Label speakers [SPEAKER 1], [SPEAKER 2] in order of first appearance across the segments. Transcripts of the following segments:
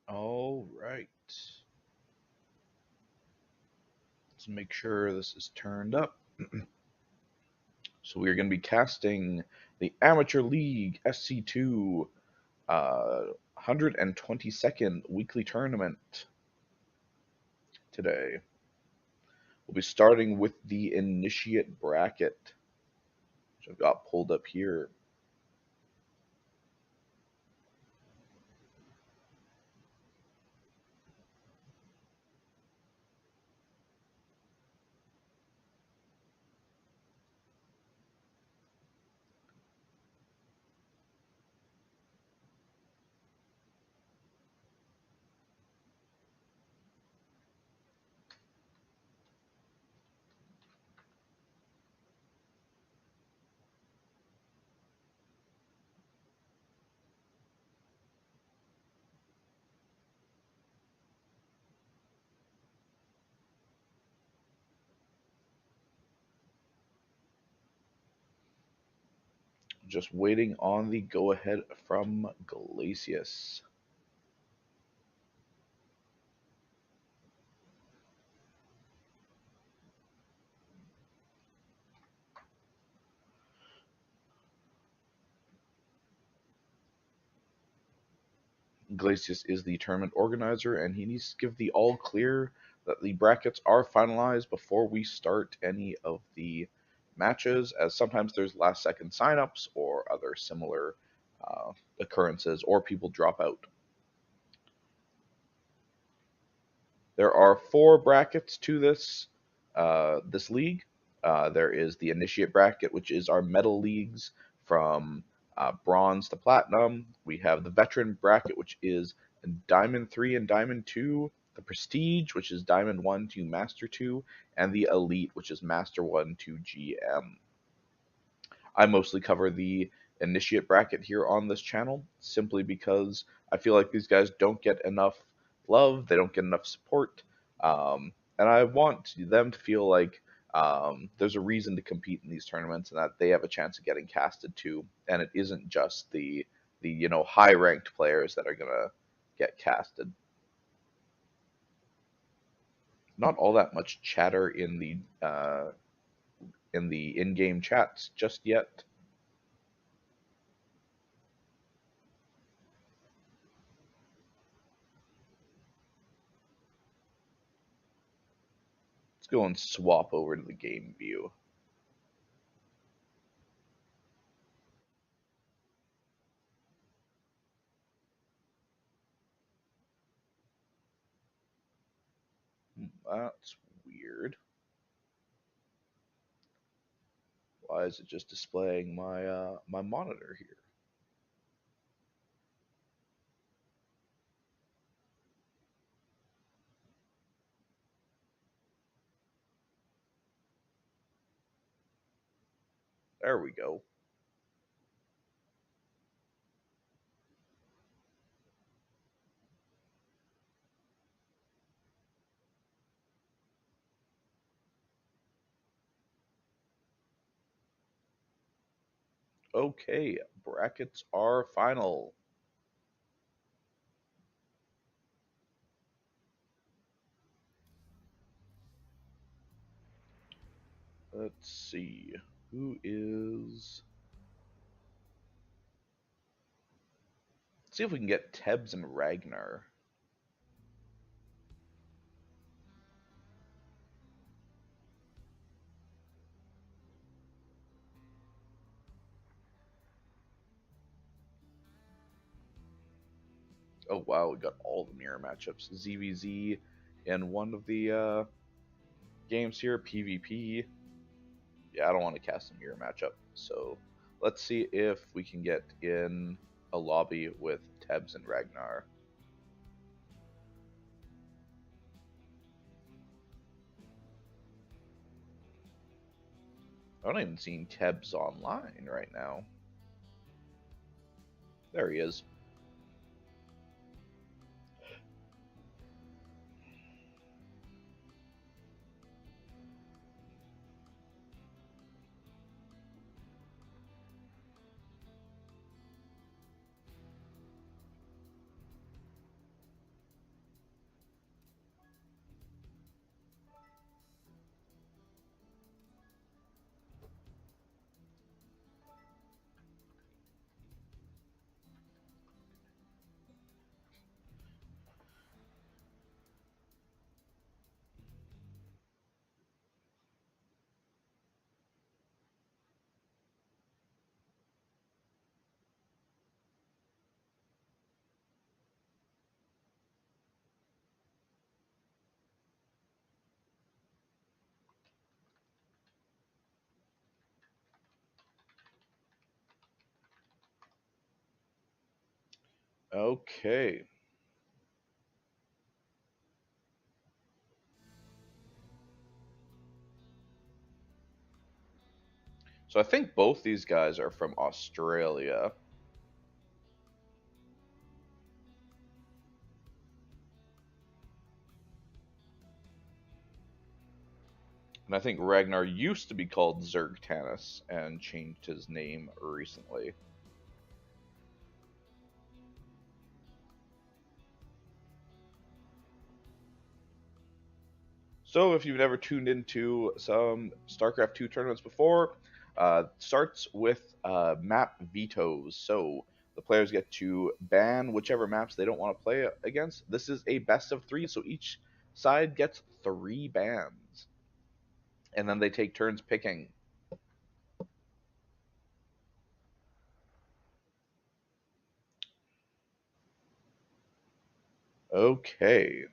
[SPEAKER 1] All right. Let's make sure this is turned up. So we are going to be casting the Amateur League SC2 122nd weekly tournament today. We'll be starting with the initiate bracket, which I've got pulled up here. Just waiting on the go ahead from Glacius. Glacius is the tournament organizer, and he needs to give the all clear that the brackets are finalized before we start any of the matches, as sometimes there's last second signups or other similar occurrences, or people drop out. There are four brackets to this league. There is the initiate bracket, which is our medal leagues from bronze to platinum. We have the veteran bracket, which is diamond 3 and diamond 2. The prestige, which is diamond 1 to master 2, and the elite, which is master 1 to GM. I mostly cover the initiate bracket here on this channel simply because I feel like these guys don't get enough love, they don't get enough support, and I want them to feel like there's a reason to compete in these tournaments and that they have a chance of getting casted too, and it isn't just the high ranked players that are gonna get casted. Not all that much chatter in the in-game chats just yet. Let's go and swap over to the game view. That's weird. Why is it just displaying my monitor here? There we go. Okay, brackets are final. Let's see. Who is. Let's see if we can get Tebs and Ragnar. Oh wow, we got all the mirror matchups. ZVZ in one of the games here, PvP. Yeah, I don't want to cast a mirror matchup. So let's see if we can get in a lobby with Tebs and Ragnar. I don't even see Tebs online right now. There he is. Okay. So I think both these guys are from Australia. And I think Ragnar used to be called Zerg Tannis and changed his name recently. So if you've never tuned into some StarCraft 2 tournaments before, starts with map vetoes. So the players get to ban whichever maps they don't want to play against. This is a best of three, so each side gets three bans. And then they take turns picking. Okay.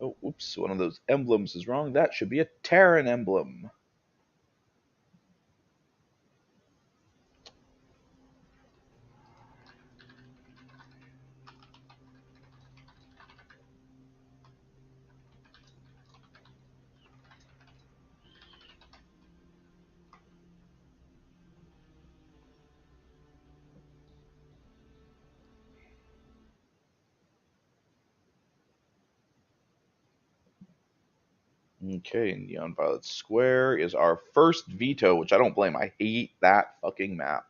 [SPEAKER 1] Oh, oops, one of those emblems is wrong. That should be a Terran emblem. Okay, Neon Violet Square is our first veto, which I don't blame. I hate that fucking map.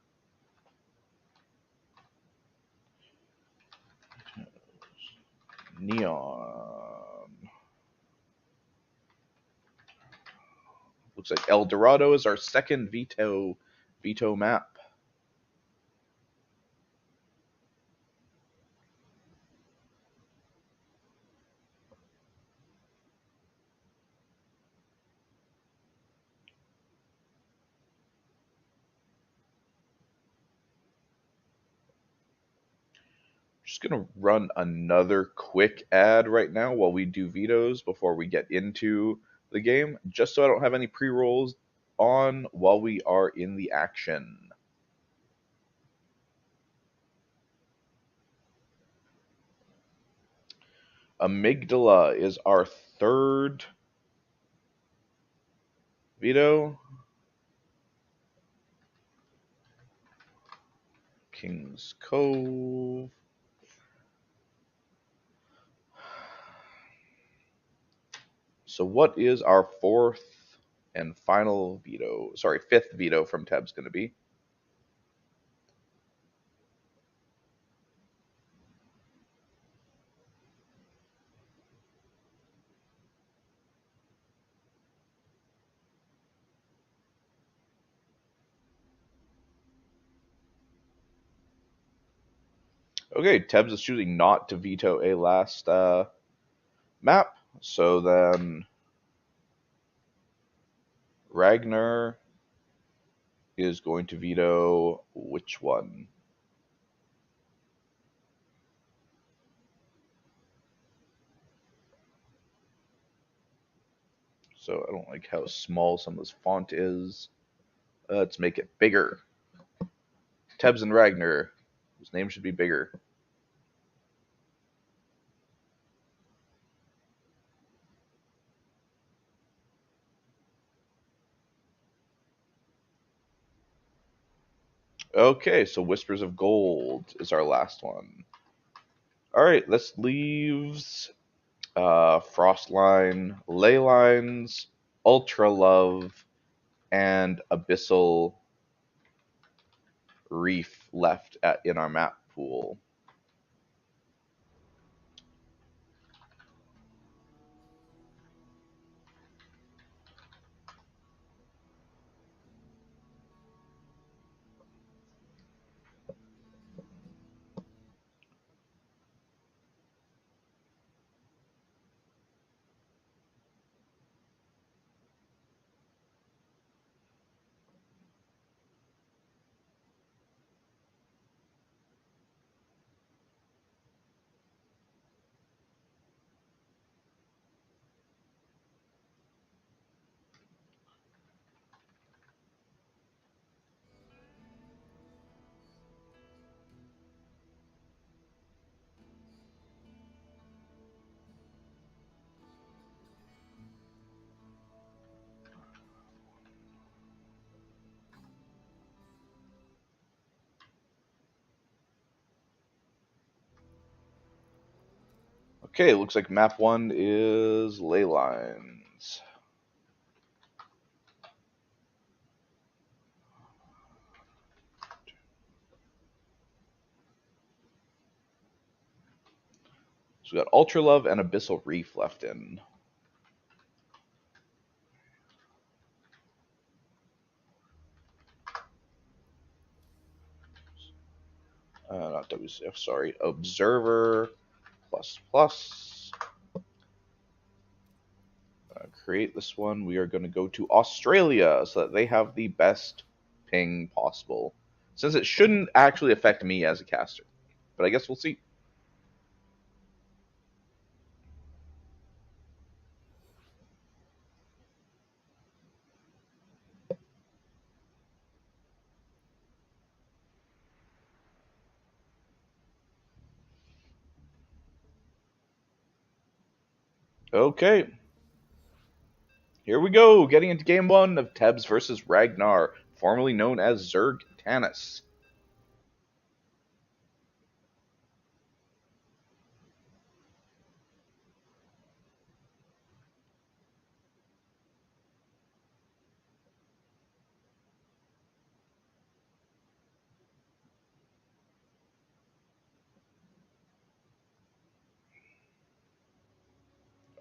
[SPEAKER 1] Neon. Looks like El Dorado is our second veto map. Just gonna run another quick ad right now while we do vetoes before we get into the game, just so I don't have any pre-rolls on while we are in the action. Amygdala is our third veto. King's Cove. So what is our fourth and final veto? Sorry, fifth veto from Teb's going to be? Okay, Tebs is choosing not to veto a last map. So then Ragnar is going to veto which one? So I don't like how small some of this font is. Let's make it bigger. Tebs and Ragnar. His name should be bigger. Okay, so Whispers of Gold is our last one. All right, this leaves Frostline, Ley Lines, Ultra Love, and Abyssal Reef left in our map pool. Okay, looks like map one is Ley Lines. So we got Ultra Love and Abyssal Reef left in. Not WCF, sorry. Observer plus plus. Create this one. We are going to go to Australia so that they have the best ping possible. Since it shouldn't actually affect me as a caster. But I guess we'll see. Okay. Here we go. Getting into game one of Tebs versus Ragnar, formerly known as Zerg Tannis.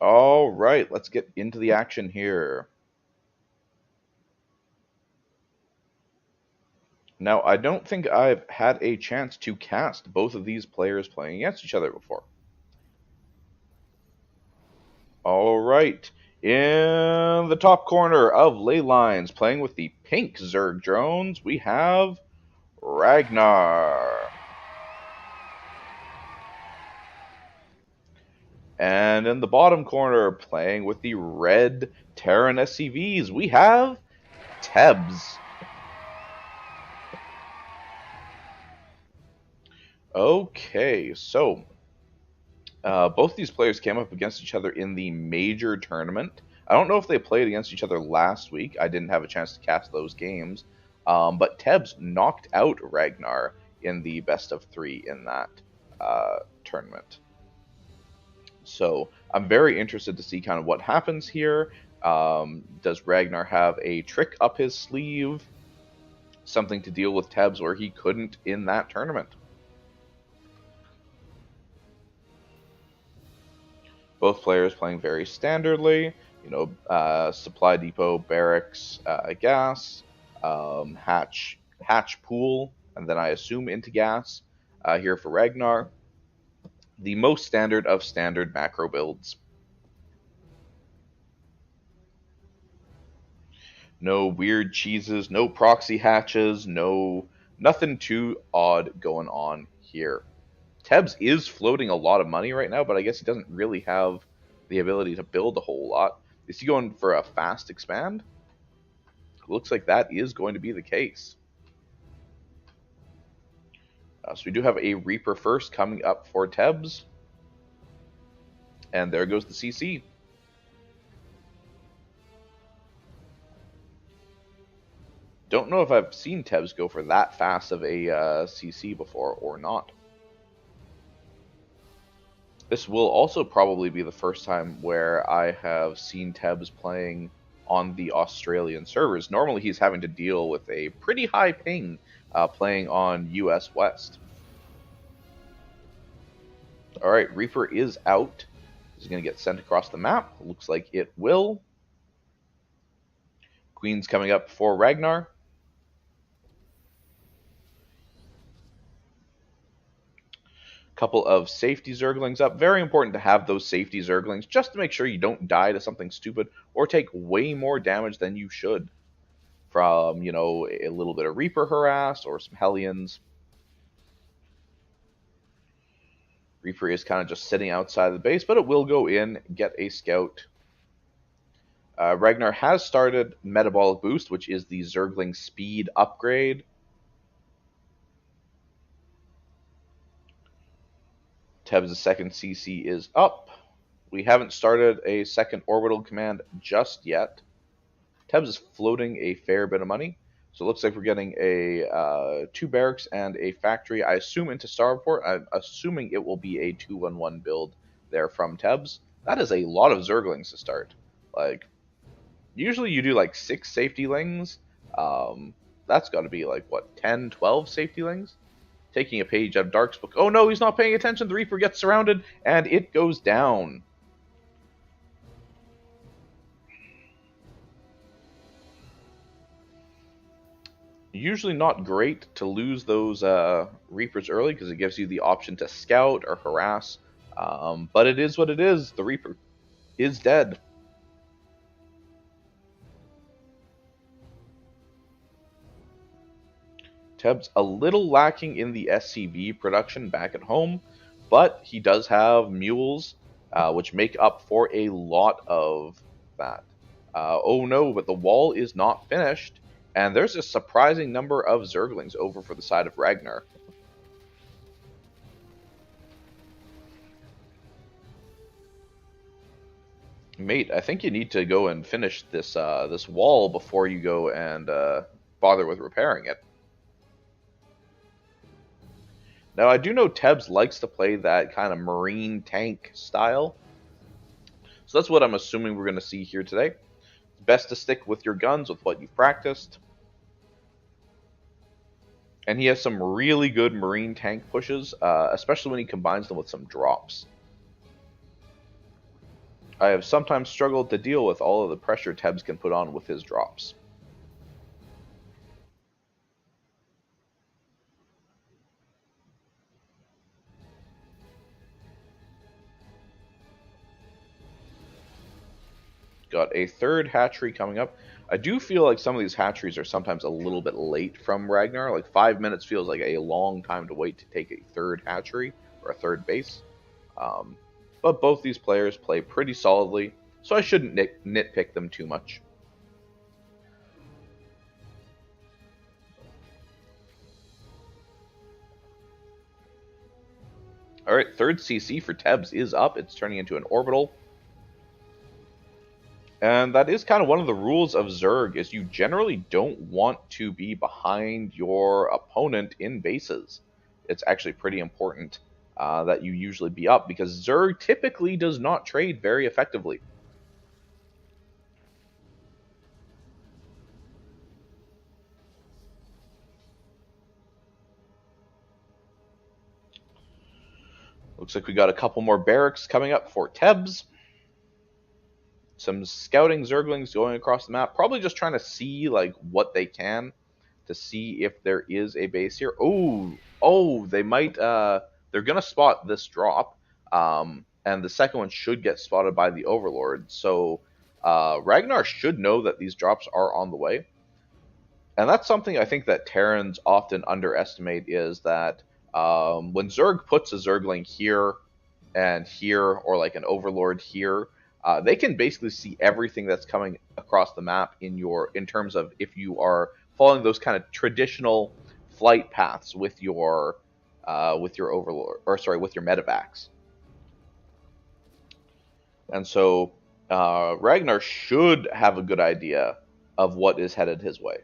[SPEAKER 1] All right, let's get into the action here. Now, I don't think I've had a chance to cast both of these players playing against each other before. All right, in the top corner of Ley Lines, playing with the pink Zerg drones, we have Ragnar. And in the bottom corner, playing with the red Terran SCVs, we have Tebs. Okay, so both these players came up against each other in the major tournament. I don't know if they played against each other last week. I didn't have a chance to cast those games. But Tebs knocked out Ragnar in the best of three in that tournament. So I'm very interested to see kind of what happens here. Does Ragnar have a trick up his sleeve? Something to deal with Tebs where he couldn't in that tournament? Both players playing very standardly. Supply depot, barracks, gas, hatch pool, and then I assume into gas here for Ragnar. The most standard of standard macro builds. No weird cheeses, no proxy hatches, nothing too odd going on here. Tebs is floating a lot of money right now, but I guess he doesn't really have the ability to build a whole lot. Is he going for a fast expand? Looks like that is going to be the case. So we do have a Reaper first coming up for Tebs. And there goes the CC. Don't know if I've seen Tebs go for that fast of a CC before or not. This will also probably be the first time where I have seen Tebs playing on the Australian servers. Normally he's having to deal with a pretty high ping playing on US West. Alright, Reaper is out. He's going to get sent across the map. Looks like it will. Queen's coming up for Ragnar. Couple of safety Zerglings up. Very important to have those safety Zerglings just to make sure you don't die to something stupid or take way more damage than you should from, you know, a little bit of Reaper harass or some Hellions. Reaper is kind of just sitting outside the base, but it will go in, get a scout. Ragnar has started Metabolic Boost, which is the Zergling speed upgrade. Teb's second CC is up. We haven't started a second orbital command just yet. Tebs is floating a fair bit of money. So it looks like we're getting a 2 barracks and a factory, I assume, into Starport. I'm assuming it will be a 2-1-1 build there from Tebs. That is a lot of Zerglings to start. Like, usually you do like 6 safety lings. That's got to be like, what, 10, 12 safety lings? Taking a page out of Dark's book. Oh no, he's not paying attention. The Reaper gets surrounded, and it goes down. Usually not great to lose those Reapers early because it gives you the option to scout or harass. But it is what it is. The Reaper is dead. Teb's a little lacking in the SCV production back at home, but he does have mules, which make up for a lot of that. Oh no, but the wall is not finished, and there's a surprising number of Zerglings over for the side of Ragnar. Mate, I think you need to go and finish this this wall before you go and bother with repairing it. Now, I do know Tebs likes to play that kind of marine tank style. So that's what I'm assuming we're going to see here today. Best to stick with your guns, with what you've practiced. And he has some really good marine tank pushes, especially when he combines them with some drops. I have sometimes struggled to deal with all of the pressure Tebs can put on with his drops. Got a third hatchery coming up. I do feel like some of these hatcheries are sometimes a little bit late from Ragnar. Like 5 minutes feels like a long time to wait to take a third hatchery or a third base. But both these players play pretty solidly, so I shouldn't nitpick them too much. Alright, third CC for Tebs is up. It's turning into an orbital. And that is kind of one of the rules of Zerg, is you generally don't want to be behind your opponent in bases. It's actually pretty important that you usually be up, because Zerg typically does not trade very effectively. Looks like we got a couple more barracks coming up for Tebs. Some scouting Zerglings going across the map, probably just trying to see like what they can to see if there is a base here. Oh, they might. They're gonna spot this drop, and the second one should get spotted by the Overlord. So Ragnar should know that these drops are on the way, and that's something I think that Terrans often underestimate, is that when Zerg puts a Zergling here and here, or like an Overlord here, they can basically see everything that's coming across the map in terms of if you are following those kind of traditional flight paths with your Overlord, or sorry, with your medevacs. And so Ragnar should have a good idea of what is headed his way.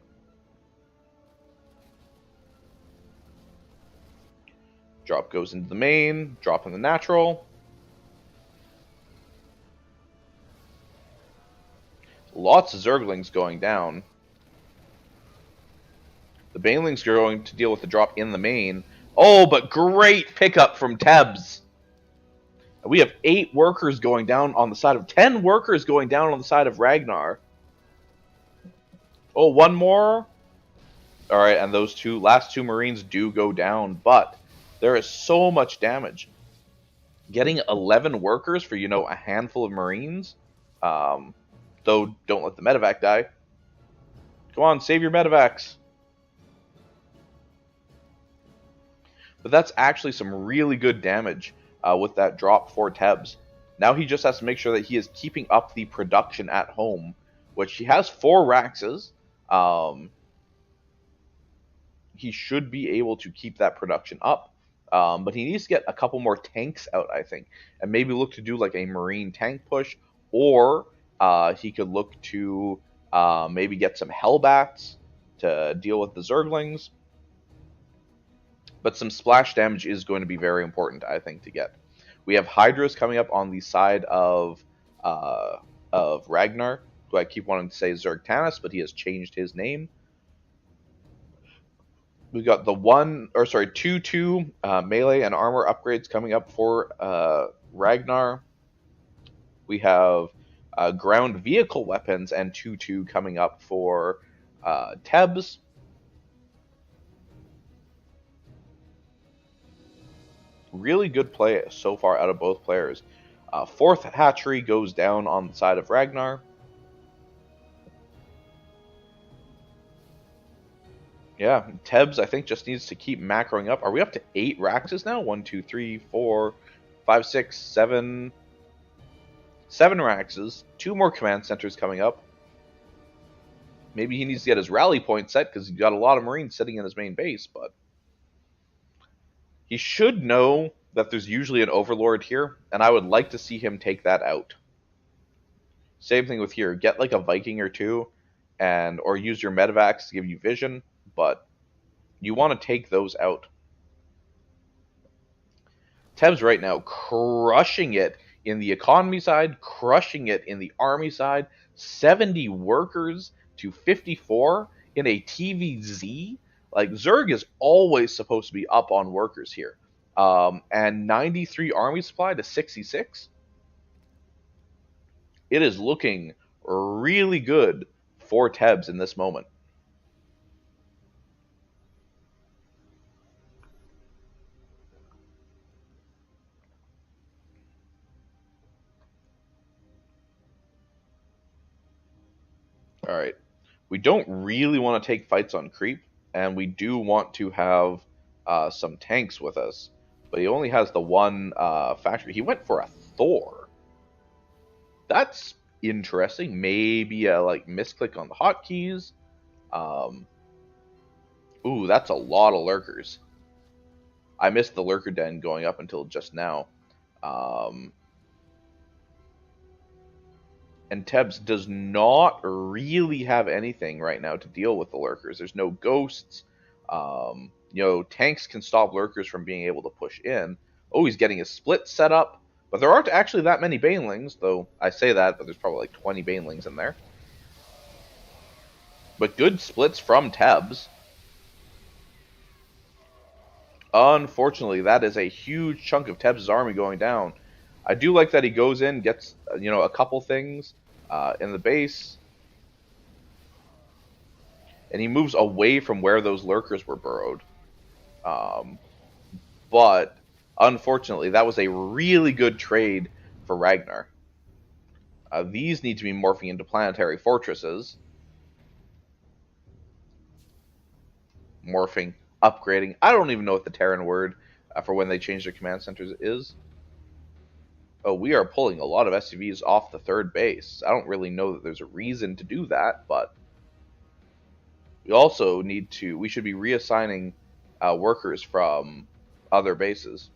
[SPEAKER 1] Drop goes into the main, drop in the natural. Lots of Zerglings going down. The Banelings are going to deal with the drop in the main. Oh, but great pickup from Tebs. We have 8 workers going down on the side of 10 workers going down on the side of Ragnar. Oh, one more. All right, and those last two Marines do go down, but there is so much damage. Getting 11 workers for, a handful of Marines, though don't let the medevac die. Come on, save your medevacs. But that's actually some really good damage with that drop for Tebs. Now he just has to make sure that he is keeping up the production at home, which he has 4 Raxes. He should be able to keep that production up. But he needs to get a couple more tanks out, I think. And maybe look to do like a Marine tank push. Or he could look to maybe get some Hellbats to deal with the Zerglings. But some splash damage is going to be very important, I think, to get. We have Hydras coming up on the side of Ragnar, who I keep wanting to say Zergtanis, but he has changed his name. We've got the 2/2 melee and armor upgrades coming up for Ragnar. We have ground vehicle weapons and 2/2 coming up for Tebs. Really good play so far out of both players. 4th hatchery goes down on the side of Ragnar. Yeah, Tebs, I think, just needs to keep macroing up. Are we up to 8 Raxes now? 1, 2, 3, 4, 5, 6, 7. 7 Raxes. 2 more command centers coming up. Maybe he needs to get his rally point set because he's got a lot of Marines sitting in his main base, but he should know that there's usually an Overlord here, and I would like to see him take that out. Same thing with here. Get like a Viking or 2, or use your medevacs to give you vision, but you want to take those out. Tebs right now crushing it in the economy side, crushing it in the army side. 70 workers to 54 in a TVZ. Like, Zerg is always supposed to be up on workers here. And 93 army supply to 66. It is looking really good for Tebs in this moment. All right. We don't really want to take fights on creep, and we do want to have some tanks with us. But he only has the one factory. He went for a Thor. That's interesting. Maybe a misclick on the hotkeys. Ooh, that's a lot of lurkers. I missed the lurker den going up until just now. And Tebs does not really have anything right now to deal with the lurkers. There's no ghosts. Tanks can stop lurkers from being able to push in. Oh, he's getting his split set up. But there aren't actually that many Banelings, though I say that, but there's probably like 20 Banelings in there. But good splits from Tebs. Unfortunately, that is a huge chunk of Tebs' army going down. I do like that he goes in, gets a couple things in the base, and he moves away from where those lurkers were burrowed. But unfortunately, that was a really good trade for Ragnar. These need to be morphing into planetary fortresses. Morphing, upgrading. I don't even know what the Terran word for when they change their command centers is. Oh, we are pulling a lot of SCVs off the 3rd base. I don't really know that there's a reason to do that, but we also we should be reassigning workers from other bases.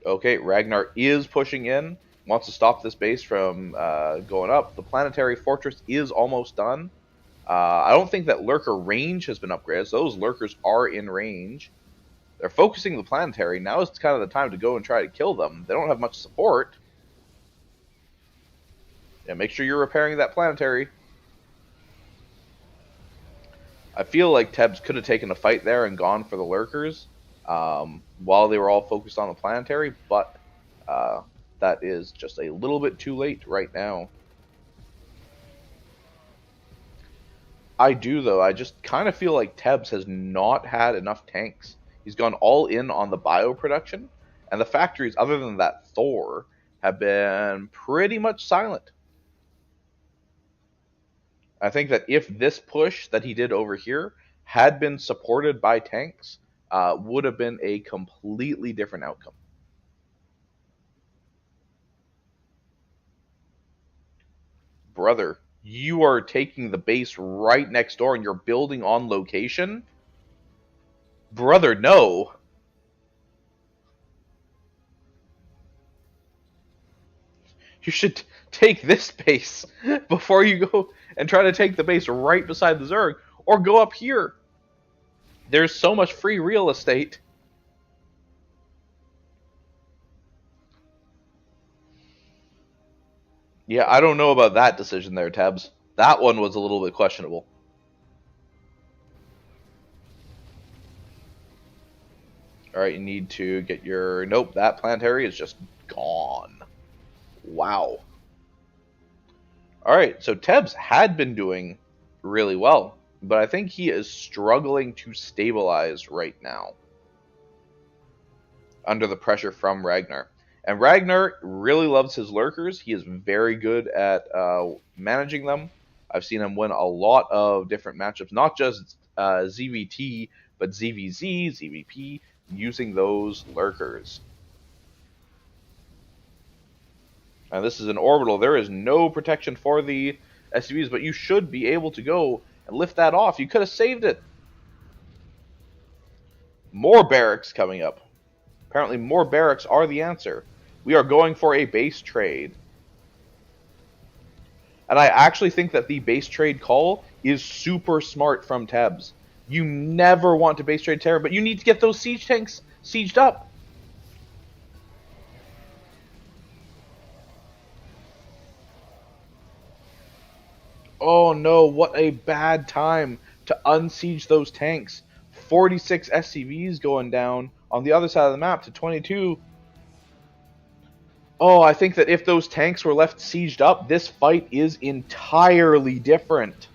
[SPEAKER 1] Okay, Ragnar is pushing in, wants to stop this base from going up. The planetary fortress is almost done. I don't think that lurker range has been upgraded, so those lurkers are in range. They're focusing the planetary. Now is kind of the time to go and try to kill them. They don't have much support. Yeah, make sure you're repairing that planetary. I feel like Tebs could have taken a fight there and gone for the lurkers while they were all focused on the planetary, but that is just a little bit too late right now. I do, though. I just kind of feel like Tebs has not had enough tanks. He's gone all in on the bio production, and the factories, other than that Thor, have been pretty much silent. I think that if this push that he did over here had been supported by tanks, would have been a completely different outcome. Brother, you are taking the base right next door and you're building on location? Brother, no. You should take this base before you go and try to take the base right beside the Zerg, or go up here. There's so much free real estate. Yeah, I don't know about that decision there, Tabs. That one was a little bit questionable. Alright, you need to get your... Nope, that planetary is just gone. Wow. Alright, so Tebs had been doing really well, but I think he is struggling to stabilize right now under the pressure from Ragnar. And Ragnar really loves his lurkers. He is very good at managing them. I've seen him win a lot of different matchups, not just ZVT, but ZVZ, ZVP, using those lurkers. And this is an orbital. There is no protection for the SUVs, but you should be able to go and lift that off. You could have saved it. More barracks coming up. Apparently more barracks are the answer. We are going for a base trade. And I actually think that the base trade call is super smart from Tebs. You never want to base trade Terra, but you need to get those siege tanks sieged up. Oh no, what a bad time to unsiege those tanks. 46 SCVs going down on the other side of the map to 22. Oh, I think that if those tanks were left sieged up, this fight is entirely different.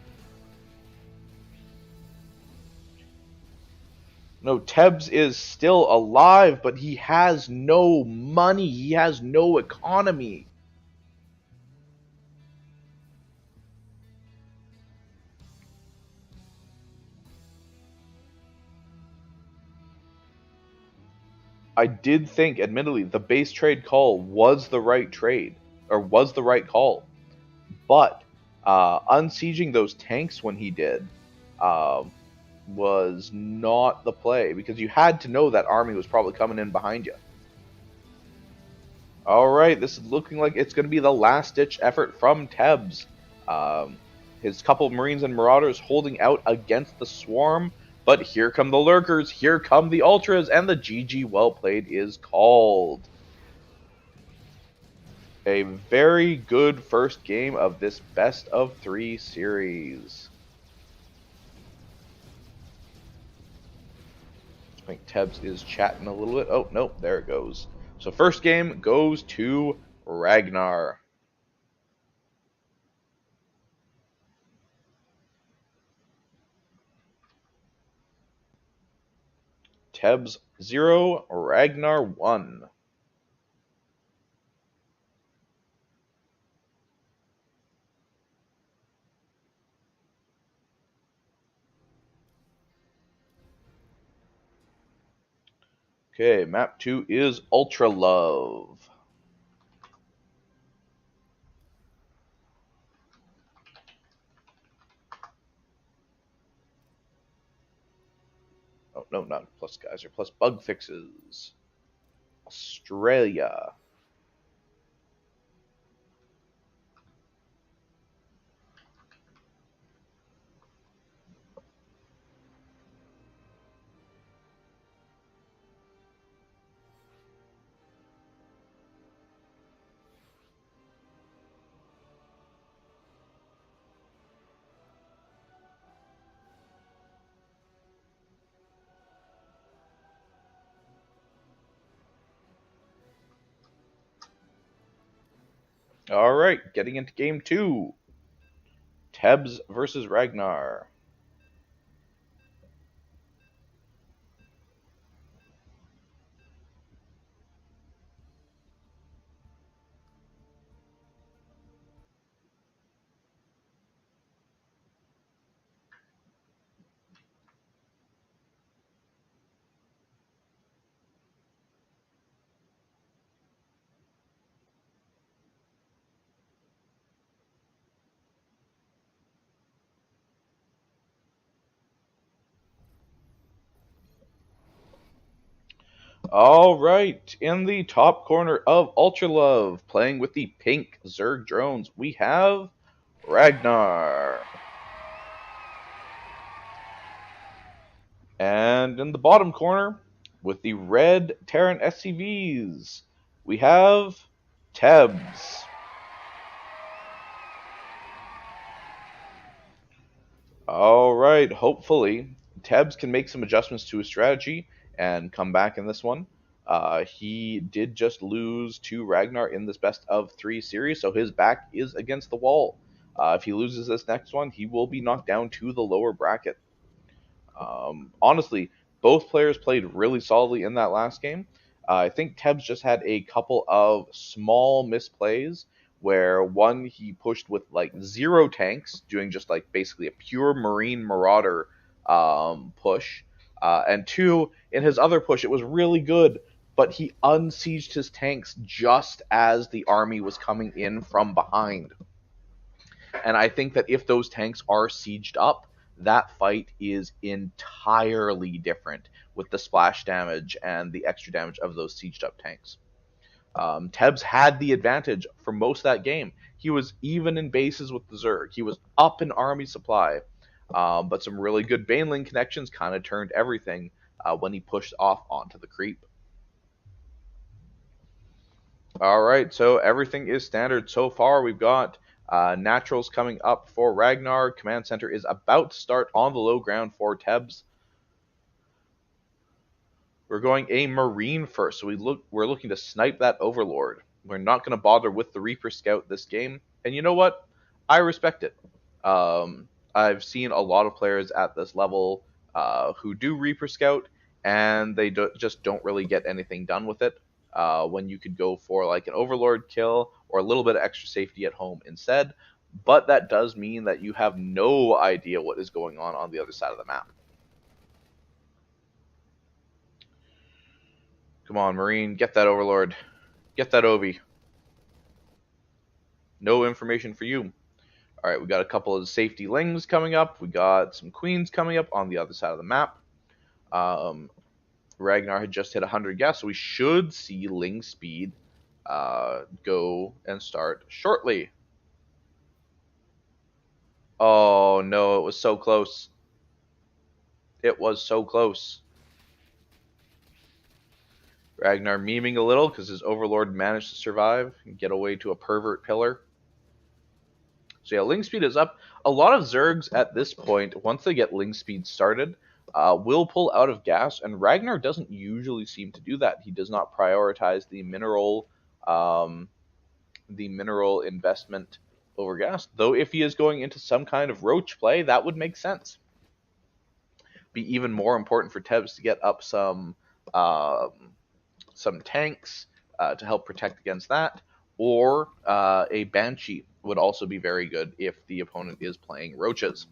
[SPEAKER 1] No, Tebs is still alive, but he has no money. He has no economy. I did think, admittedly, the base trade call was the right trade, or was the right call. But unsieging those tanks when he did was not the play, because you had to know that army was probably coming in behind you. Alright, this is looking like it's going to be the last-ditch effort from Tebs. His couple of Marines and Marauders holding out against the Swarm, but here come the Lurkers, here come the Ultras, and the GG well played is called. A very good first game of this best of 3 series. I think Tebs is chatting a little bit. Oh, no, there it goes. So first game goes to Ragnar. Tebs 0, Ragnar 1. Okay, map 2 is Ultra Love. Oh, no, not plus guys, or plus bug fixes. Australia. All right, getting into game two. Tebs versus Ragnar. All right, in the top corner of Ultra Love, playing with the pink Zerg drones, we have Ragnar. And in the bottom corner, with the red Terran SCVs, we have Tebs. All right, hopefully Tebs can make some adjustments to his strategy and come back in this one. He did just lose to Ragnar in this best of three series, so his back is against the wall. If he loses this next one, he will be knocked down to the lower bracket. Honestly, both players played really solidly in that last game. I think Tebs just had a couple of small misplays where one he pushed with like zero tanks, doing just like basically a pure Marine Marauder push, and two in his other push it was really good, but he unsieged his tanks just as the army was coming in from behind. And I think that if those tanks are sieged up, that fight is entirely different with the splash damage and the extra damage of those sieged up tanks. Tebs had the advantage for most of that game. He was even in bases with the Zerg. He was up in army supply. But some really good Baneling connections kind of turned everything when he pushed off onto the creep. All right, so everything is standard so far. We've got naturals coming up for Ragnar. Command center is about to start on the low ground for Tebs. We're going a Marine first, so we're looking to snipe that Overlord. We're not going to bother with the Reaper Scout this game, and you know what? I respect it. I've seen a lot of players at this level who do Reaper Scout, and they just don't really get anything done with it. When you could go for like an Overlord kill or a little bit of extra safety at home instead. But that does mean that you have no idea what is going on the other side of the map. Come on, Marine, get that Overlord. Get that Obi. No information for you. All right, we got a couple of safety lings coming up. We got some queens coming up on the other side of the map. Ragnar had just hit 100 gas, so we should see ling speed go and start shortly. Oh no, it was so close. It was so close. Ragnar memeing a little because his Overlord managed to survive and get away to a pervert pillar. So yeah, ling speed is up. A lot of Zergs at this point, once they get ling speed started, will pull out of gas, and Ragnar doesn't usually seem to do that. He does not prioritize the mineral investment over gas. Though if he is going into some kind of roach play, that would make sense. Be even more important for Tebs to get up some tanks to help protect against that, or a Banshee would also be very good if the opponent is playing roaches.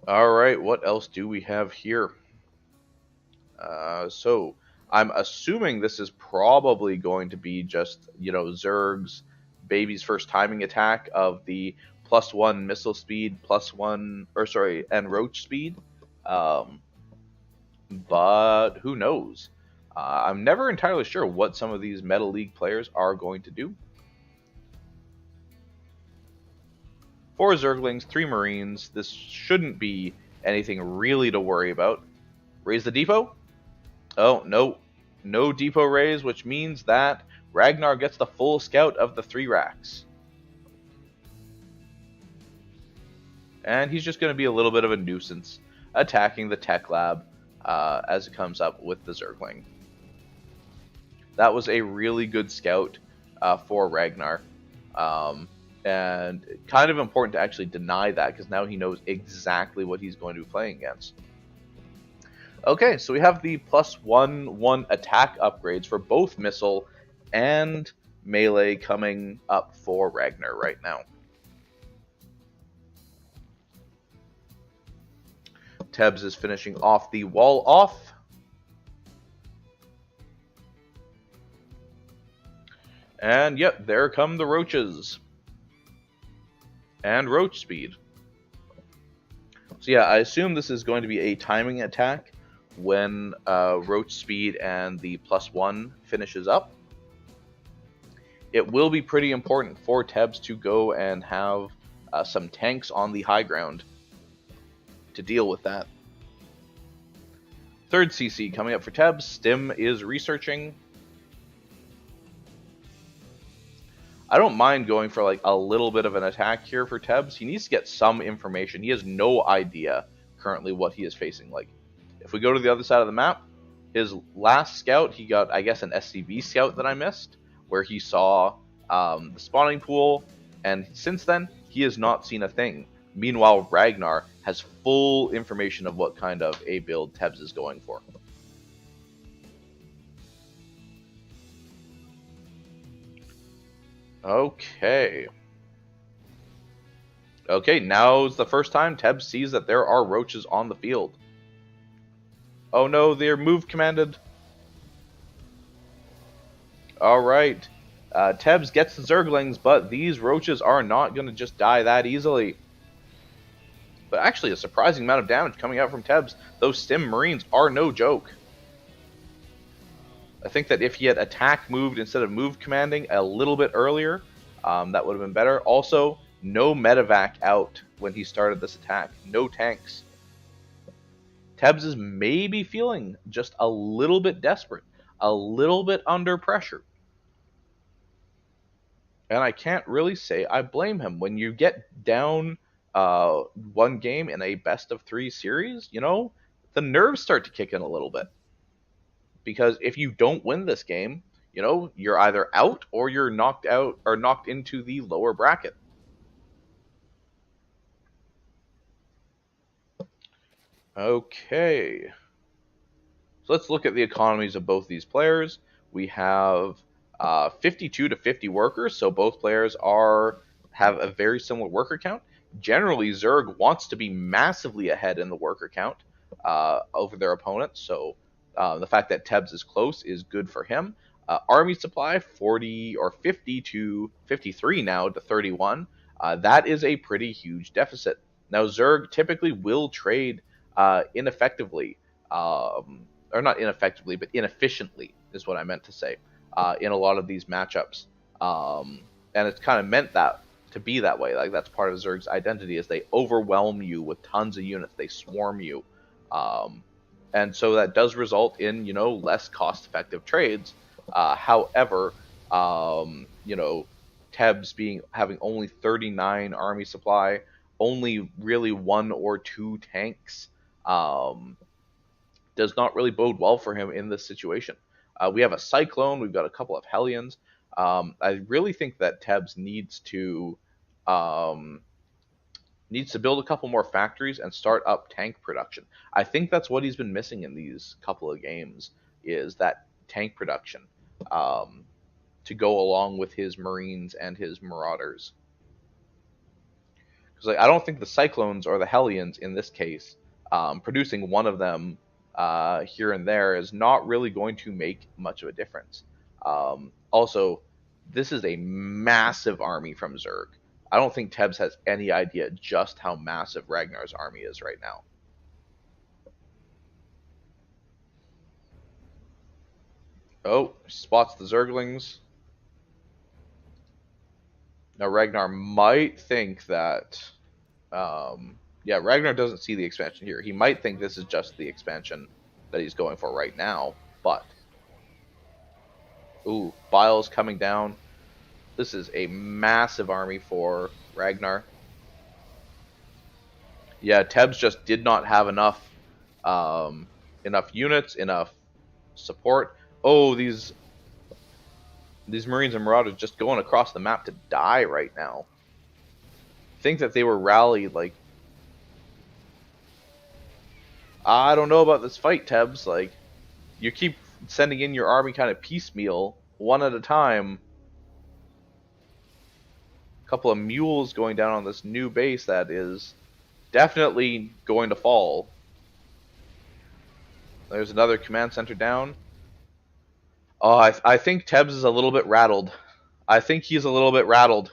[SPEAKER 1] All right, what else do we have here? So I'm assuming this is probably going to be just, Zerg's baby's first timing attack of the +1 missile speed, and roach speed. Um, but who knows? I'm never entirely sure what some of these Metal League players are going to do. 4 Zerglings, 3 Marines. This shouldn't be anything really to worry about. Raise the depot? Oh, no. No depot raise, which means that Ragnar gets the full scout of the 3 racks. And he's just going to be a little bit of a nuisance, attacking the tech lab as it comes up with the Zergling. That was a really good scout for Ragnar. Um, and kind of important to actually deny that, because now he knows exactly what he's going to be playing against. Okay, so we have the +1/1 attack upgrades for both missile and melee coming up for Ragnar right now. Tebs is finishing off the wall off. And yep, there come the roaches. And roach speed. So yeah, I assume this is going to be a timing attack when roach speed and the +1 finishes up. It will be pretty important for Tebs to go and have some tanks on the high ground to deal with that. Third CC coming up for Tebs. Stim is researching. I don't mind going for like a little bit of an attack here for Tebs. He needs to get some information. He has no idea currently what he is facing. Like, if we go to the other side of the map, his last scout, he got, I guess, an SCV scout that I missed, where he saw the spawning pool, and since then, he has not seen a thing. Meanwhile, Ragnar has full information of what kind of a build Tebs is going for. Okay. Okay, now's the first time Tebs sees that there are roaches on the field. Oh no, they're move commanded. Alright. Tebs gets the Zerglings, but these roaches are not going to just die that easily. But actually, a surprising amount of damage coming out from Tebs. Those Stim Marines are no joke. I think that if he had attack moved instead of move commanding a little bit earlier, that would have been better. Also, no medevac out when he started this attack. No tanks. Tebs is maybe feeling just a little bit desperate, a little bit under pressure. And I can't really say I blame him. When you get down one game in a best-of-3 series, you know, the nerves start to kick in a little bit. Because if you don't win this game, you know, you're either out or you're knocked out or knocked into the lower bracket. Okay. So let's look at the economies of both these players. We have 52 to 50 workers, so both players have a very similar worker count. Generally, Zerg wants to be massively ahead in the worker count over their opponents, so the fact that Tebs is close is good for him. Army supply 40 or 50 to 53 now to 31. That is a pretty huge deficit. Now Zerg typically will trade ineffectively, or not ineffectively, but inefficiently is what I meant to say in a lot of these matchups. And it's kind of meant that to be that way. Like, that's part of Zerg's identity, is they overwhelm you with tons of units. They swarm you. And so that does result in, you know, less cost-effective trades. However, you know, Tebs having only 39 army supply, only really 1 or 2 tanks, does not really bode well for him in this situation. We have a Cyclone, we've got a couple of Hellions. I really think that Tebs needs to build a couple more factories and start up tank production. I think that's what he's been missing in these couple of games, is that tank production to go along with his Marines and his Marauders. Because like, I don't think the Cyclones or the Hellions in this case, producing one of them here and there is not really going to make much of a difference. Also, this is a massive army from Zerg. I don't think Tebs has any idea just how massive Ragnar's army is right now. Oh, spots the Zerglings. Now Ragnar might think that... yeah, Ragnar doesn't see the expansion here. He might think this is just the expansion that he's going for right now, but... Ooh, Bile's coming down. This is a massive army for Ragnar. Yeah, Tebs just did not have enough enough units, enough support. Oh, these These Marines and Marauders just going across the map to die right now. Think that they were rallied like, I don't know about this fight, Tebs. Like, you keep sending in your army kind of piecemeal, one at a time. A couple of mules going down on this new base that is definitely going to fall. There's another command center down. Oh, I think Tebs is a little bit rattled. I think he's a little bit rattled.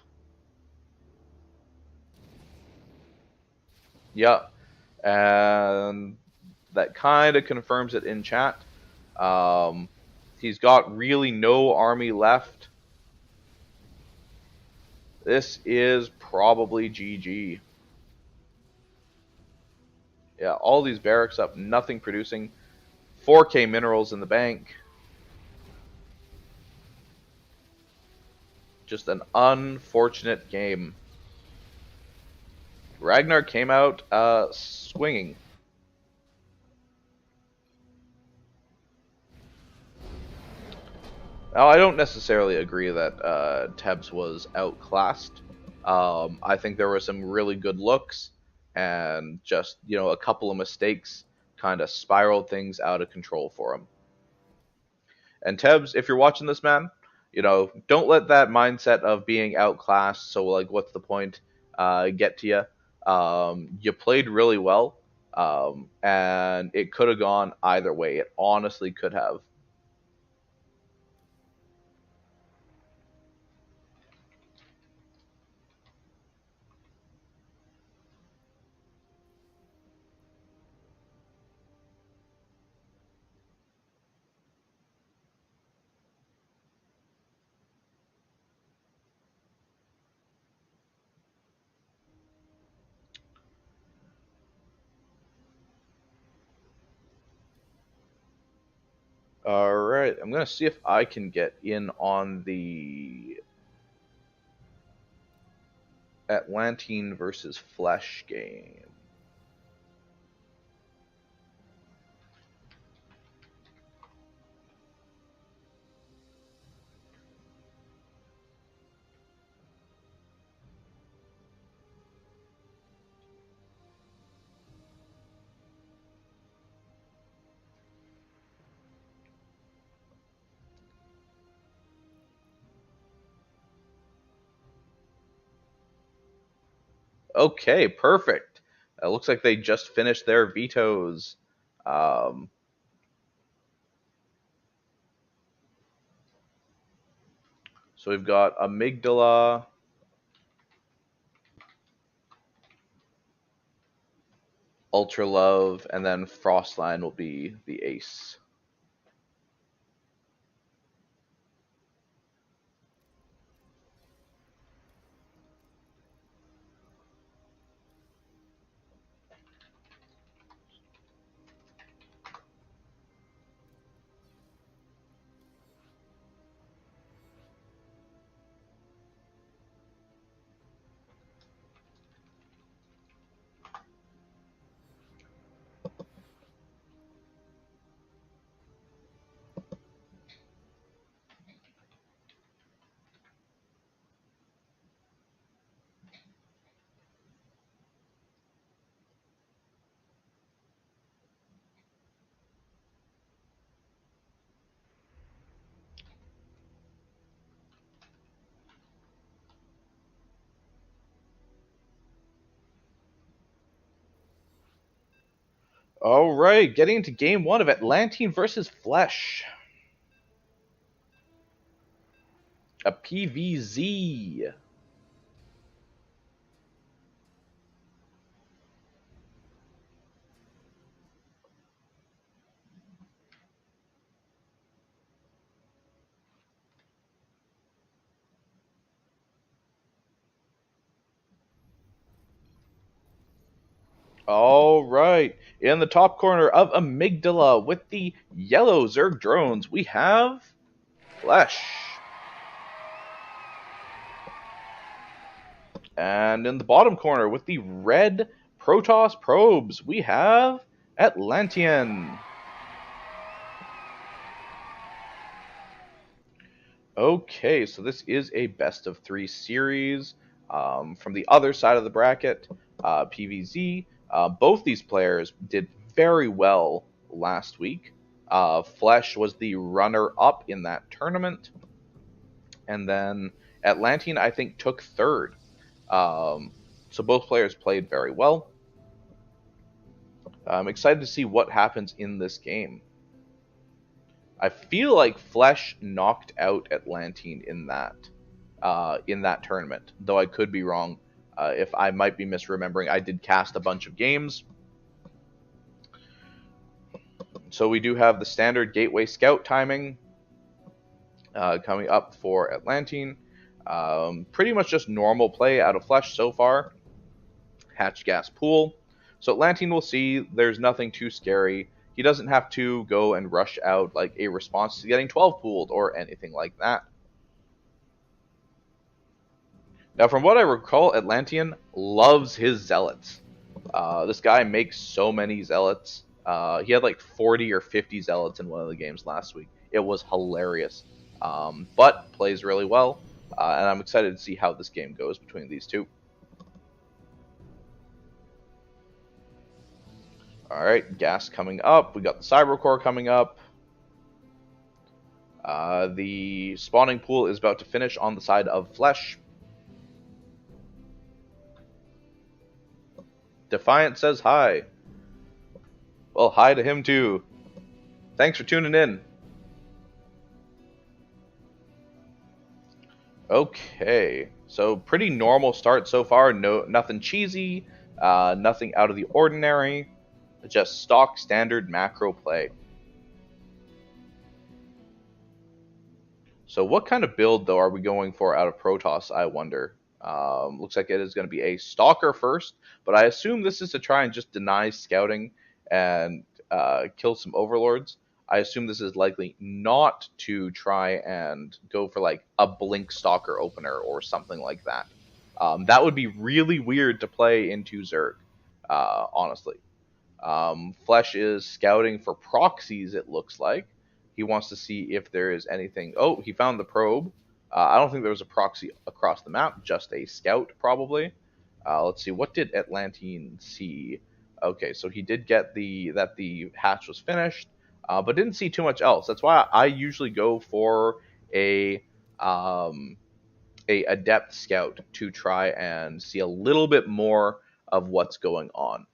[SPEAKER 1] Yeah. And that kind of confirms it in chat. He's got really no army left. This is probably GG. Yeah, all these barracks up, nothing producing. 4K minerals in the bank. Just an unfortunate game. Ragnar came out swinging. Now, I don't necessarily agree that Tebs was outclassed. I think there were some really good looks, and just, a couple of mistakes kind of spiraled things out of control for him. And Tebs, if you're watching this, man, don't let that mindset of being outclassed, so like, what's the point, get to you. You played really well, and it could have gone either way. It honestly could have. All right, I'm gonna see if I can get in on the Atlantine versus Flesh game. Okay, perfect. It looks like they just finished their vetoes. Um, so we've got Amygdala, Ultra Love, and then Frostline will be the ace. All right, getting into game one of Atlantine versus Flesh. A PVZ. All right, in the top corner of Amygdala with the yellow Zerg drones, we have Flesh. And in the bottom corner with the red Protoss probes, we have Atlantean. Okay, so this is a best of three series from the other side of the bracket, PVZ. Both these players did very well last week. Flesh was the runner up in that tournament, and then Atlantean, I think, took third. Um, so both players played very well. I'm excited to see what happens in this game. I feel like Flesh knocked out Atlantean in that tournament, though I could be wrong. If I might be misremembering, I did cast a bunch of games. So we do have the standard Gateway Scout timing coming up for Atlantean. Pretty much just normal play out of Flesh so far. Hatch Gas Pool. So Atlantean will see there's nothing too scary. He doesn't have to go and rush out like a response to getting 12 pooled or anything like that. Now, from what I recall, Atlantean loves his zealots. This guy makes so many zealots. He had like 40 or 50 zealots in one of the games last week. It was hilarious, but plays really well, and I'm excited to see how this game goes between these two. All right, gas coming up. We got the Cybercore coming up. The spawning pool is about to finish on the side of Flesh. Defiant says hi. Well, hi to him too. Thanks for tuning in. Okay, so pretty normal start so far. Nothing cheesy, nothing out of the ordinary. Just stock standard macro play. So what kind of build, though, are we going for out of Protoss, I wonder? Looks like it is going to be a Stalker first, but I assume this is to try and just deny scouting and kill some Overlords. I assume this is likely not to try and go for like a Blink Stalker opener or something like that. That would be really weird to play into Zerg, honestly. Flesh is scouting for proxies, it looks like. He wants to see if there is anything. Oh, he found the probe. I don't think there was a proxy across the map, just a scout, probably. Let's see, what did Atlantean see? Okay, so he did get that the hatch was finished, but didn't see too much else. That's why I usually go for um, a adept scout to try and see a little bit more of what's going on.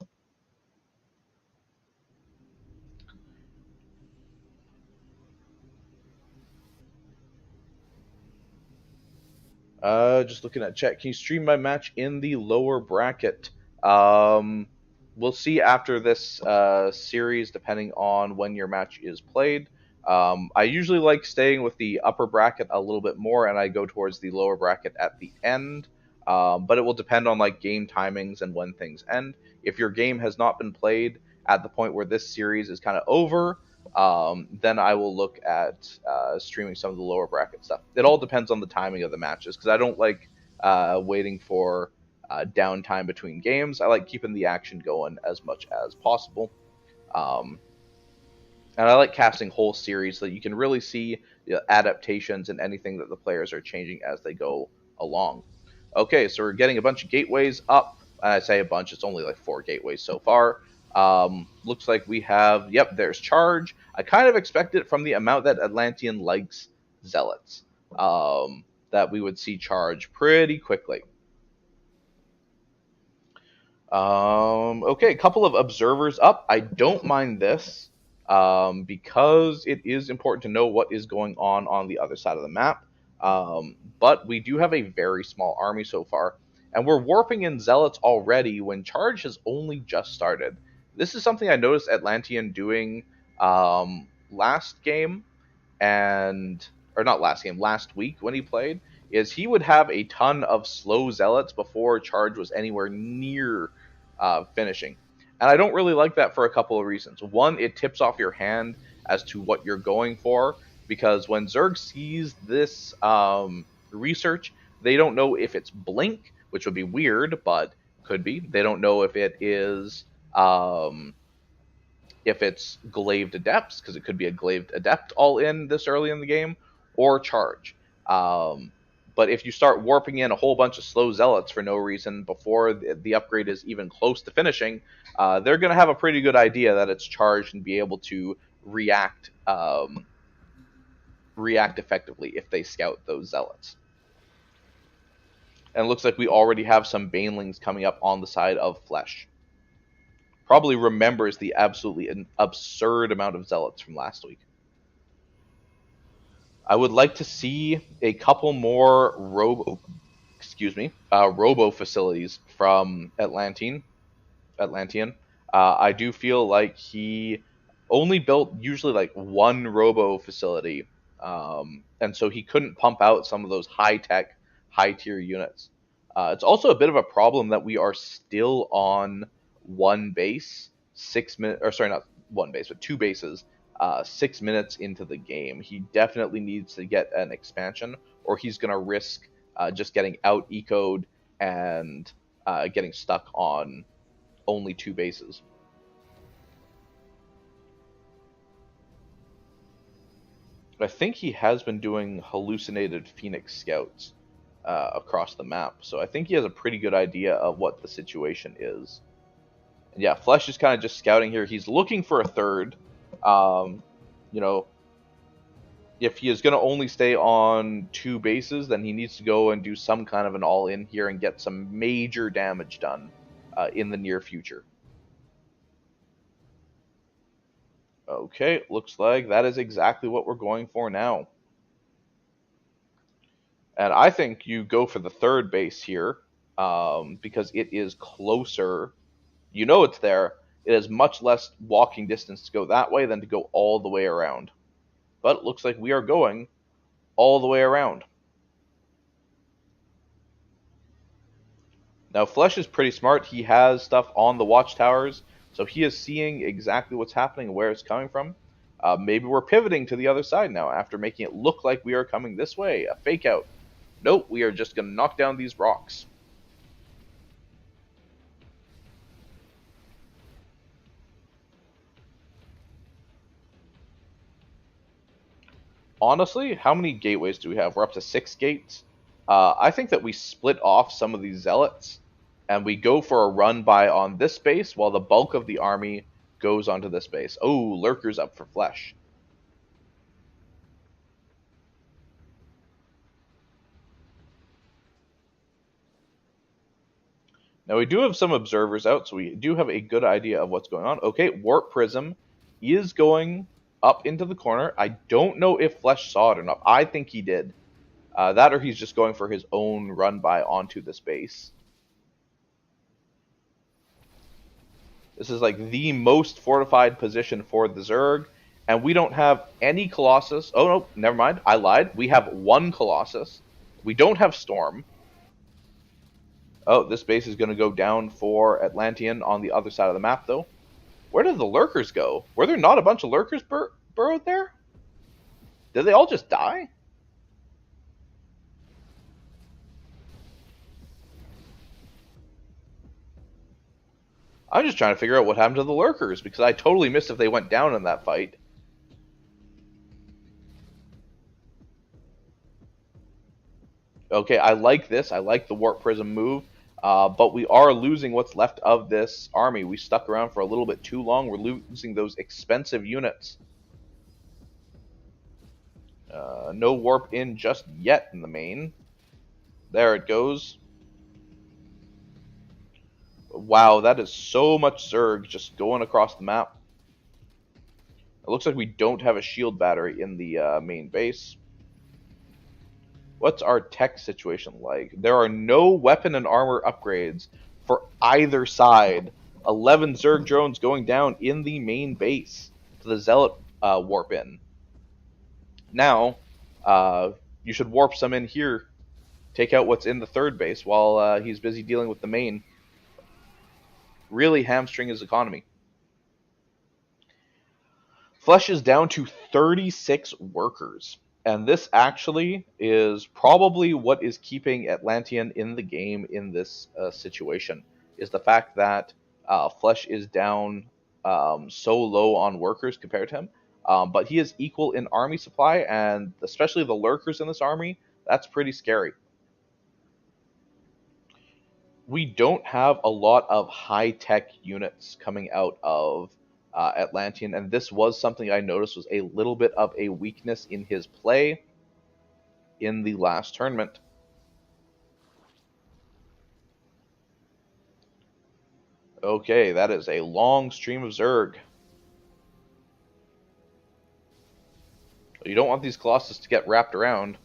[SPEAKER 1] Just looking at chat. Can you stream my match in the lower bracket? Um, we'll see after this series, depending on when your match is played. I usually like staying with the upper bracket a little bit more, and I go towards the lower bracket at the end. But it will depend on like game timings and when things end. If your game has not been played at the point where this series is kind of over, then I will look at streaming some of the lower bracket stuff. It all depends on the timing of the matches because I don't like waiting for downtime between games. I like keeping the action going as much as possible. Um, and I like casting whole series so that you can really see the adaptations and anything that the players are changing as they go along. Okay, so we're getting a bunch of gateways up. And I say a bunch, it's only like 4 gateways so far. Looks like we have, yep, there's charge. I kind of expected from the amount that Atlantean likes zealots, that we would see charge pretty quickly. Okay, a couple of observers up. I don't mind this because it is important to know what is going on the other side of the map. But we do have a very small army so far, and we're warping in zealots already when charge has only just started. This is something I noticed Atlantean doing last game, and or not last game, last week when he played, is he would have a ton of slow zealots before charge was anywhere near finishing. And I don't really like that for a couple of reasons. One, it tips off your hand as to what you're going for, because when Zerg sees this research, they don't know if it's Blink, which would be weird, but could be. They don't know if it's Glaved Adepts, because it could be a Glaved Adept all in this early in the game, or Charge. Um, but if you start warping in a whole bunch of slow zealots for no reason before the upgrade is even close to finishing, they're going to have a pretty good idea that it's charged and be able to react effectively if they scout those zealots. And it looks like we already have some banelings coming up on the side of Flesh. Probably remembers the absolutely absurd amount of zealots from last week. I would like to see a couple more robo facilities from Atlantean. I do feel like he only built usually like one robo facility, and so he couldn't pump out some of those high tech, high tier units. It's also a bit of a problem that we are still on one base, 6 minutes, or sorry, not one base, but two bases, 6 minutes into the game. He definitely needs to get an expansion, or he's going to risk just getting out ecoed and getting stuck on only two bases. I think he has been doing hallucinated Phoenix scouts across the map, so I think he has a pretty good idea of what the situation is. And yeah, Flesh is kind of just scouting here. He's looking for a third. Um, you know, if he is going to only stay on two bases, then he needs to go and do some kind of an all-in here and get some major damage done in the near future. Okay, looks like that is exactly what we're going for now. And I think you go for the third base here because it is closer. You know it's there. It is much less walking distance to go that way than to go all the way around. But it looks like we are going all the way around. Now, Flesh is pretty smart. He has stuff on the watchtowers, so he is seeing exactly what's happening and where it's coming from. Maybe we're pivoting to the other side now after making it look like we are coming this way. A fake out. Nope, we are just going to knock down these rocks. Honestly, how many gateways do we have? We're up to 6 gates. I think that we split off some of these zealots and we go for a run by on this base while the bulk of the army goes onto this base. Oh, lurkers up for Flesh. Now we do have some observers out, so we do have a good idea of what's going on. Okay, Warp Prism is going up into the corner. I don't know if Flesh saw it or not. I think he did. That or he's just going for his own run by onto this base. This is like the most fortified position for the Zerg, and we don't have any Colossus. Oh no, never mind. I lied. We have one Colossus. We don't have Storm. Oh, this base is going to go down for Atlantean on the other side of the map, though. Where did the lurkers go? Were there not a bunch of lurkers burrowed there? Did they all just die? I'm just trying to figure out what happened to the lurkers, because I totally missed if they went down in that fight. Okay, I like this. I like the Warp Prism move. But we are losing what's left of this army. We stuck around for a little bit too long. We're losing those expensive units. No warp in just yet in the main. There it goes. Wow, that is so much Zerg just going across the map. It looks like we don't have a shield battery in the main base. What's our tech situation like? There are no weapon and armor upgrades for either side. 11 Zerg drones going down in the main base to the Zealot warp in. Now, you should warp some in here. Take out what's in the third base while he's busy dealing with the main. Really hamstring his economy. Flesh is down to 36 workers. And this actually is probably what is keeping Atlantean in the game in this situation, is the fact that Flesh is down so low on workers compared to him. But he is equal in army supply, and especially the lurkers in this army That's pretty scary. We don't have a lot of high-tech units coming out of Atlantean, and this was something I noticed was a little bit of a weakness in his play in the last tournament. Okay, that is a long stream of Zerg. You don't want these Colossus to get wrapped around.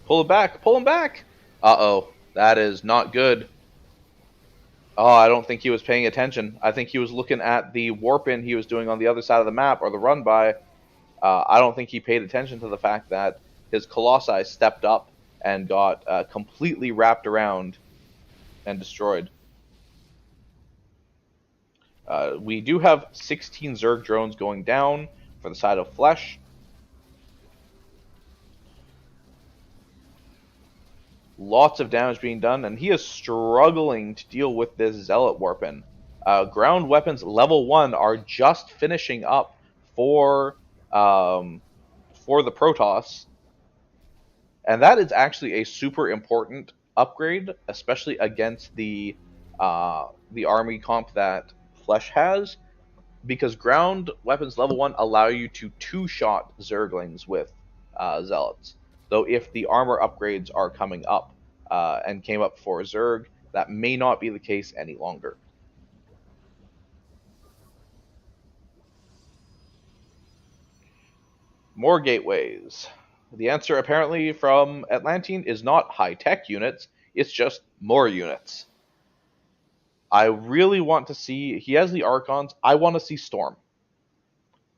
[SPEAKER 1] Pull it back! Pull him back! Uh-oh. That is not good. Oh, I don't think he was paying attention. I think he was looking at the warp-in he was doing on the other side of the map, or the run-by. I don't think he paid attention to the fact that his Colossi stepped up and got completely wrapped around and destroyed. We do have 16 Zerg drones going down for the side of Flesh. Lots of damage being done, and he is struggling to deal with this Zealot Warpin. Ground weapons level 1 are just finishing up for the Protoss, and that is actually a super important upgrade, especially against the army comp that Flesh has, because ground weapons level 1 allow you to two-shot Zerglings with Zealots. Though if the armor upgrades are coming up and came up for Zerg, that may not be the case any longer. More gateways. The answer apparently from Atlantean is not high-tech units, it's just more units. I really want to see, he has the Archons, I want to see Storm.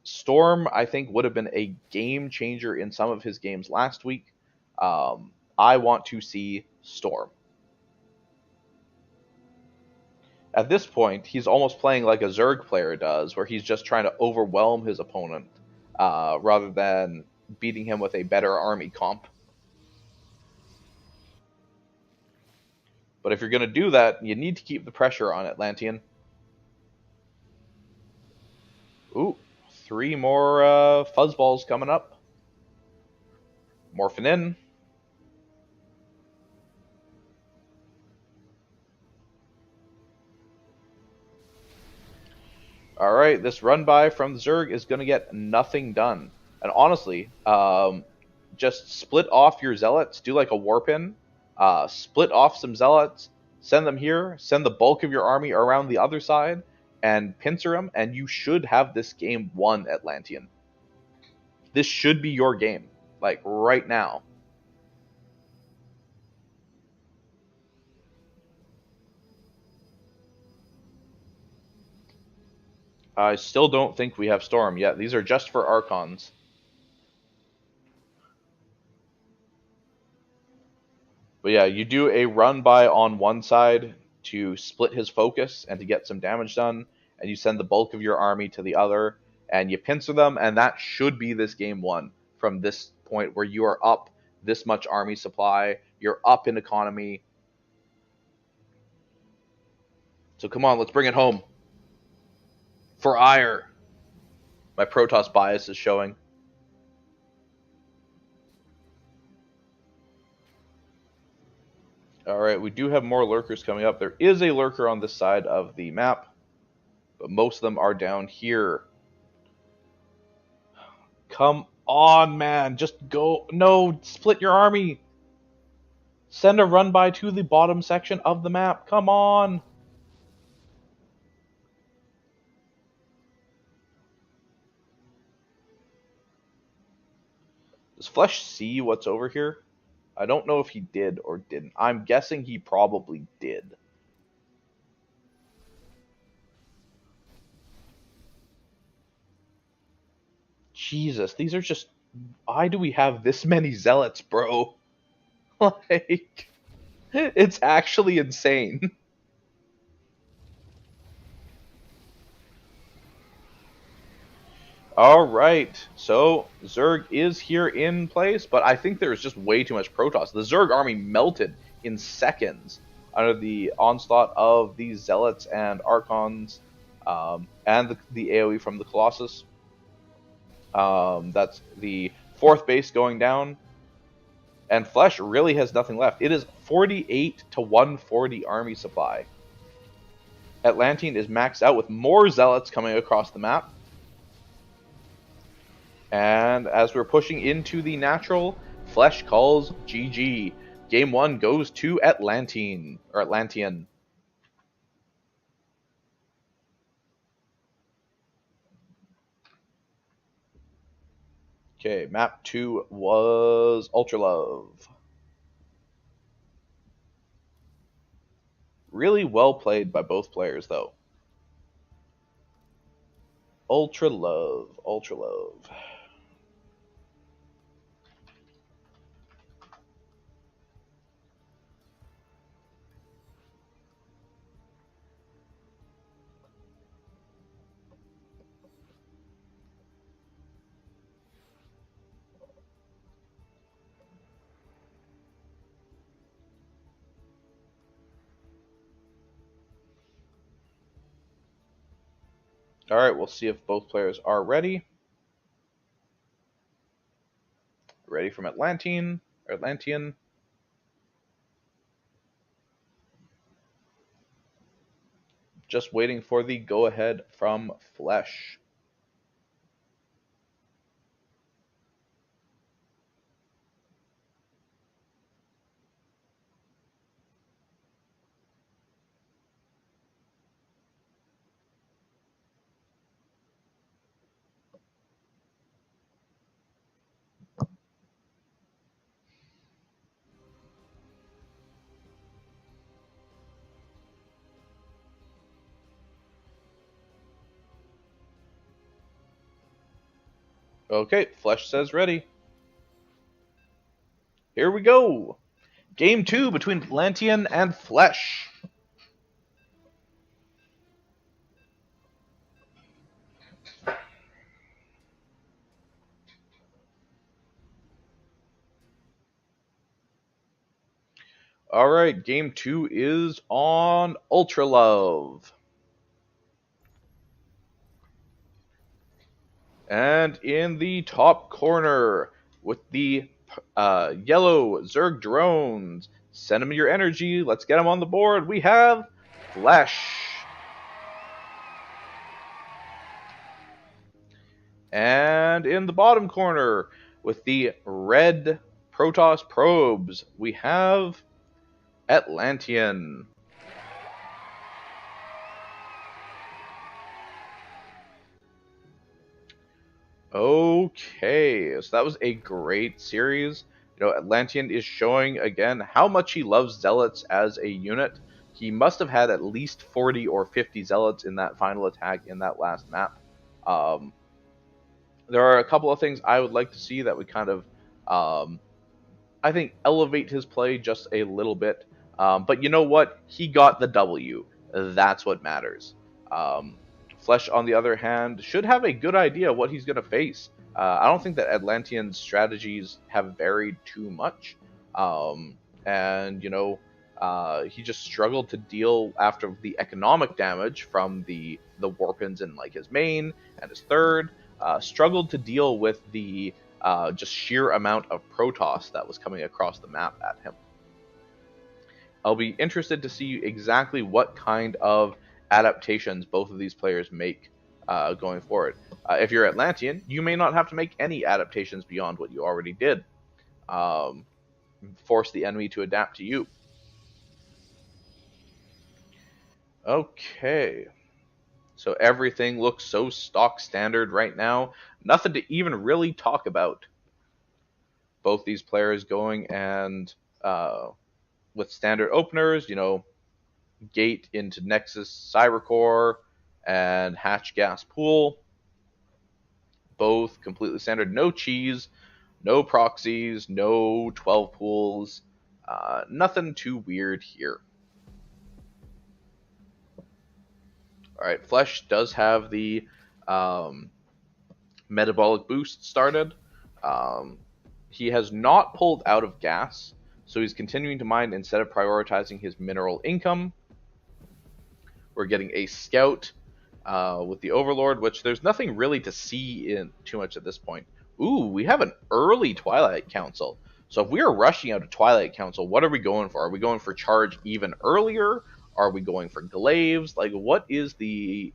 [SPEAKER 1] Storm, I think, would have been a game changer in some of his games last week. I want to see Storm. At this point, he's almost playing like a Zerg player does, where he's just trying to overwhelm his opponent rather than beating him with a better army comp. But if you're going to do that, you need to keep the pressure on Atlantean. Ooh, 3 more fuzzballs coming up. Morphing in. Alright, this run by from Zerg is going to get nothing done. And honestly, just split off your Zealots, do like a warp-in, split off some Zealots, send them here, send the bulk of your army around the other side, and pincer them, and you should have this game won, Atlantean. This should be your game, like right now. I still don't think we have Storm yet. These are just for Archons. But yeah, you do a run by on one side to split his focus and to get some damage done, and you send the bulk of your army to the other, and you pincer them, and that should be this game won from this point where you are up this much army supply, you're up in economy. So come on, let's bring it home. For ire. My Protoss bias is showing. Alright, we do have more lurkers coming up. There is a lurker on this side of the map, but most of them are down here. Come on, man. Just go. No, split your army. Send a run by to the bottom section of the map. Come on. Does Flesh see what's over here? I don't know if he did or didn't. I'm guessing he probably did. Jesus, these are just... Why do we have this many Zealots, bro? Like, it's actually insane. Alright, so Zerg is here in place, but I think there's just way too much Protoss. The Zerg army melted in seconds under the onslaught of these Zealots and Archons, and the AoE from the Colossus. That's the Fourth base going down. And Flesh really has nothing left. It is 48 to 140 army supply. Atlantean is maxed out with more zealots coming across the map. And as we're pushing into the natural, Flesh calls GG. Game 1 goes to Atlantean. Okay, map 2 was Ultra Love. Really well played by both players, though. Ultra Love. All right, we'll see if both players are ready. Ready from Atlantean. Just waiting for the go-ahead from Flesh. Okay, Flesh says ready. Here we go. Game 2 between Atlantean and Flesh. All right, game 2 is on Ultra Love. And in the top corner with the yellow Zerg drones, send them your energy. Let's get them on the board. We have Flesh. And in the bottom corner with the red Protoss probes, we have Atlantean. Okay, so that was a great series. You know, Atlantean is showing again how much he loves Zealots as a unit. He must have had at least 40 or 50 Zealots in that final attack in that last map. There are a couple of things I would like to see that would kind of, I think, elevate his play just a little bit. But you know what? He got the W. That's what matters. Flesh, on the other hand, should have a good idea of what he's going to face. I don't think that Atlantean's strategies have varied too much. And, you know, he just struggled to deal after the economic damage from the Warpins in like his main and his third. Struggled to deal with the just sheer amount of Protoss that was coming across the map at him. I'll be interested to see exactly what kind of adaptations both of these players make going forward. If you're Atlantean, you may not have to make any adaptations beyond what you already did. Force the enemy to adapt to you. Okay. So everything looks so stock standard right now. Nothing to even really talk about. Both these players going and with standard openers, you know, gate into Nexus Cybercore and Hatch Gas Pool. Both completely standard. No cheese, no proxies, no 12 pools. Nothing too weird here. Alright, Flesh does have the metabolic boost started. He has not pulled out of gas, so he's continuing to mine instead of prioritizing his mineral income. We're getting a scout with the Overlord, which there's nothing really to see in too much at this point. Ooh, we have an early Twilight Council. So if we are rushing out a Twilight Council, what are we going for? Are we going for charge even earlier? Are we going for glaives? Like, what is the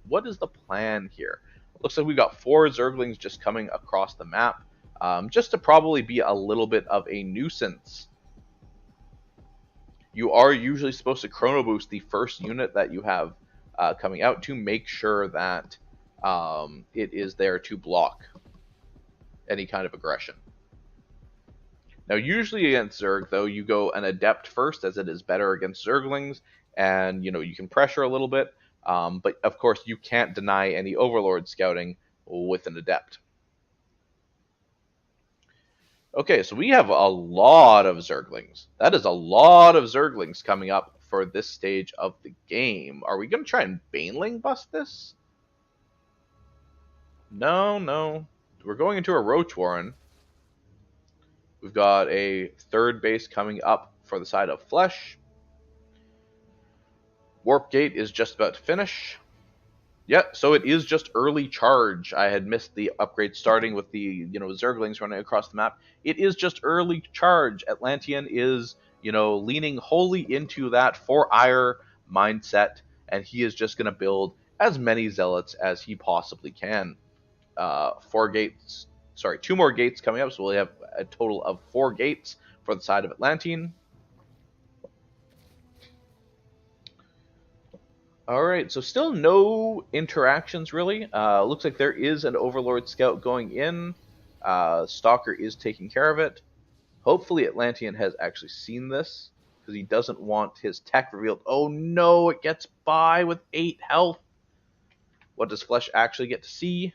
[SPEAKER 1] plan here? Looks like we've got 4 Zerglings just coming across the map, just to probably be a little bit of a nuisance. You are usually supposed to chrono boost the first unit that you have coming out to make sure that it is there to block any kind of aggression. Now, usually against Zerg, though, you go an Adept first, as it is better against Zerglings, and you can pressure a little bit. But of course, you can't deny any Overlord scouting with an Adept. Okay, so we have a lot of Zerglings. That is a lot of Zerglings coming up for this stage of the game. Are we going to try and Baneling bust this? No, no. We're going into a Roach Warren. We've got a 3rd base coming up for the side of Flesh. Warp Gate is just about to finish. Yeah, so it is just early charge. I had missed the upgrade starting with the Zerglings running across the map. It is just early charge. Atlantean is leaning wholly into that 4-ire mindset, and he is just going to build as many zealots as he possibly can. 2 more gates coming up, so we'll have a total of 4 gates for the side of Atlantean. Alright, so still no interactions really. Looks like there is an Overlord Scout going in. Stalker is taking care of it. Hopefully Atlantean has actually seen this, because he doesn't want his tech revealed. Oh no, it gets by with 8 health. What does Flesh actually get to see?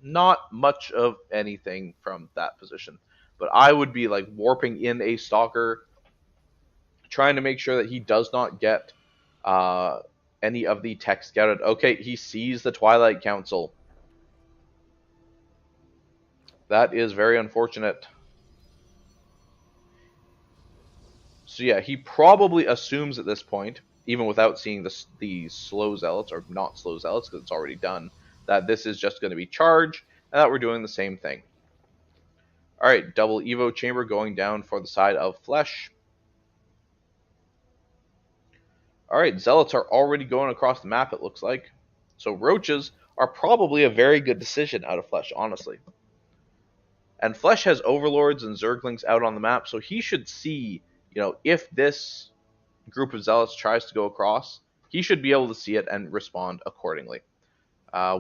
[SPEAKER 1] Not much of anything from that position. But I would be like warping in a Stalker, trying to make sure that he does not get any of the tech scouted. Okay, he sees the Twilight Council. That is very unfortunate. So yeah, he probably assumes at this point, even without seeing the slow zealots, or not slow zealots because it's already done, that this is just going to be charge, and that we're doing the same thing. Alright, double Evo Chamber going down for the side of Flesh. Alright, Zealots are already going across the map, it looks like. So Roaches are probably a very good decision out of Flesh, honestly. And Flesh has Overlords and Zerglings out on the map, so he should see, if this group of Zealots tries to go across, he should be able to see it and respond accordingly.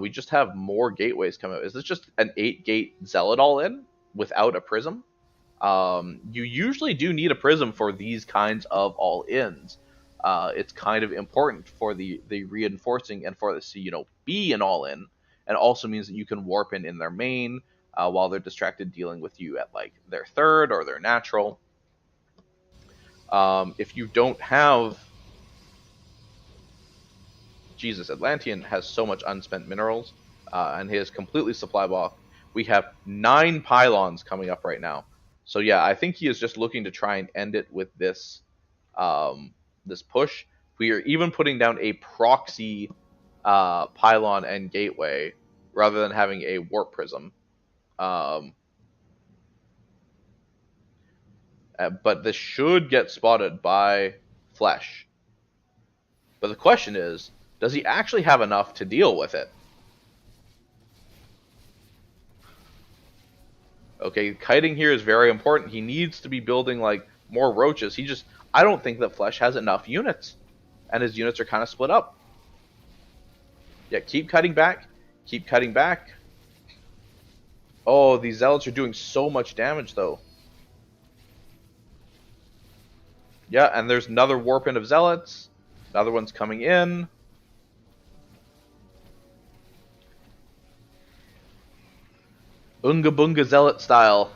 [SPEAKER 1] We just have more gateways coming out. Is this just an 8-gate Zealot all-in without a Prism? You usually do need a Prism for these kinds of all-ins. It's kind of important for the reinforcing and for this to be an all-in, and also means that you can warp in their main while they're distracted dealing with you at like their 3rd or their natural. If you don't have... Jesus, Atlantean has so much unspent minerals, and he is completely supply blocked. We have 9 pylons coming up right now. So yeah, I think he is just looking to try and end it with this this push. We are even putting down a proxy pylon and gateway rather than having a warp prism. But this should get spotted by Flesh. But the question is, does he actually have enough to deal with it? Okay, kiting here is very important. He needs to be building like more roaches. I don't think that Flesh has enough units, and his units are kind of split up. Yeah, keep cutting back. Keep cutting back. Oh, these zealots are doing so much damage, though. Yeah, and there's another warp in of zealots. Another one's coming in. Unga Bunga Zealot style.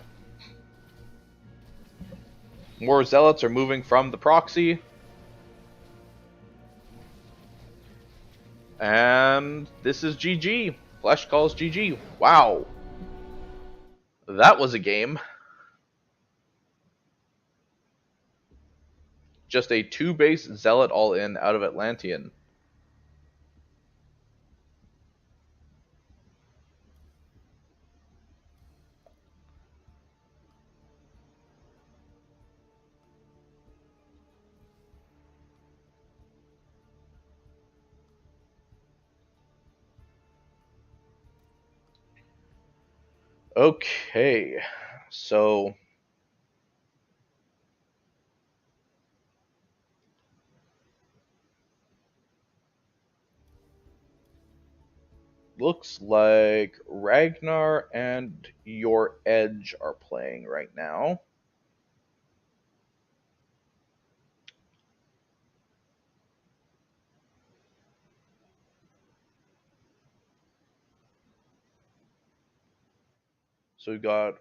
[SPEAKER 1] More zealots are moving from the proxy. And this is GG. Flesh calls GG. Wow. That was a game. Just a 2-base zealot all-in out of Atlantean. Okay, so looks like Ragnar and Your Edge are playing right now. So we've got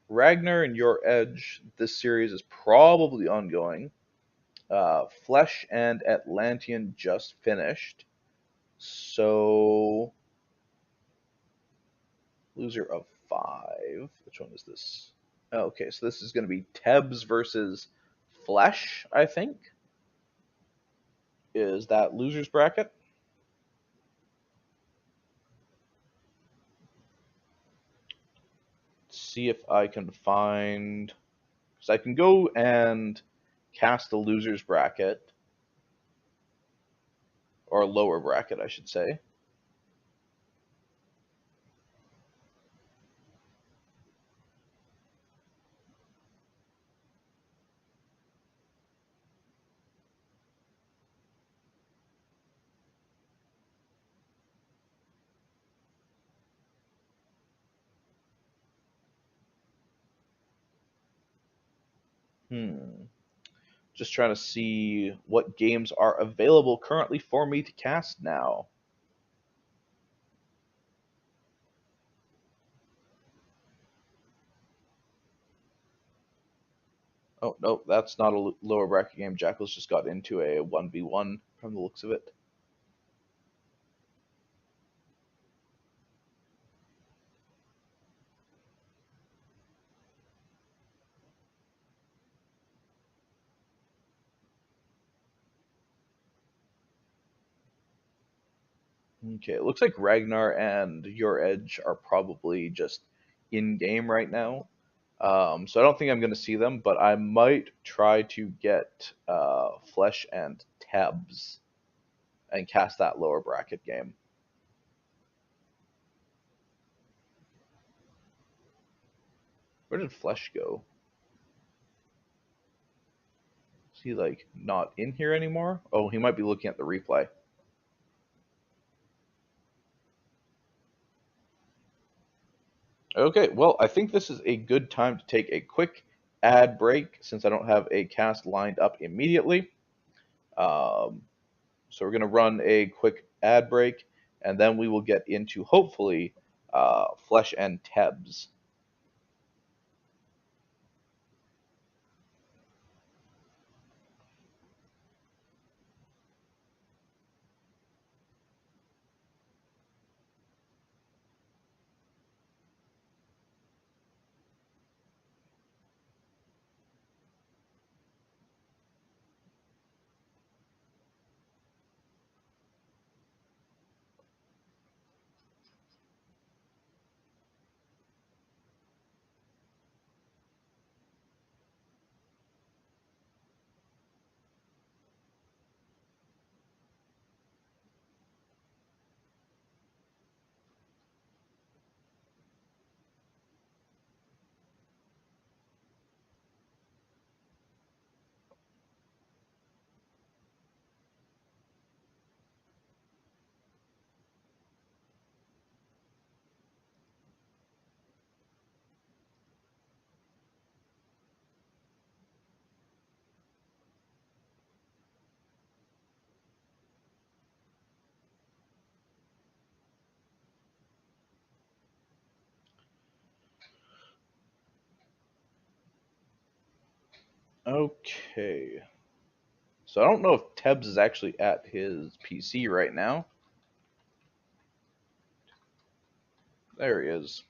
[SPEAKER 1] Ragnar and Your Edge. This series is probably ongoing. Flesh and Atlantean just finished. So loser of five. Which one is this? Okay, so this is going to be Tebs versus Flesh, I think. Is that loser's bracket? See if I can find. Because I can go and cast the loser's bracket, or lower bracket, I should say. Hmm. Just trying to see what games are available currently for me to cast now. Oh, no, that's not a lower bracket game. Jackal's just got into a 1v1 from the looks of it. Okay, it looks like Ragnar and Your Edge are probably just in game right now. So I don't think I'm going to see them, but I might try to get Flesh and Tabs and cast that lower bracket game. Where did Flesh go? Is he like not in here anymore? Oh, he might be looking at the replay. Okay, well, I think this is a good time to take a quick ad break since I don't have a cast lined up immediately. Um, so we're going to run a quick ad break, and then we will get into hopefully Flesh and Tebs. Okay. So I don't know if Tebs is actually at his PC right now. There he is.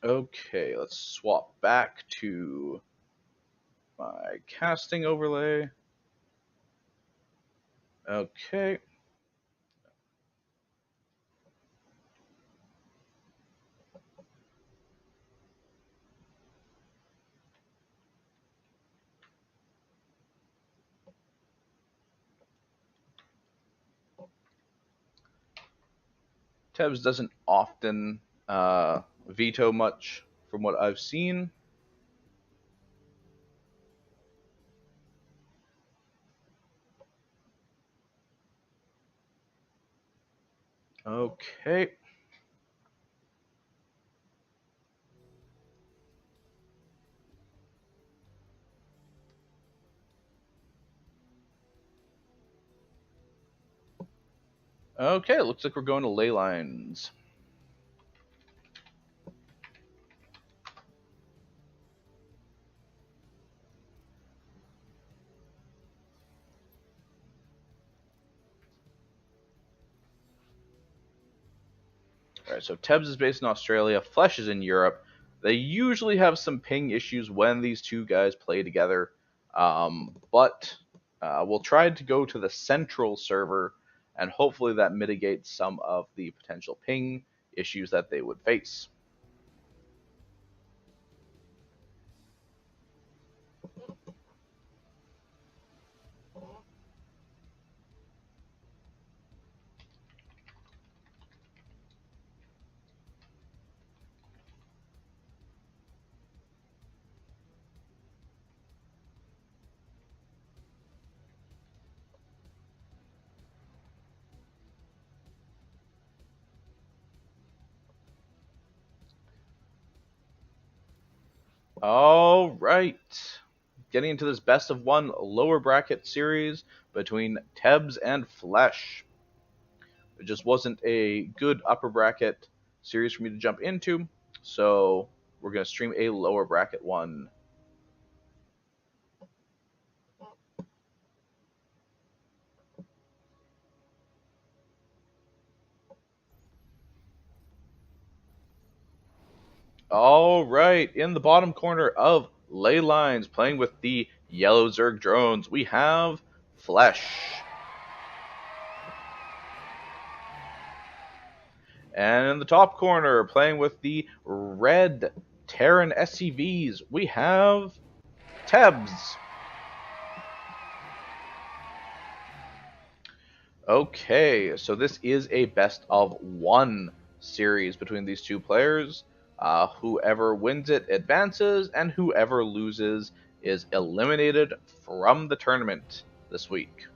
[SPEAKER 1] Okay, let's swap back to my casting overlay. Okay. Tebs doesn't often veto much from what I've seen. Okay. Okay, looks like we're going to ley lines. Alright, so Tebs is based in Australia, Flesh is in Europe. They usually have some ping issues when these two guys play together, but we'll try to go to the central server, and hopefully that mitigates some of the potential ping issues that they would face. All right. Getting into this best of one lower bracket series between Tebs and Flesh. It just wasn't a good upper bracket series for me to jump into, so we're going to stream a lower bracket one. All right, in the bottom corner of Ley Lines, playing with the yellow Zerg drones, we have Flesh. And in the top corner, playing with the red Terran SCVs, we have Tebs. Okay, so this is a best of one series between these two players. Whoever wins it advances, and whoever loses is eliminated from the tournament this week.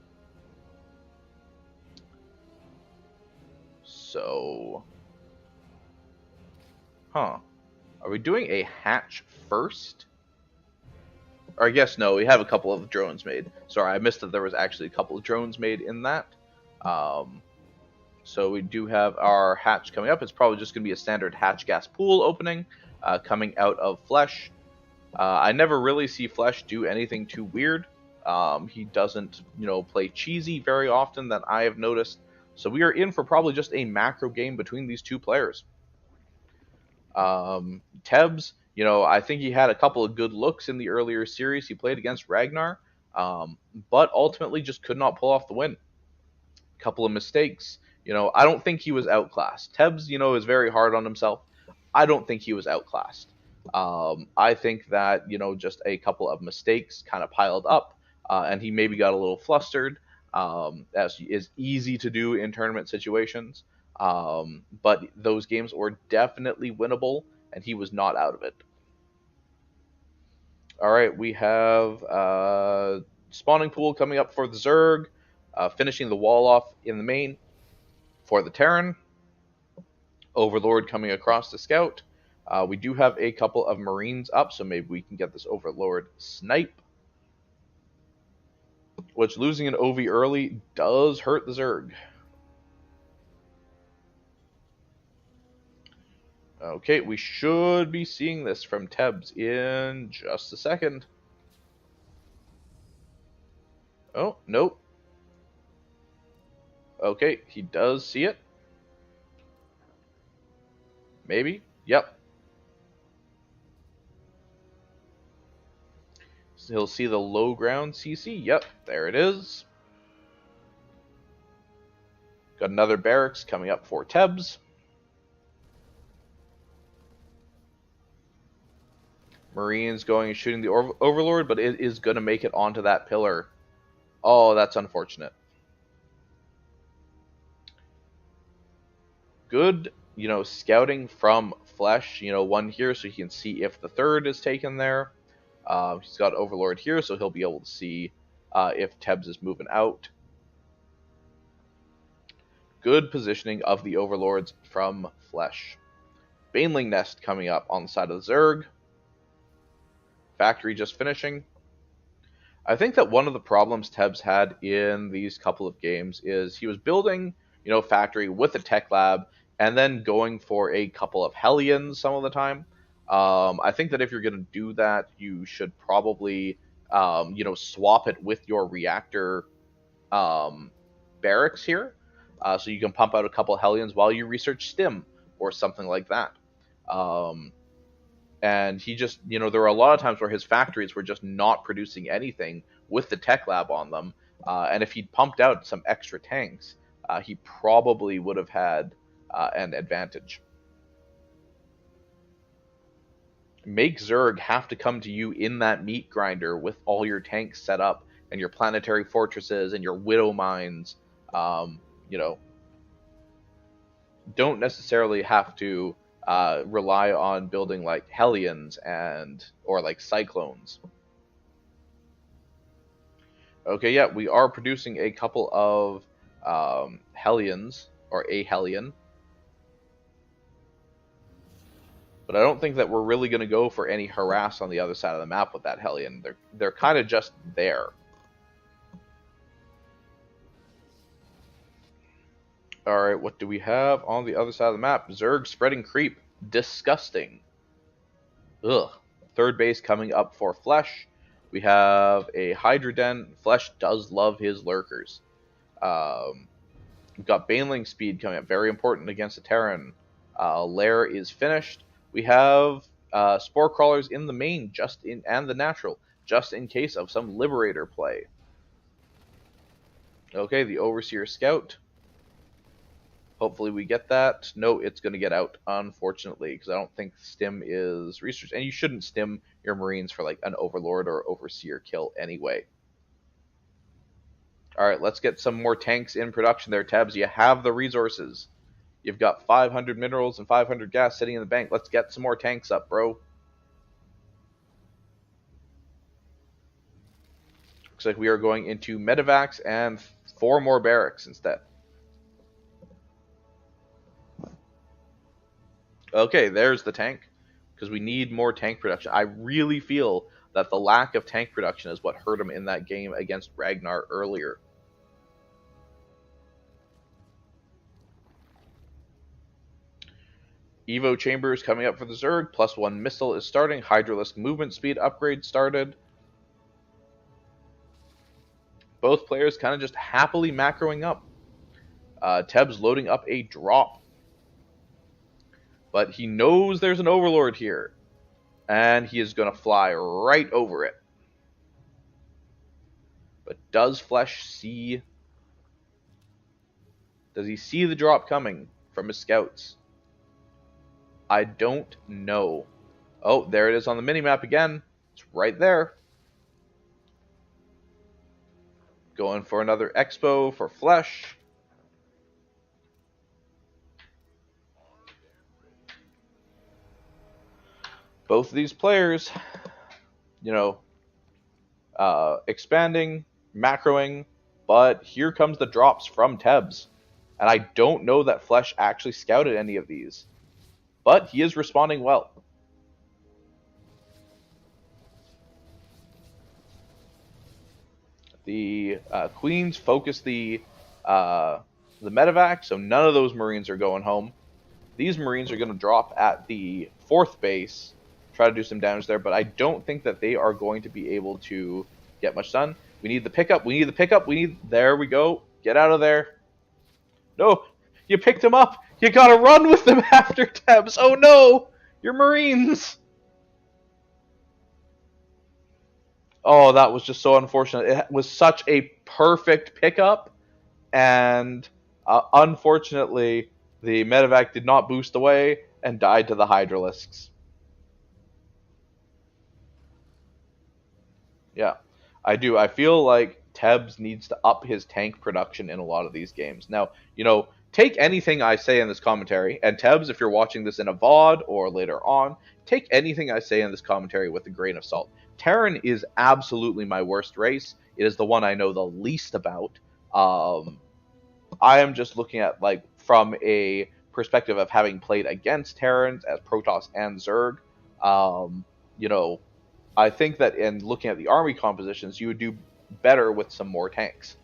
[SPEAKER 1] So, are we doing a hatch first? Or I guess no, we have a couple of drones made. Sorry, I missed that there was actually a couple of drones made in that. So we do have our hatch coming up. It's probably just going to be a standard hatch gas pool opening coming out of Flesh. I never really see Flesh do anything too weird. He doesn't, play cheesy very often that I have noticed. So we are in for probably just a macro game between these two players. Tebs, I think he had a couple of good looks in the earlier series he played against Ragnar, but ultimately just could not pull off the win. Couple of mistakes. I don't think he was outclassed. Tebs, is very hard on himself. I don't think he was outclassed. I think that, just a couple of mistakes kind of piled up, and he maybe got a little flustered, as is easy to do in tournament situations. But those games were definitely winnable, and he was not out of it. All right, we have spawning pool coming up for the Zerg, finishing the wall off in the main for the Terran. Overlord coming across the scout. We do have a couple of Marines up, so maybe we can get this Overlord snipe. Which losing an OV early does hurt the Zerg. Okay, we should be seeing this from Tebs in just a second. Oh, nope. Okay, he does see it. Maybe. Yep. He'll see the low ground CC. Yep, there it is. Got another barracks coming up for Tebs. Marines going and shooting the Overlord, but it is going to make it onto that pillar. Oh, that's unfortunate. Good, scouting from Flesh. One here so he can see if the third is taken there. He's got Overlord here, so he'll be able to see if Tebs is moving out. Good positioning of the Overlords from Flesh. Baneling Nest coming up on the side of the Zerg. Factory just finishing. I think that one of the problems Tebs had in these couple of games is he was building, factory with a tech lab and then going for a couple of Hellions some of the time. I think that if you're going to do that, you should probably, swap it with your reactor barracks here. So you can pump out a couple of Hellions while you research Stim or something like that. And he just, there were a lot of times where his factories were just not producing anything with the tech lab on them. And if he'd pumped out some extra tanks, he probably would have had an advantage. Make Zerg have to come to you in that meat grinder with all your tanks set up and your planetary fortresses and your widow mines. Don't necessarily have to rely on building like Hellions or like Cyclones. Okay, yeah, we are producing a couple of Hellions, or a Hellion. But I don't think that we're really going to go for any harass on the other side of the map with that Hellion. They're kind of just there. Alright, what do we have on the other side of the map? Zerg spreading creep. Disgusting. Ugh. Third base coming up for Flesh. We have a Hydra Den. Flesh does love his lurkers. We've got Baneling speed coming up. Very important against the Terran. Lair is finished. We have Spore Crawlers in the main and the natural, just in case of some Liberator play. Okay, the Overseer Scout. Hopefully we get that. No, it's going to get out, unfortunately, because I don't think Stim is research. And you shouldn't Stim your Marines for like an Overlord or Overseer kill anyway. Alright, let's get some more tanks in production there, Tebs. You have the resources. You've got 500 minerals and 500 gas sitting in the bank. Let's get some more tanks up, bro. Looks like we are going into medevacs and 4 more barracks instead. Okay, there's the tank, because we need more tank production. I really feel that the lack of tank production is what hurt him in that game against Ragnar earlier. Evo Chambers coming up for the Zerg. +1 missile is starting. Hydralisk movement speed upgrade started. Both players kind of just happily macroing up. Tebs loading up a drop. But he knows there's an Overlord here. And he is going to fly right over it. But does Flesh see... Does he see the drop coming from his scouts? I don't know. Oh, there it is on the minimap again. It's right there. Going for another Expo for Flesh. Both of these players, expanding, macroing, but here comes the drops from Tebs. And I don't know that Flesh actually scouted any of these. But he is responding well. The Queens focus the medevac, so none of those Marines are going home. These Marines are going to drop at the 4th base, try to do some damage there, but I don't think that they are going to be able to get much done. We need the pickup, we need the pickup, there we go. Get out of there. No, you picked him up. You gotta run with them after Tebs. Oh no, your Marines. Oh, that was just so unfortunate. It was such a perfect pickup, and unfortunately, the medevac did not boost away and died to the Hydralisks. Yeah, I do. I feel like Tebs needs to up his tank production in a lot of these games. Now, take anything I say in this commentary, and Tebs, if you're watching this in a VOD or later on, take anything I say in this commentary with a grain of salt. Terran is absolutely my worst race. It is the one I know the least about. Um, I am just looking at like from a perspective of having played against Terrans as Protoss and Zerg. Um, you know, I think that in looking at the army compositions, you would do better with some more tanks.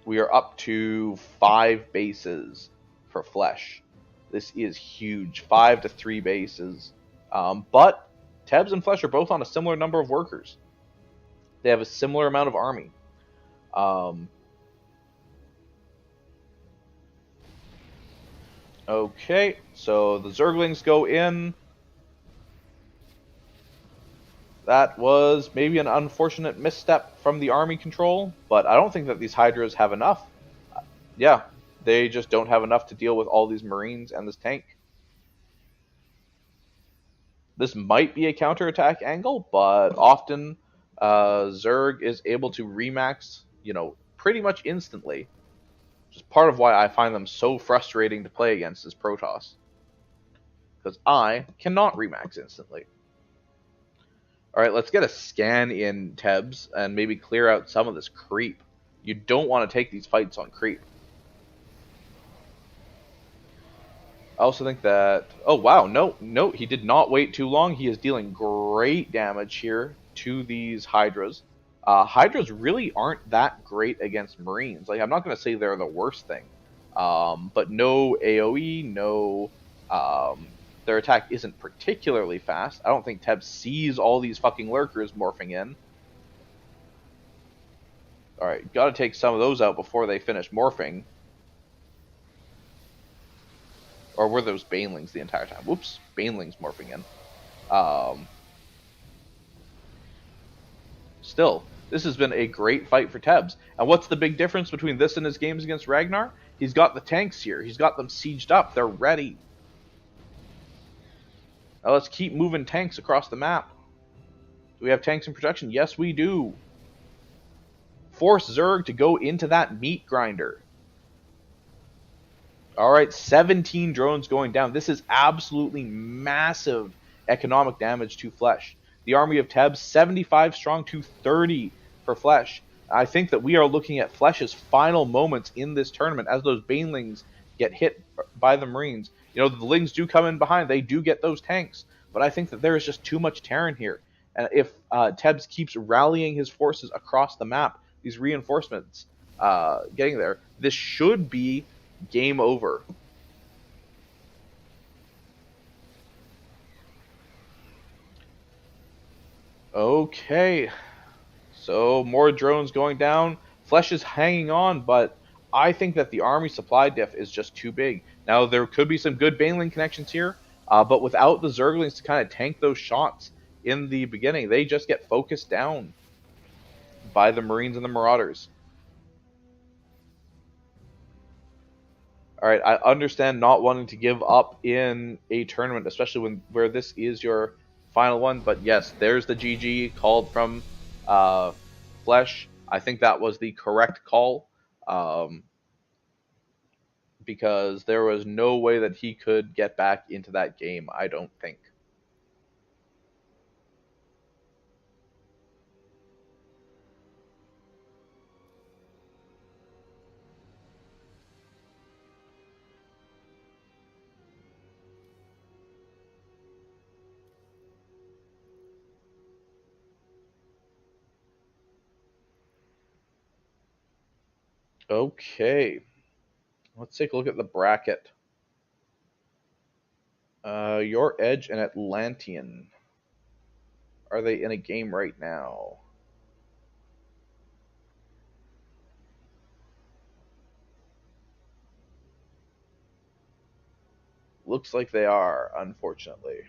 [SPEAKER 1] We are up to 5 bases for Flesh. This is huge. 5 to 3 bases. But Tebs and Flesh are both on a similar number of workers. They have a similar amount of army. Um, okay, so the Zerglings go in. That was maybe an unfortunate misstep from the army control, but I don't think that these Hydras have enough. Yeah, they just don't have enough to deal with all these Marines and this tank. This might be a counterattack angle, but often Zerg is able to remax, pretty much instantly. Which is part of why I find them so frustrating to play against as Protoss. Because I cannot remax instantly. Alright, let's get a scan in Tebs and maybe clear out some of this creep. You don't want to take these fights on creep. I also think that... Oh, wow. No, he did not wait too long. He is dealing great damage here to these Hydras. Hydras really aren't that great against Marines. Like, I'm not going to say they're the worst thing. But no AoE, no... Their attack isn't particularly fast. I don't think Teb sees all these fucking lurkers morphing in. Alright, gotta take some of those out before they finish morphing. Or were those Banelings the entire time? Whoops, Banelings morphing in. Um, Still, this has been a great fight for Tebs. And what's the big difference between this and his games against Ragnar? He's got the tanks here. He's got them sieged up. They're ready. Now let's keep moving tanks across the map. Do we have tanks in production? Yes, we do. Force Zerg to go into that meat grinder. Alright, 17 drones going down. This is absolutely massive economic damage to Flesh. The army of Tebs, 75 strong to 30 for Flesh. I think that we are looking at Flesh's final moments in this tournament as those Banelings get hit by the Marines. The Lings do come in behind. They do get those tanks. But I think that there is just too much Terran here. And if Tebs keeps rallying his forces across the map, these reinforcements getting there, this should be game over. Okay. So more drones going down. Flesh is hanging on, but I think that the army supply diff is just too big. Now there could be some good Baneling connections here, but without the Zerglings to kind of tank those shots in the beginning, they just get focused down by the Marines and the Marauders. All right, I understand not wanting to give up in a tournament, especially where this is your final one. But yes, there's the GG called from uh, Flesh. I think that was the correct call um, because there was no way that he could get back into that game. I don't think. Okay, let's take a look at the bracket. Your Edge and Atlantean. Are they in a game right now? Looks like they are, unfortunately.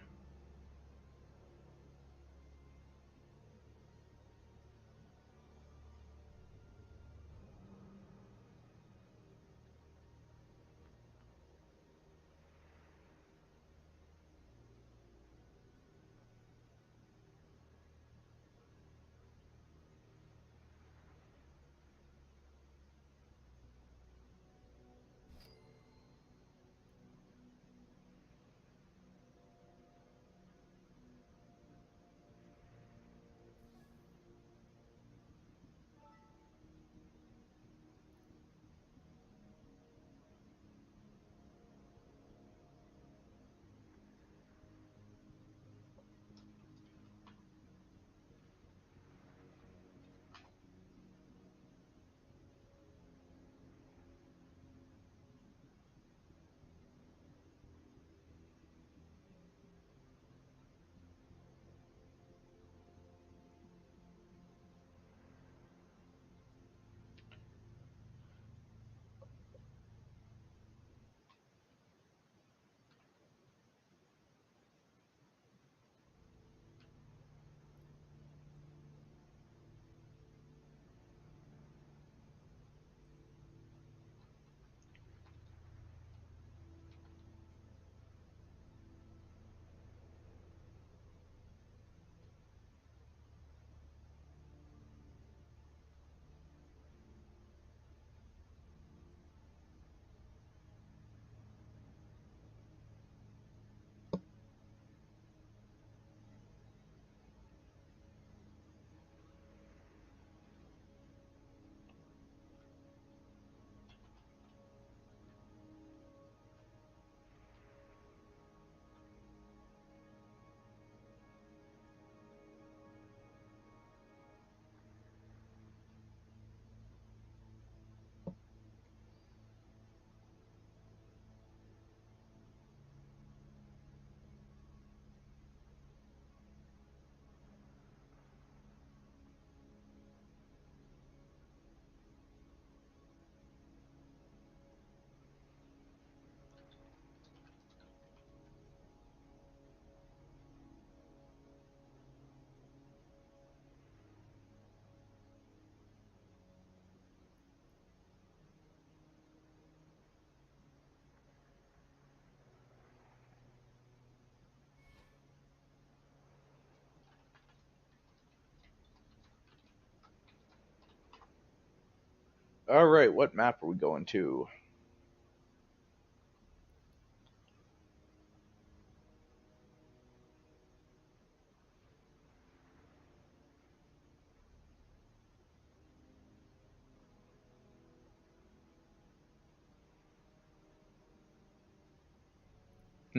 [SPEAKER 1] All right, what map are we going to?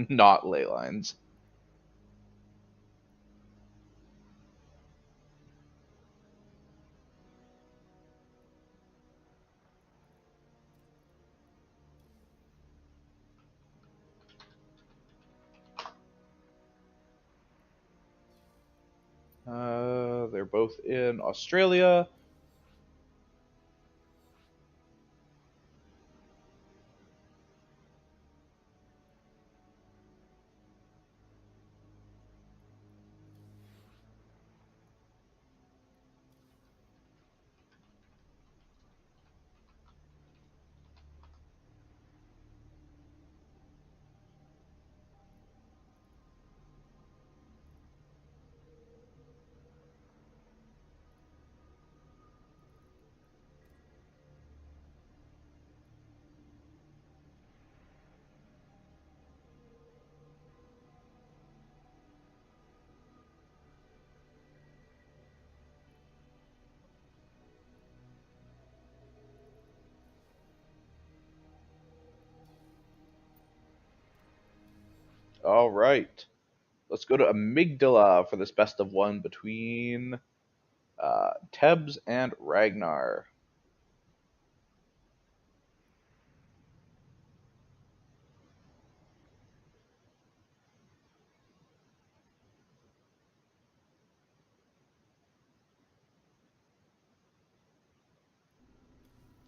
[SPEAKER 1] Not ley lines. They're both in Australia. All right. Let's go to Amygdala for this best of one between Tebs and Ragnar.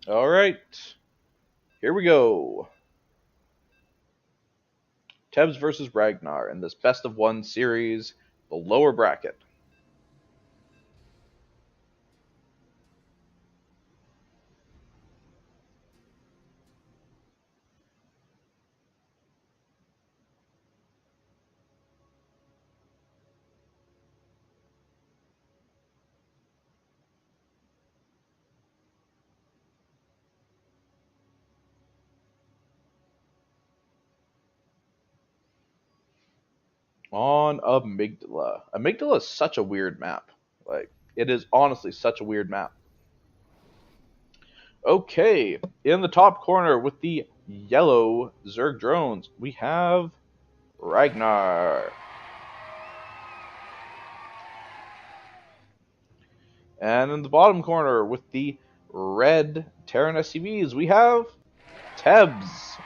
[SPEAKER 1] All right. Here we go. Tebs versus Ragnar in this best of one series, the lower bracket. On Amygdala. Amygdala is such a weird map. Like, it is honestly such a weird map. Okay, in the top corner with the yellow Zerg drones, we have Ragnar. And in the bottom corner with the red Terran SCVs, we have Tebs.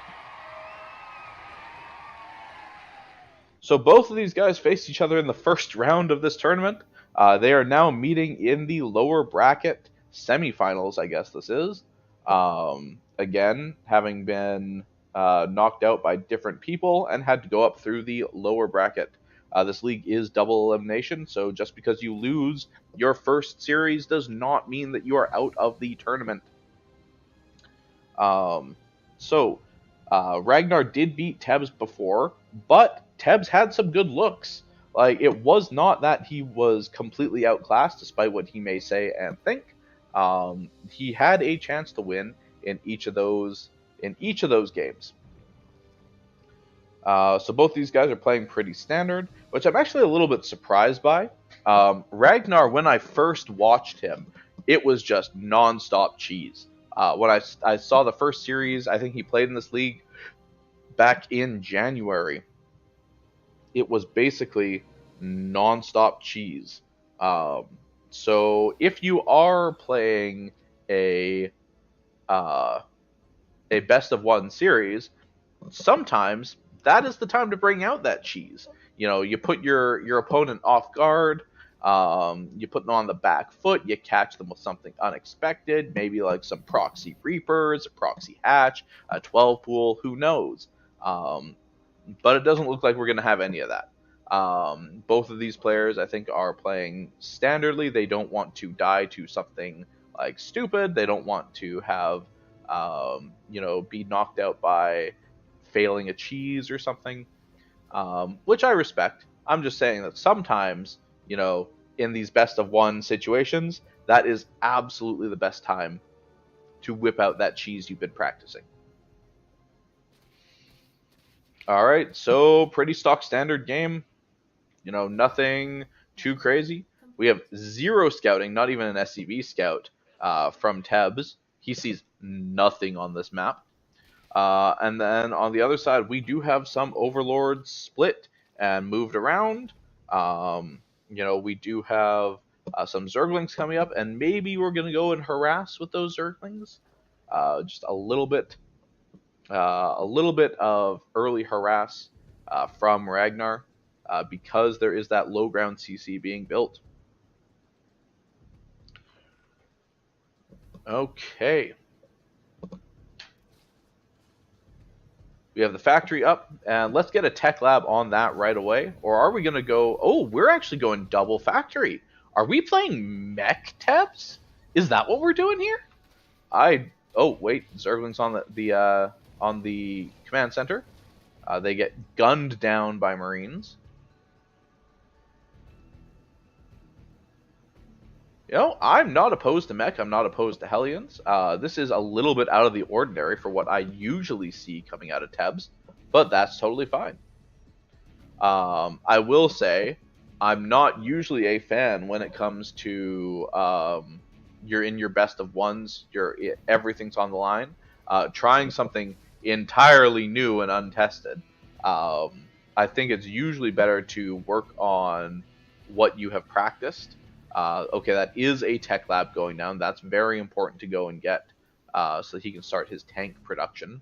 [SPEAKER 1] So both of these guys faced each other in the first round of this tournament. They are now meeting in the lower bracket semifinals, I guess this is. Again, having been knocked out by different people and had to go up through the lower bracket. This league is double elimination, so just because you lose your first series does not mean that you are out of the tournament. Um, so Ragnar did beat Tebs before, but Tebs had some good looks. Like, it was not that he was completely outclassed, despite what he may say and think. He had a chance to win in each of those games. So both these guys are playing pretty standard, which I'm actually a little bit surprised by. Ragnar, when I first watched him, it was just nonstop cheese. When I saw the first series, I think he played in this league back in January. It was basically nonstop cheese. Um, so if you are playing a uh, a best of one series, sometimes that is the time to bring out that cheese. You know, you put your opponent off guard. You put them on the back foot. You catch them with something unexpected, maybe like some proxy reapers, a proxy hatch, a 12 pool. Who knows? Um, but it doesn't look like we're going to have any of that. Both of these players, I think, are playing standardly. They don't want to die to something like stupid. They don't want to have, be knocked out by failing a cheese or something, which I respect. I'm just saying that sometimes, in these best of one situations, that is absolutely the best time to whip out that cheese you've been practicing. All right, so pretty stock standard game. Nothing too crazy. We have 0 scouting, not even an SCV scout from Tebs. He sees nothing on this map. And then on the other side, we do have some overlords split and moved around. We do have some Zerglings coming up, and maybe we're going to go and harass with those Zerglings. Just a little bit of early harass from Ragnar because there is that low ground CC being built. Okay. We have the factory up, and let's get a tech lab on that right away. Or are we going to go... Oh, we're actually going double factory. Are we playing mech Tebs? Is that what we're doing here? Oh, wait. Zergling's on the command center. They get gunned down by Marines. I'm not opposed to mech. I'm not opposed to Hellions. This is a little bit out of the ordinary for what I usually see coming out of Tebs, but that's totally fine. I will say I'm not usually a fan when it comes to you're in your best of ones, everything's on the line. Trying something entirely new and untested. I think it's usually better to work on what you have practiced. Okay, that is a tech lab going down. That's very important to go and get so that he can start his tank production.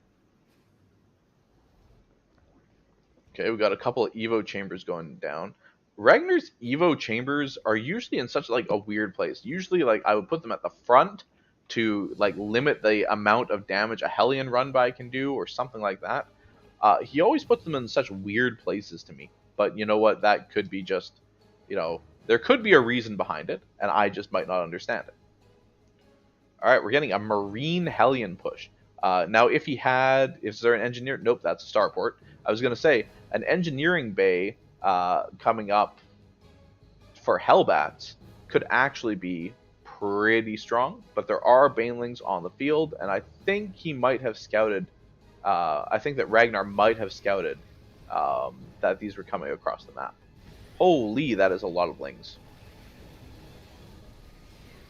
[SPEAKER 1] Okay, we got a couple of Evo chambers going down. Ragnar's Evo chambers are usually in such a weird place. Usually I would put them at the front to limit the amount of damage a Hellion run by can do or something like that. He always puts them in such weird places to me. But you know what? That could be just, there could be a reason behind it, and I just might not understand it. All right, we're getting a Marine Hellion push. Now, is there an engineer? Nope, that's a starport. I was going to say, an engineering bay coming up for Hellbats could actually be pretty strong, but there are Banelings on the field, and I think he might have scouted. I think that Ragnar might have scouted that these were coming across the map. Holy, that is a lot of lings.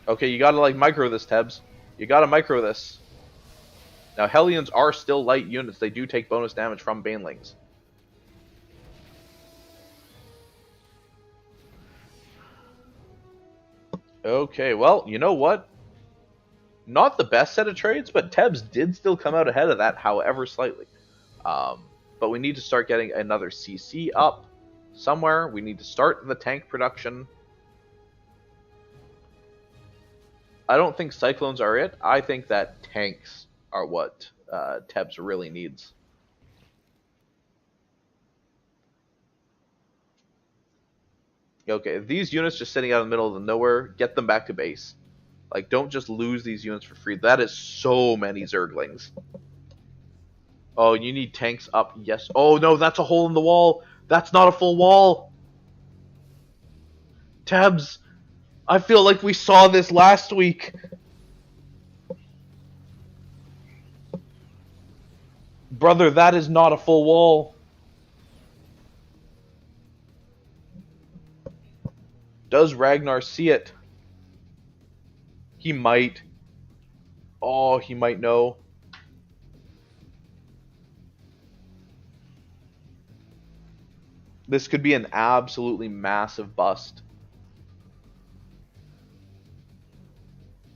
[SPEAKER 1] Okay, you gotta micro this, Tebs. You gotta micro this. Now, Hellions are still light units. They do take bonus damage from Banelings. Okay, well, you know what? Not the best set of trades, but Tebs did still come out ahead of that, however slightly. But we need to start getting another CC up somewhere. We need to start the tank production. I don't think Cyclones are it. I think that tanks are what Tebs really needs. Okay, these units just sitting out in the middle of nowhere, get them back to base. Don't just lose these units for free. That is so many Zerglings. Oh, you need tanks up. Yes. Oh, no, that's a hole in the wall. That's not a full wall. Tebs, I feel like we saw this last week. Brother, that is not a full wall. Does Ragnar see it? He might. Oh, he might know. This could be an absolutely massive bust.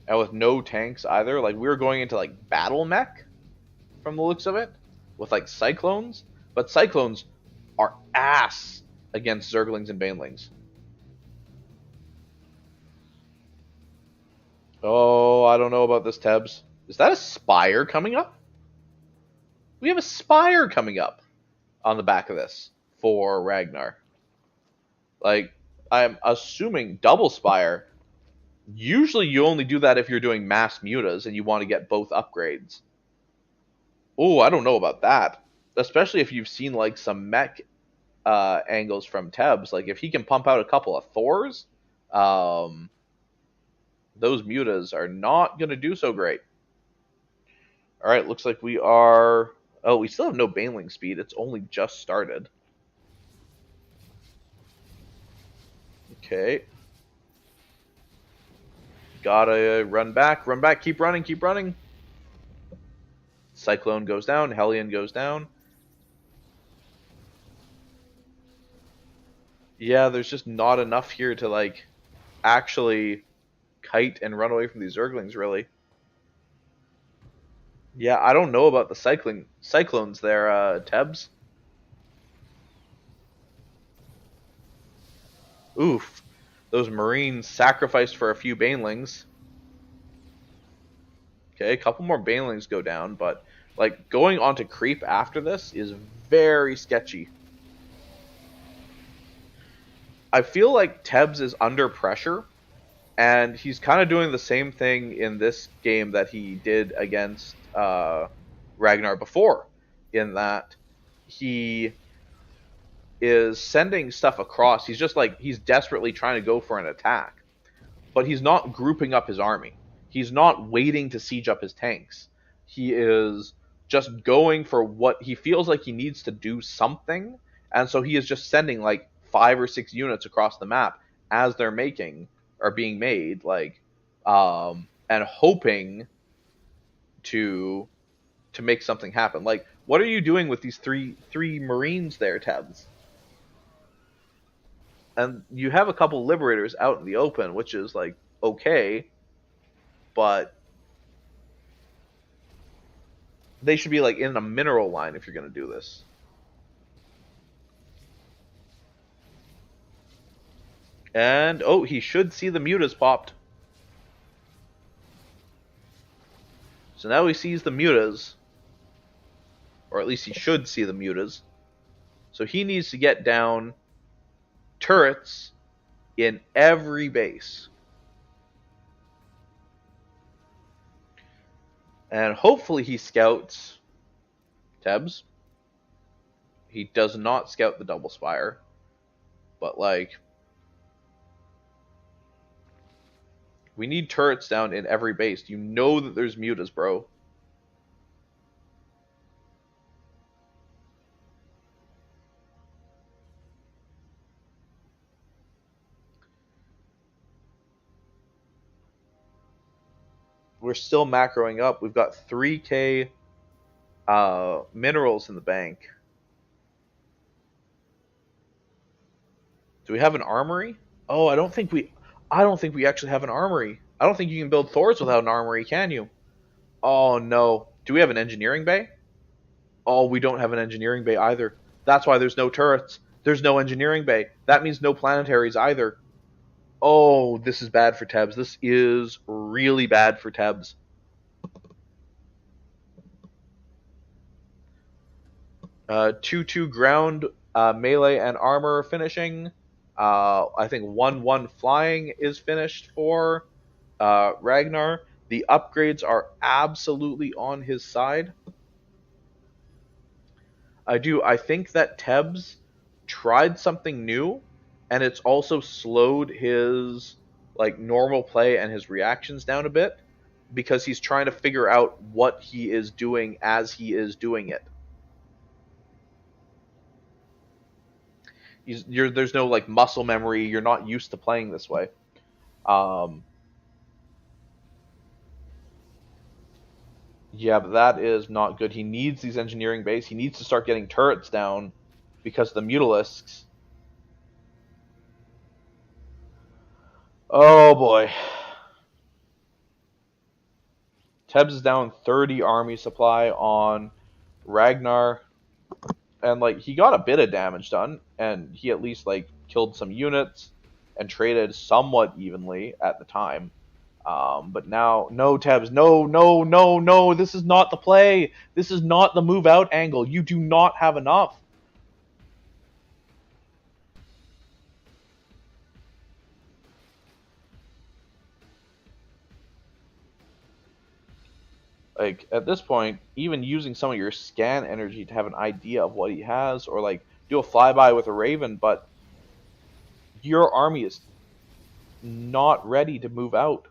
[SPEAKER 1] And with no tanks either. We were going into battle mech from the looks of it. With Cyclones. But Cyclones are ass against Zerglings and Banelings. Oh, I don't know about this, Tebs. Is that a Spire coming up? We have a Spire coming up on the back of this for Ragnar. I'm assuming double Spire. Usually you only do that if you're doing mass mutas and you want to get both upgrades. Oh, I don't know about that. Especially if you've seen some mech angles from Tebs. If he can pump out a couple of Thors, those mutas are not going to do so great. All right, looks like we are. Oh, we still have no baneling speed. It's only just started. Okay. Gotta run back, keep running, keep running. Cyclone goes down, Hellion goes down. Yeah, there's just not enough here to like actually kite and run away from these Zerglings, really. Yeah, I don't know about the cyclones there, Tebs. Oof. Those Marines sacrificed for a few Banelings. Okay, a couple more Banelings go down, but like going on to creep after this is very sketchy. I feel like Tebs is under pressure, and he's kind of doing the same thing in this game that he did against Ragnar before, in that he is sending stuff across. He's just like he's desperately trying to go for an attack, but he's not grouping up his army. He's not waiting to siege up his tanks. He is just going for what he feels like he needs to do something, and so he is just sending like 5 or 6 units across the map as they're making or being made, like, and hoping to make something happen. Like, what are you doing with these three Marines there, Tebs? And you have a couple Liberators out in the open, which is like okay, but they should be like in a mineral line if you're going to do this. And oh, he should see the mutas popped. So now he sees the mutas, or at least he should see the mutas. So he needs to get down turrets in every base. And hopefully he scouts Tebs. He does not scout the double spire. But like, we need turrets down in every base. You know that there's mutas, bro. We're still macroing up. We've got 3k minerals in the bank. Do we have an armory? Oh, I don't think we actually have an armory. I don't think you can build Thors without an armory, can you? Oh no. Do we have an engineering bay? Oh, we don't have an engineering bay either. That's why there's no turrets. There's no engineering bay. That means no planetaries either. Oh, this is bad for Tebs. This is really bad for Tebs. 2-2 ground, melee and armor finishing. I think 1-1 flying is finished for Ragnar. The upgrades are absolutely on his side. I think that Tebs tried something new, and it's also slowed his like normal play and his reactions down a bit, because he's trying to figure out what he is doing as he is doing it. There's no like muscle memory. You're not used to playing this way. Yeah, but that is not good. He needs these engineering bays. He needs to start getting turrets down because of the Mutalisks. Oh boy. Tebs is down 30 army supply on Ragnar. And like he got a bit of damage done, and he at least like killed some units and traded somewhat evenly at the time. But now, no, Tebs, no, no, no, no. This is not the play. This is not the move out angle. You do not have enough. Like at this point, even using some of your scan energy to have an idea of what he has, or like do a flyby with a Raven, but your army is not ready to move out.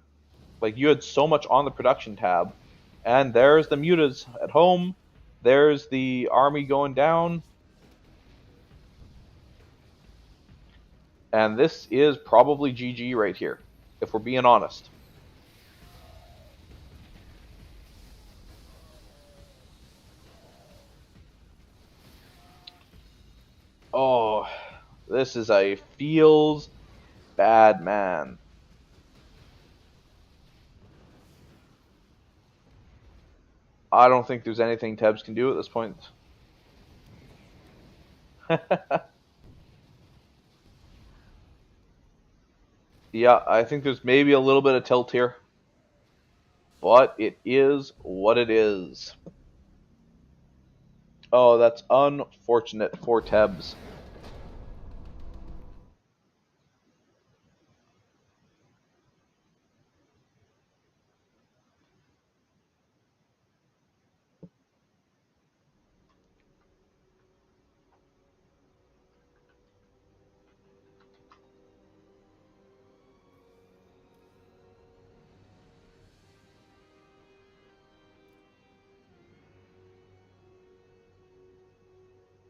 [SPEAKER 1] Like you had so much on the production tab, And there's the mutas at home. There's the army going down. And this is probably GG right here, if we're being honest. Oh, this is a feels bad man. I don't think there's anything Tebs can do at this point. Yeah, I think there's maybe a little bit of tilt here. But it is what it is. Oh, that's unfortunate for Tebs.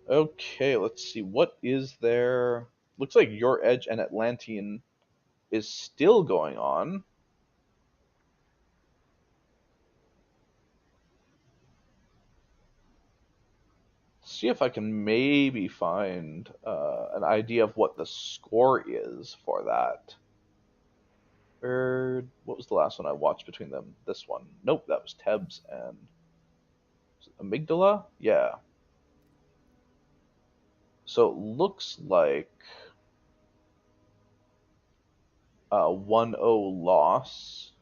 [SPEAKER 1] Okay, let's see. What is there? Looks like Your Edge and Atlantean is still going on. See if I can maybe find an idea of what the score is for that. What was the last one I watched between them? This one. Nope, that was Tebs and Amygdala? Yeah. So it looks like a 1-0 loss.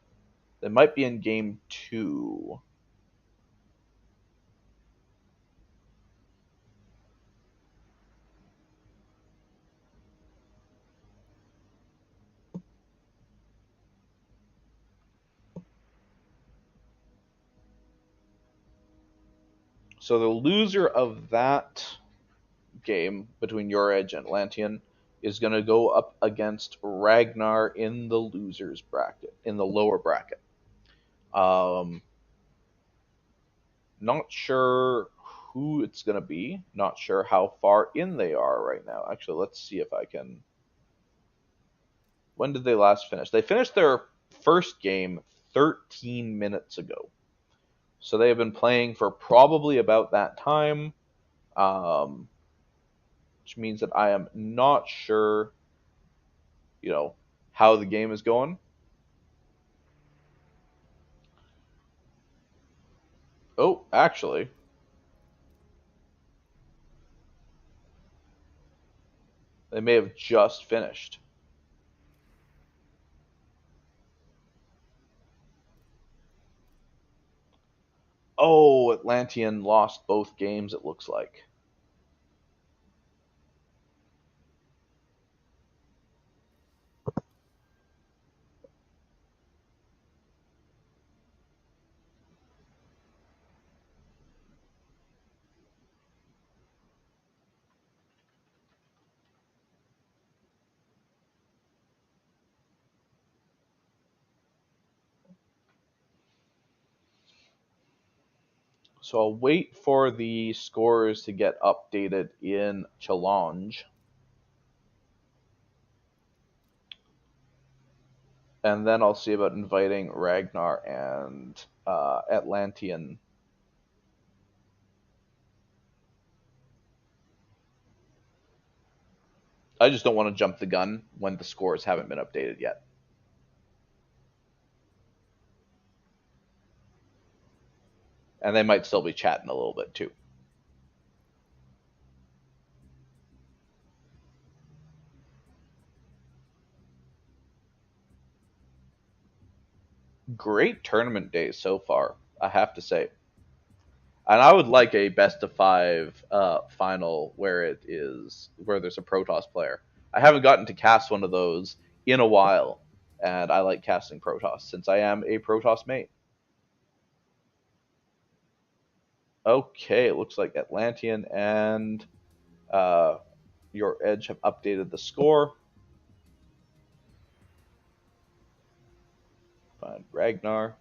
[SPEAKER 1] They might be in game 2. So the loser of that game between Your Edge and Atlantean is going to go up against Ragnar in the losers bracket, in the lower bracket. Um, Not sure who it's going to be. Not sure how far in they are right now. Actually, let's see if I can. When did they last finish? They finished their first game 13 minutes ago. So they have been playing for probably about that time, um, which means that I am not sure, how the game is going. Oh, actually, they may have just finished. Oh, Atlantean lost both games, it looks like. So I'll wait for the scores to get updated in Challenge. And then I'll see about inviting Ragnar and Atlantean. I just don't want to jump the gun when the scores haven't been updated yet. And they might still be chatting a little bit too. Great tournament days so far, I have to say. And I would like a best of 5 final where there's a Protoss player. I haven't gotten to cast one of those in a while, and I like casting Protoss since I am a Protoss mate. Okay, it looks like Atlantean and uh, Your Edge have updated the score. Find Ragnar.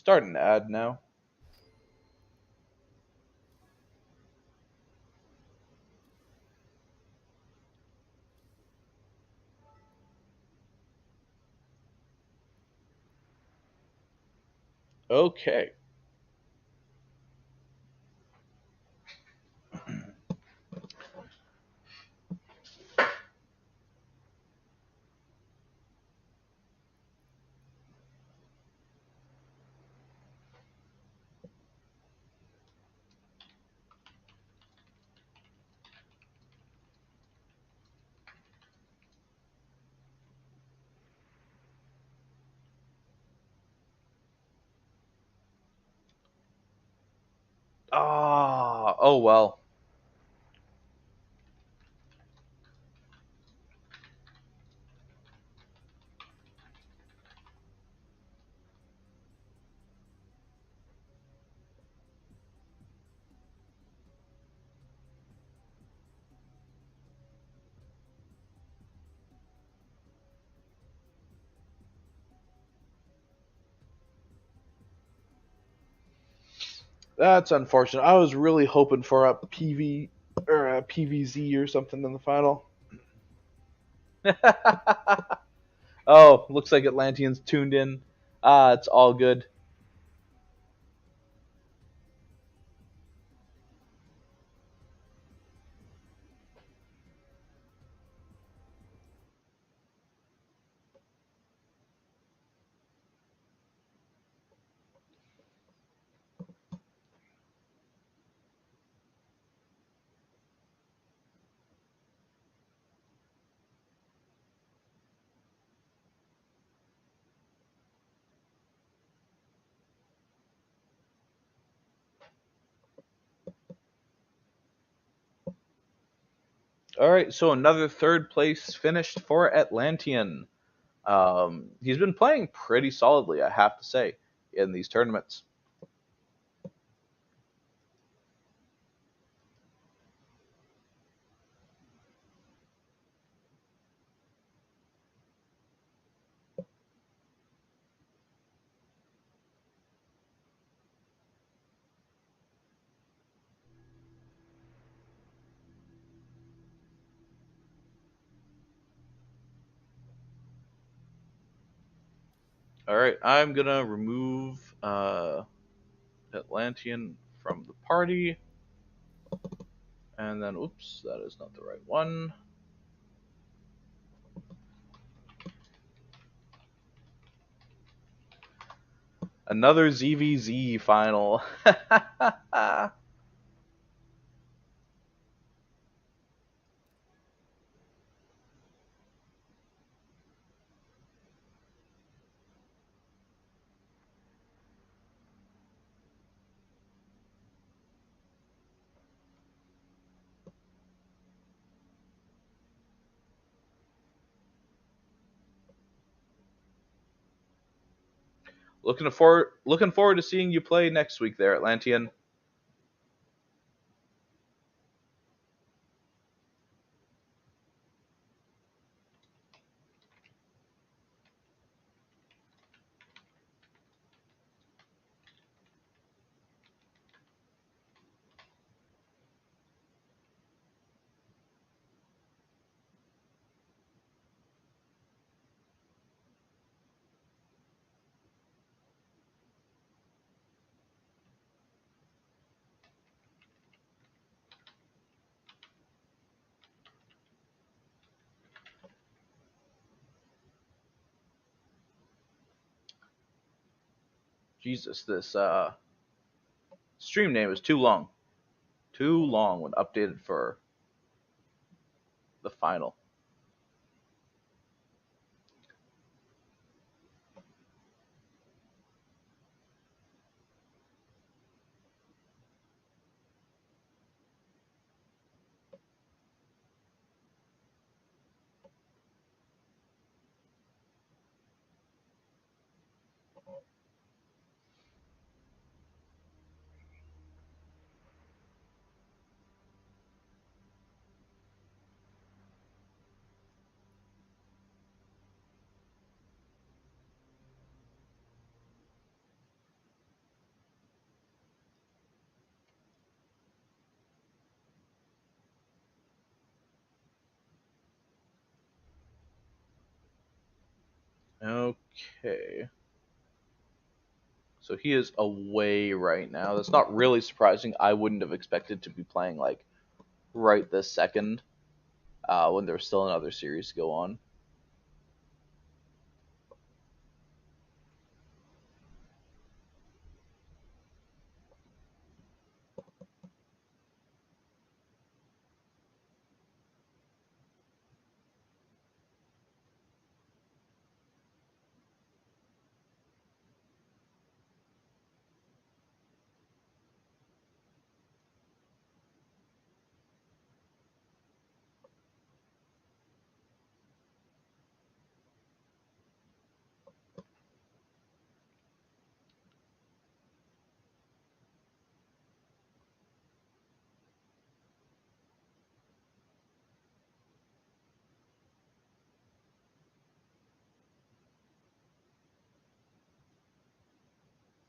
[SPEAKER 1] Starting to add now. Okay. Ah, oh well. That's unfortunate. I was really hoping for a PV or a PVZ or something in the final. Oh, looks like Atlanteans tuned in. Ah, it's all good. All right, so another third place finished for Atlantean. He's been playing pretty solidly, I have to say, in these tournaments. All right, I'm gonna remove Atlantean from the party, and then oops, that is not the right one. Another ZVZ final. Looking forward to seeing you play next week there, Atlantean. Jesus, this stream name is too long. Too long when updated for the final. Okay. So he is away right now. That's not really surprising. I wouldn't have expected to be playing like right this second, when there's still another series to go on.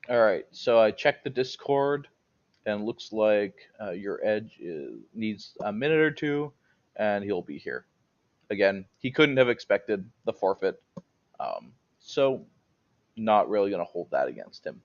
[SPEAKER 1] All right. So I checked the Discord, and looks like your needs a minute or two, and he'll be here. Again, he couldn't have expected the forfeit, so not really going to hold that against him.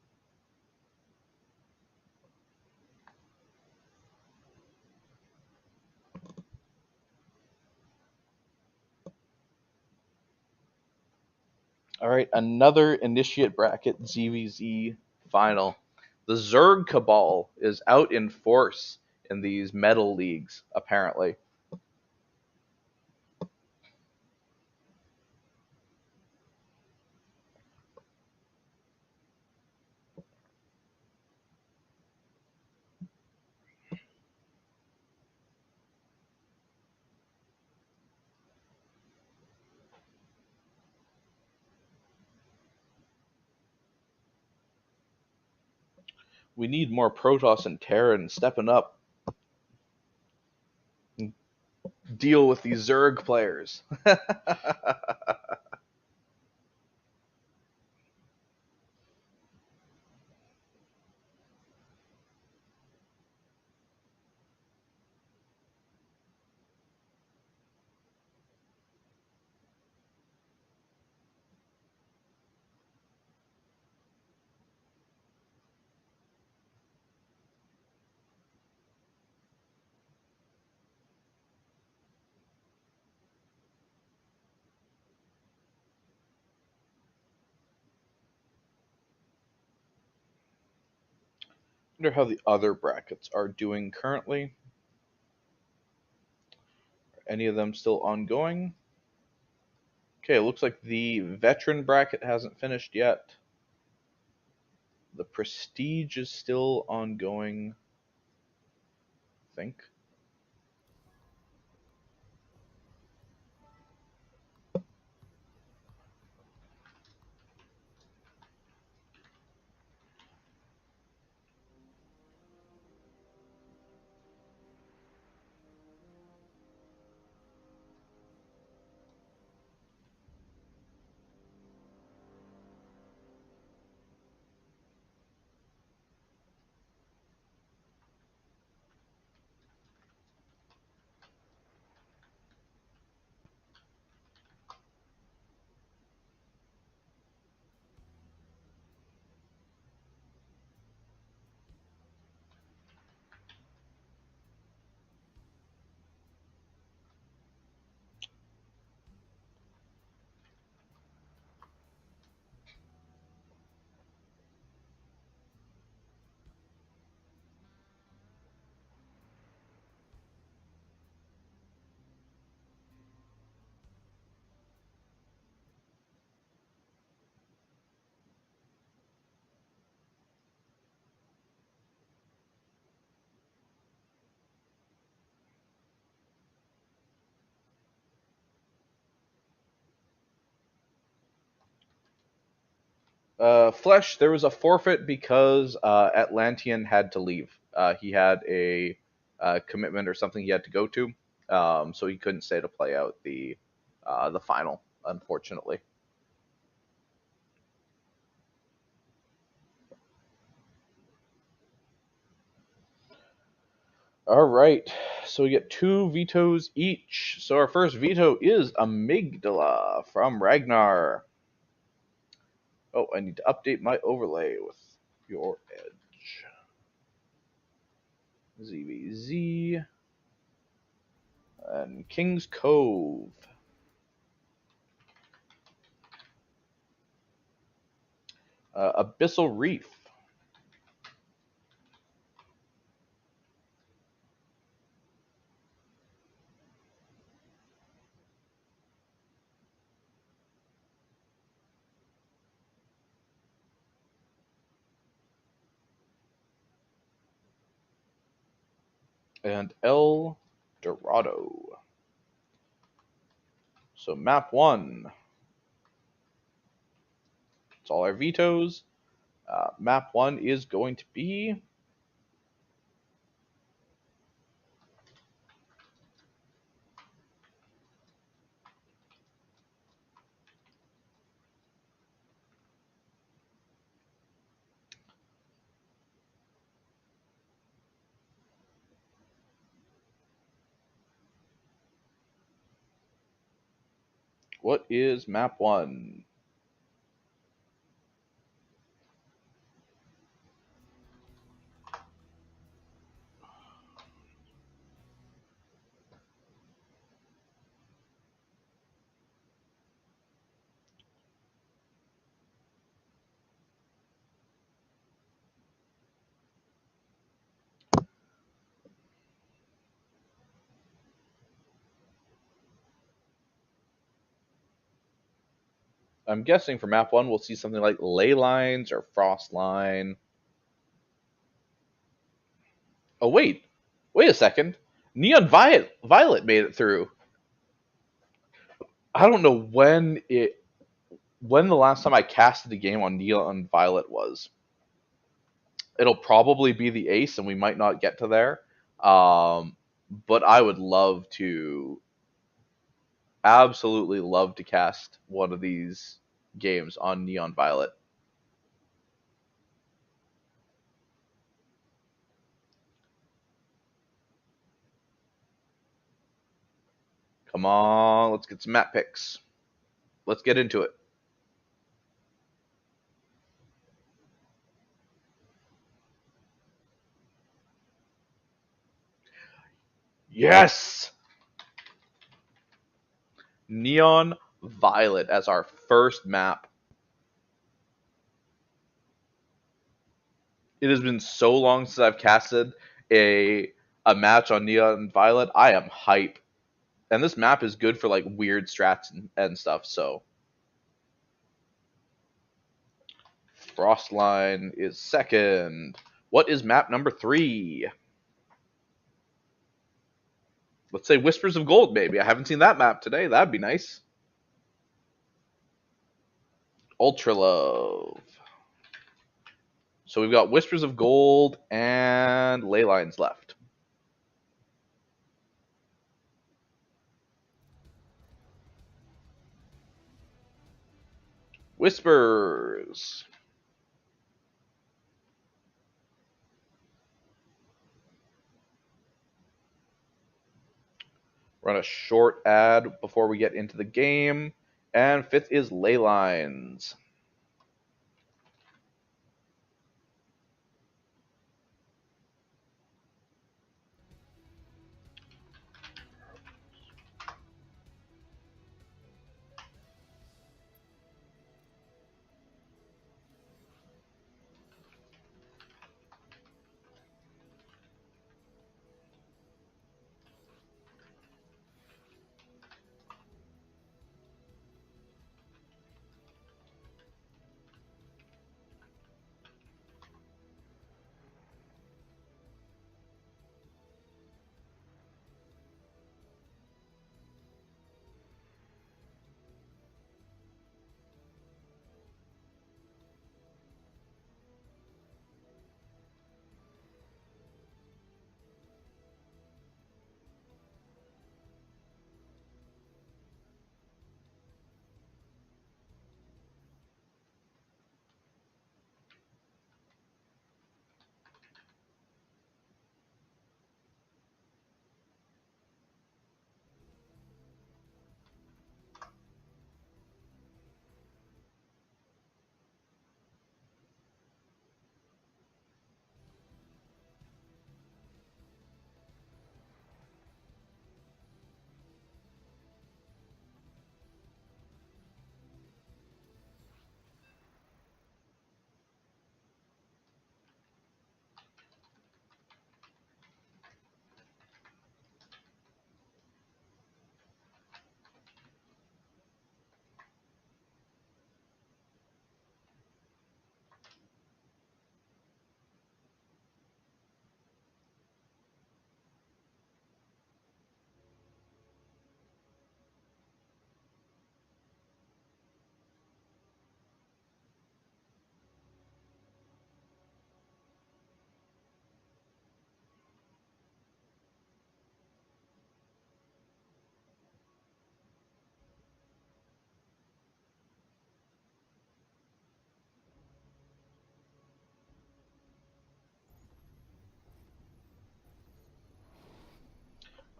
[SPEAKER 1] All right, another initiate bracket ZVZ final. The Zerg Cabal is out in force in these metal leagues, apparently. We need more Protoss and Terran stepping up and deal with these Zerg players. Wonder how the other brackets are doing currently. Are any of them still ongoing? Okay, it looks like the veteran bracket hasn't finished yet. The prestige is still ongoing, I think. Flesh, there was a forfeit because Atlantean had to leave. He had a commitment or something he had to go to, so he couldn't stay to play out the final, unfortunately. All right, so we get two vetoes each. So our first veto is Amygdala from Ragnar. Oh, I need to update my overlay with your edge. ZVZ. And King's Cove. Abyssal Reef. And El Dorado. So map 1. It's all our vetoes. Map 1 is going to be... What is map 1? I'm guessing for map 1 we'll see something like Ley Lines or Frost Line. Oh, wait. Wait a second. Neon Violet made it through. I don't know when the last time I casted a game on Neon Violet was. It'll probably be the ace, and we might not get to there. But I would love to, absolutely love to cast one of these games on Neon Violet. Come on, let's get some map picks. Let's get into it. Yes! Neon Violet as our first map. It has been so long since I've casted a match on Neon Violet. I am hype. And this map is good for like weird strats and stuff, so Frostline is second. What is map number 3? Let's say Whispers of Gold, maybe. I haven't seen that map today. That'd be nice. Ultra Love. So we've got Whispers of Gold and Ley Lines left. Whispers. Run a short ad before we get into the game. And 5th is Ley Lines.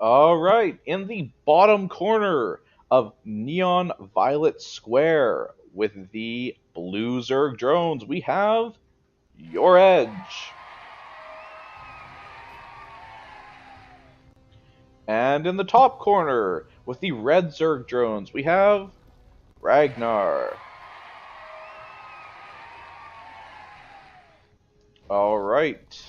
[SPEAKER 1] All right, in the bottom corner of Neon Violet Square with the blue Zerg drones, we have Your Edge. And in the top corner with the red Zerg drones, we have Ragnar. All right.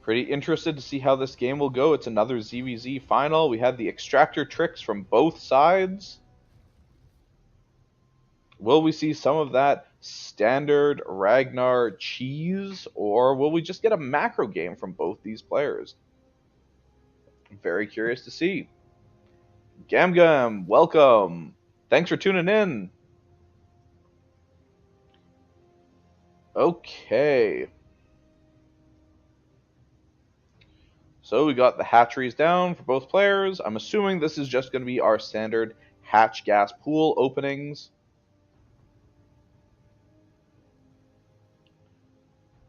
[SPEAKER 1] Pretty interested to see how this game will go. It's another ZVZ final. We had the extractor tricks from both sides. Will we see some of that standard Ragnar cheese, or will we just get a macro game from both these players? I'm very curious to see. Gam Gam, welcome. Thanks for tuning in. Okay. So we got the hatcheries down for both players. I'm assuming this is just going to be our standard hatch gas pool openings.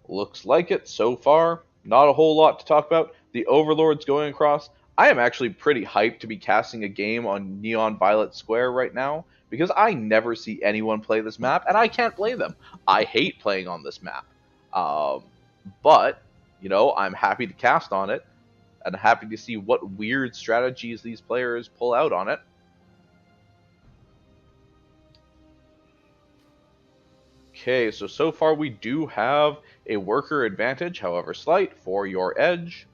[SPEAKER 1] Looks like it so far. Not a whole lot to talk about. The Overlord's going across. I am actually pretty hyped to be casting a game on Neon Violet Square right now because I never see anyone play this map, and I can't blame them. I hate playing on this map. But, you know, I'm happy to cast on it and happy to see what weird strategies these players pull out on it. Okay, so far we do have a worker advantage, however slight, for Your Edge.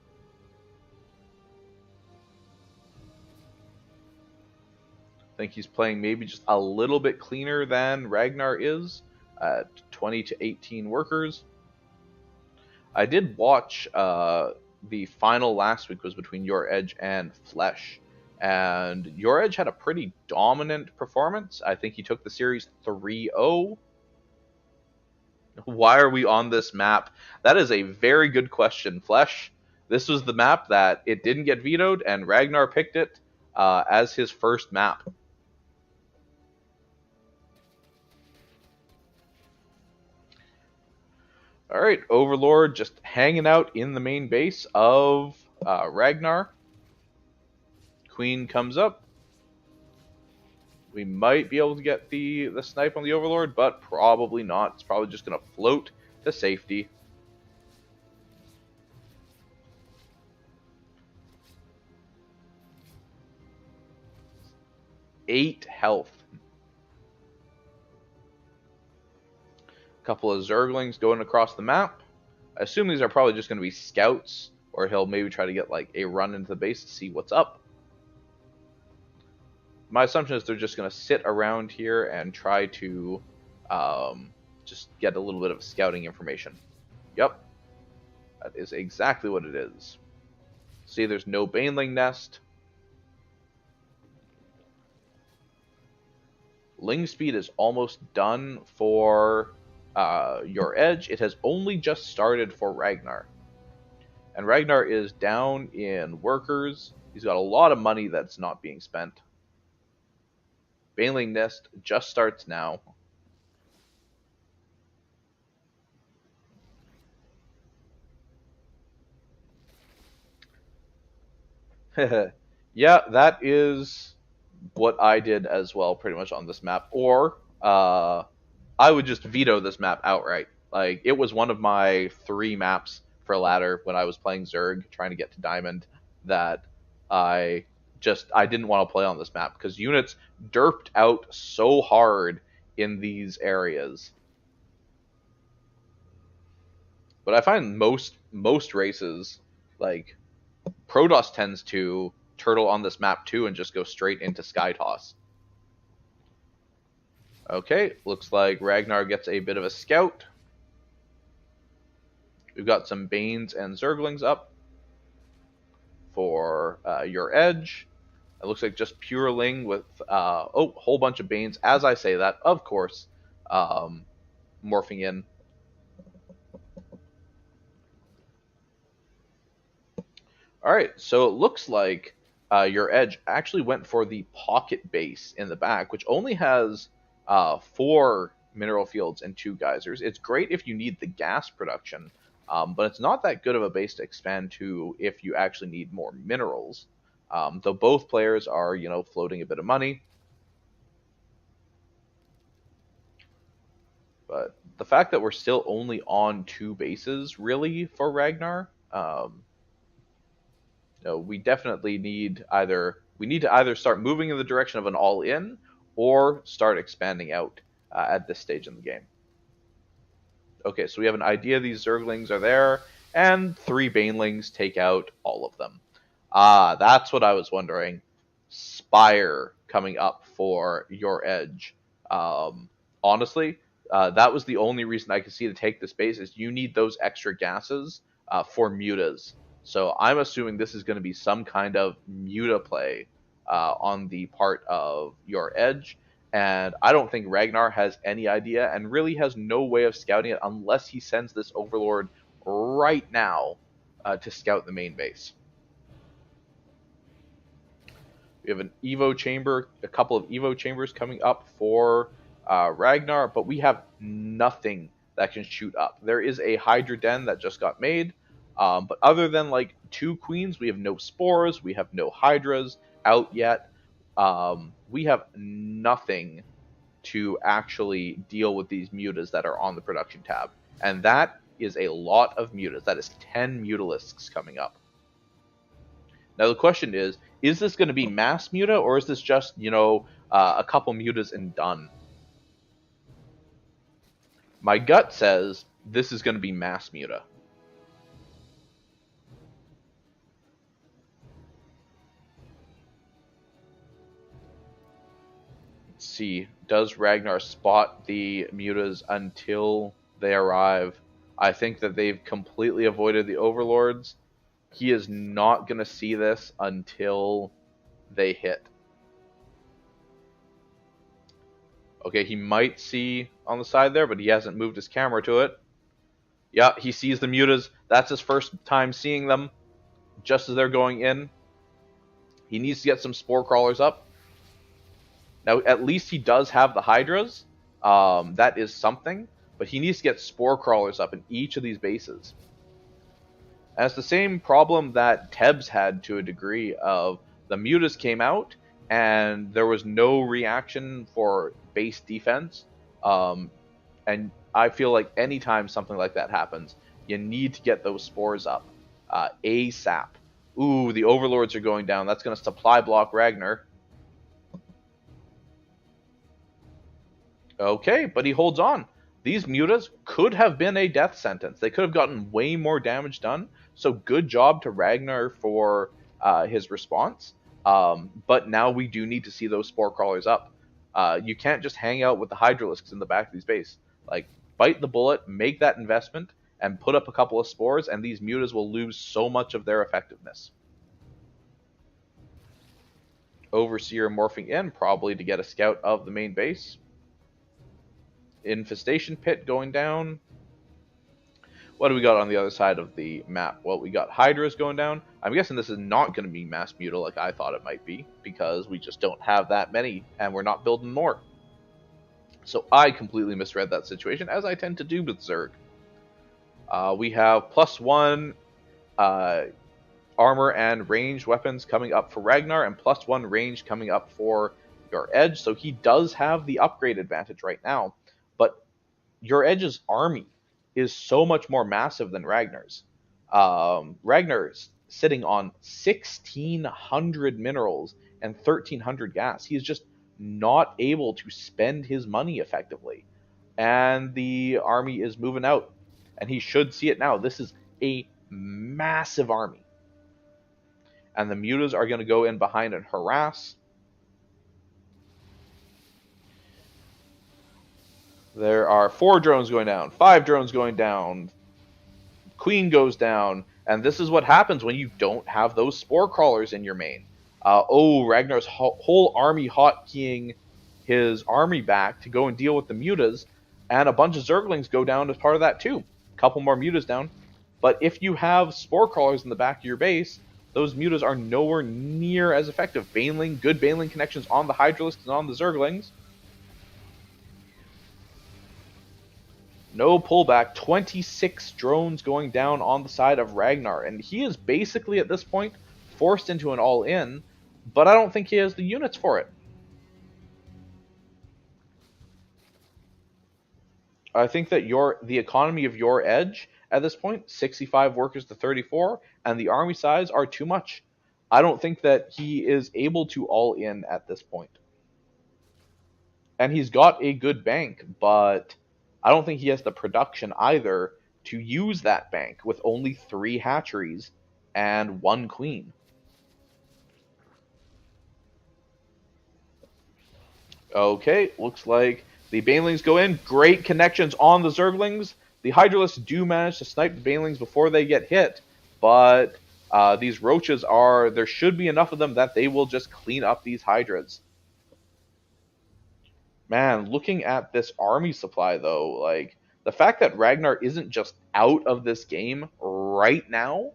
[SPEAKER 1] I think he's playing maybe just a little bit cleaner than Ragnar is at 20 to 18 workers. I did watch the final last week was between Your Edge and Flesh, and Your Edge had a pretty dominant performance. I think he took the series 3-0. Why are we on this map? That is a very good question, Flesh. This was the map that it didn't get vetoed, and Ragnar picked it as his first map. All right, Overlord just hanging out in the main base of Ragnar. Queen comes up. We might be able to get the snipe on the Overlord, but probably not. It's probably just going to float to safety. Eight health. Couple of Zerglings going across the map. I assume these are probably just going to be scouts, or he'll maybe try to get like a run into the base to see what's up. My assumption is they're just going to sit around here and try to just get a little bit of scouting information. Yep, that is exactly what it is. See, there's no Baneling nest. Ling speed is almost done for Your Edge. It has only just started for Ragnar. And Ragnar is down in workers. He's got a lot of money that's not being spent. Baneling Nest just starts now. Yeah, that is what I did as well, pretty much on this map. Or I would just veto this map outright. Like, it was one of my 3 maps for ladder when I was playing Zerg, trying to get to Diamond, that I didn't want to play on this map because units derped out so hard in these areas. But I find most races, like Protoss tends to turtle on this map too and just go straight into Sky Toss. Okay, looks like Ragnar gets a bit of a scout. We've got some Banes and Zerglings up for Your Edge. It looks like just pure Ling with a whole bunch of Banes. As I say that, of course, morphing in. All right, so it looks like Your Edge actually went for the pocket base in the back, which only has 4 mineral fields and 2 geysers. It's great if you need the gas production, but it's not that good of a base to expand to if you actually need more minerals. Though both players are, floating a bit of money. But the fact that we're still only on 2 bases, really, for Ragnar, we definitely need to either start moving in the direction of an all-in or start expanding out at this stage in the game. Okay, so we have an idea these Zerglings are there, and 3 Banelings take out all of them. That's what I was wondering. Spire coming up for your edge. Honestly, that was the only reason I could see to take the space is you need those extra gases for mutas. So I'm assuming this is going to be some kind of muta play on the part of your edge. And I don't think Ragnar has any idea and really has no way of scouting it unless he sends this Overlord right now to scout the main base. We have an Evo chamber, a couple of Evo chambers coming up for Ragnar, but we have nothing that can shoot up. There is a Hydra Den that just got made, but other than like 2 queens, we have no spores, we have no Hydras out yet. We have nothing to actually deal with these mutas that are on the production tab. And that is a lot of mutas. That is 10 mutalisks coming up. Now the question is this going to be mass muta, or is this just, a couple mutas and done? My gut says this is going to be mass muta. Let's see. Does Ragnar spot the mutas until they arrive? I think that they've completely avoided the overlords. He is not going to see this until they hit. Okay, he might see on the side there, but he hasn't moved his camera to it. Yeah, he sees the mutas. That's his first time seeing them just as they're going in. He needs to get some spore crawlers up. Now, at least he does have the Hydras. That is something. But he needs to get spore crawlers up in each of these bases. And it's the same problem that Tebs had to a degree of the mutas came out and there was no reaction for base defense. And I feel like anytime something like that happens, you need to get those spores up ASAP. Ooh, the overlords are going down. That's going to supply block Ragnar. Okay, but he holds on. These mutas could have been a death sentence. They could have gotten way more damage done. So good job to Ragnar for his response. But now we do need to see those spore crawlers up. You can't just hang out with the Hydralisks in the back of these base. Like, bite the bullet, make that investment, and put up a couple of spores, and these mutas will lose so much of their effectiveness. Overseer morphing in, probably to get a scout of the main base. Infestation pit going down. What do we got on the other side of the map? Well, we got Hydras going down. I'm guessing this is not going to be mass muta like I thought it might be, because we just don't have that many, and we're not building more. So I completely misread that situation, as I tend to do with Zerg. We have +1 armor and ranged weapons coming up for Ragnar, and +1 range coming up for your Edge, so he does have the upgrade advantage right now. But your Edge's army is so much more massive than Ragnar's. Ragnar's sitting on 1,600 minerals and 1,300 gas. He is just not able to spend his money effectively. And the army is moving out. And he should see it now. This is a massive army. And the mutas are going to go in behind and harass. There are 4 drones going down, 5 drones going down, Queen goes down, and this is what happens when you don't have those spore crawlers in your main. Ragnar's whole army hotkeying his army back to go and deal with the mutas, and a bunch of Zerglings go down as part of that too. A couple more mutas down. But if you have spore crawlers in the back of your base, those mutas are nowhere near as effective. Good Baneling connections on the Hydralisks and on the Zerglings. No pullback. 26 drones going down on the side of Ragnar. And he is basically, at this point, forced into an all-in. But I don't think he has the units for it. I think that the economy of your edge at this point, 65 workers to 34, and the army size are too much. I don't think that he is able to all in at this point. And he's got a good bank, but I don't think he has the production either to use that bank with only 3 hatcheries and 1 queen. Okay, looks like the banelings go in. Great connections on the zerglings. The hydralisks do manage to snipe the banelings before they get hit, but these roaches there should be enough of them that they will just clean up these hydras. Man, looking at this army supply though, like the fact that Ragnar isn't just out of this game right now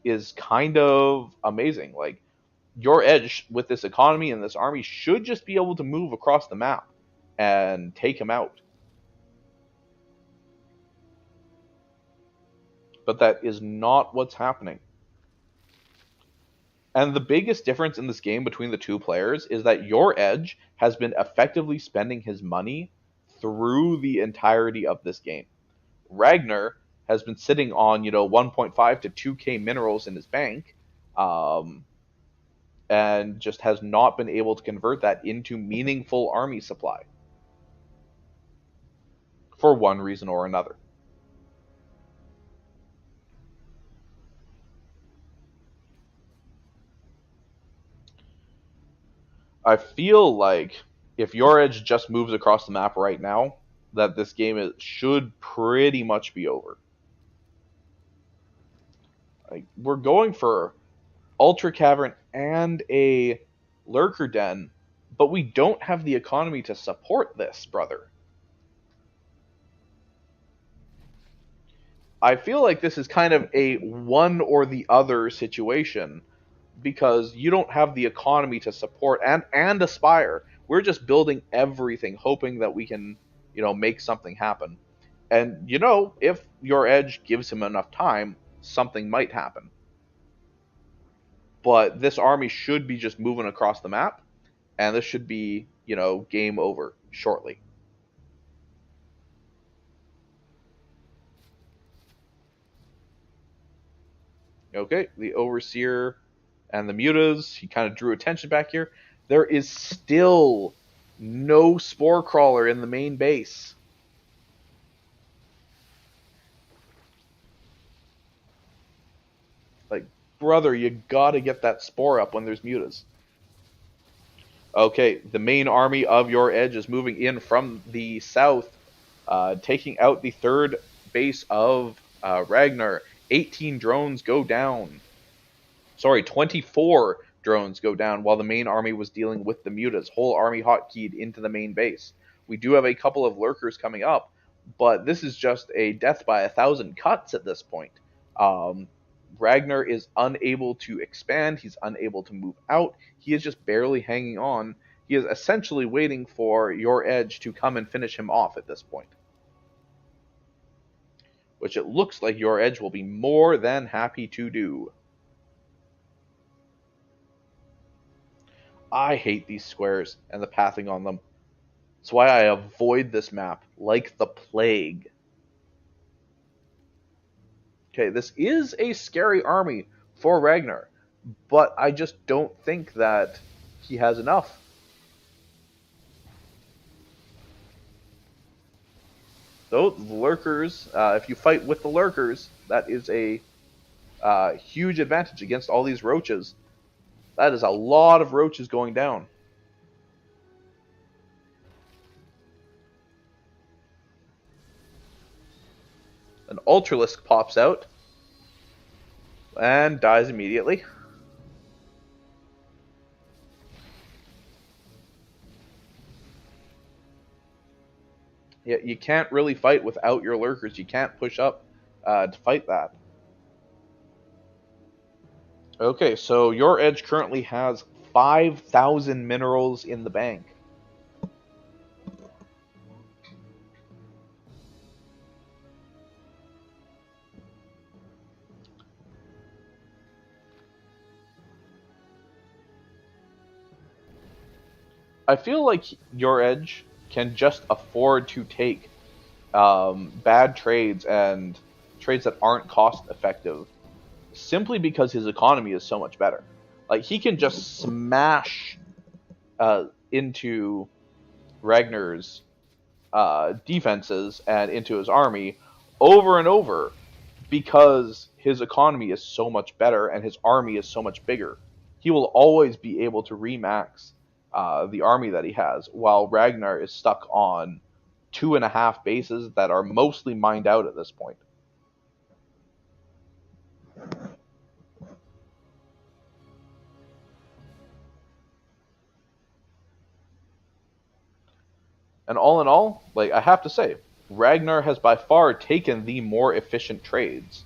[SPEAKER 1] is kind of amazing. Like your edge with this economy and this army should just be able to move across the map and take him out. But that is not what's happening. And the biggest difference in this game between the two players is that your edge has been effectively spending his money through the entirety of this game. Ragnar has been sitting on, 1.5 to 2k minerals in his bank, and just has not been able to convert that into meaningful army supply for one reason or another. I feel like if your edge just moves across the map right now, that this game should pretty much be over. Like, we're going for Ultra Cavern and a Lurker Den, but we don't have the economy to support this, brother. I feel like this is kind of a one or the other situation because you don't have the economy to support and aspire. We're just building everything, hoping that we can, make something happen. And if your edge gives him enough time, something might happen. But this army should be just moving across the map, and this should be, game over shortly. Okay, the Overseer and the Mutas, he kind of drew attention back here. There is still no Spore Crawler in the main base. Like, brother, you gotta get that Spore up when there's Mutas. Okay, the main army of your edge is moving in from the south, taking out the third base of Ragnar. 18 drones go down. Sorry, 24 drones go down while the main army was dealing with the mutas. Whole army hotkeyed into the main base. We do have a couple of lurkers coming up, but this is just a death by 1,000 cuts at this point. Ragnar is unable to expand. He's unable to move out. He is just barely hanging on. He is essentially waiting for your edge to come and finish him off at this point, which it looks like your edge will be more than happy to do. I hate these squares and the pathing on them. That's why I avoid this map like the plague. Okay, this is a scary army for Ragnar, but I just don't think that he has enough. Though the lurkers, if you fight with the lurkers, that is a huge advantage against all these roaches. That is a lot of roaches going down. An Ultralisk pops out and dies immediately. Yeah, you can't really fight without your lurkers. You can't push up to fight that. Okay, so your edge currently has 5,000 minerals in the bank. I feel like your edge can just afford to take bad trades and trades that aren't cost effective simply because his economy is so much better. Like he can just smash into Ragnar's defenses and into his army over and over because his economy is so much better and his army is so much bigger. He will always be able to remax the army that he has, while Ragnar is stuck on 2.5 bases that are mostly mined out at this point. And all in all, like I have to say, Ragnar has by far taken the more efficient trades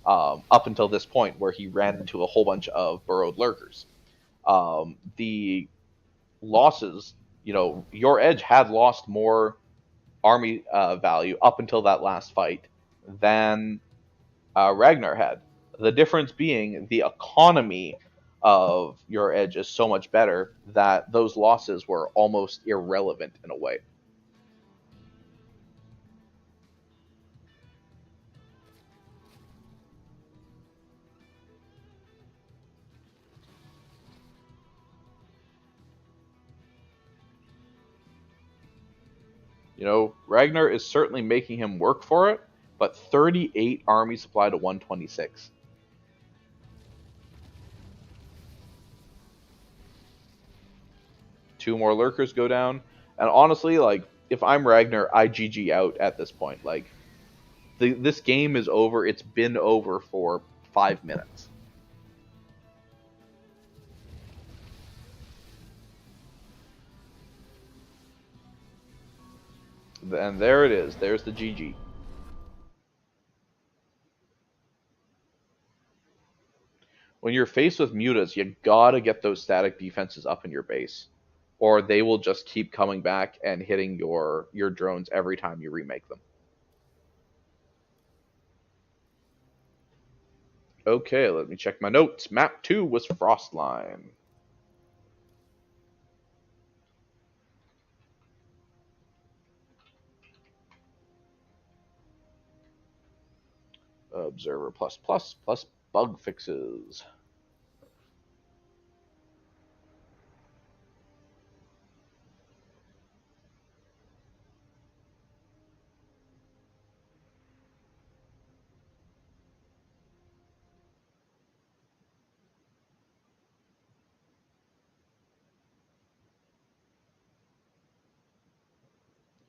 [SPEAKER 1] up until this point, where he ran into a whole bunch of burrowed lurkers. The losses, your edge had lost more army value up until that last fight than Ragnar had. The difference being the economy of your edge is so much better that those losses were almost irrelevant in a way. Ragnar is certainly making him work for it, but 38 army supply to 126. Two more lurkers go down, and honestly, like if I'm Ragnar, I GG out at this point. Like this game is over. It's been over for 5 minutes. And there it is. There's the GG. When you're faced with mutas, you gotta get those static defenses up in your base, or they will just keep coming back and hitting your drones every time you remake them. Okay, let me check my notes. Map 2 was Frostline. Observer plus bug fixes.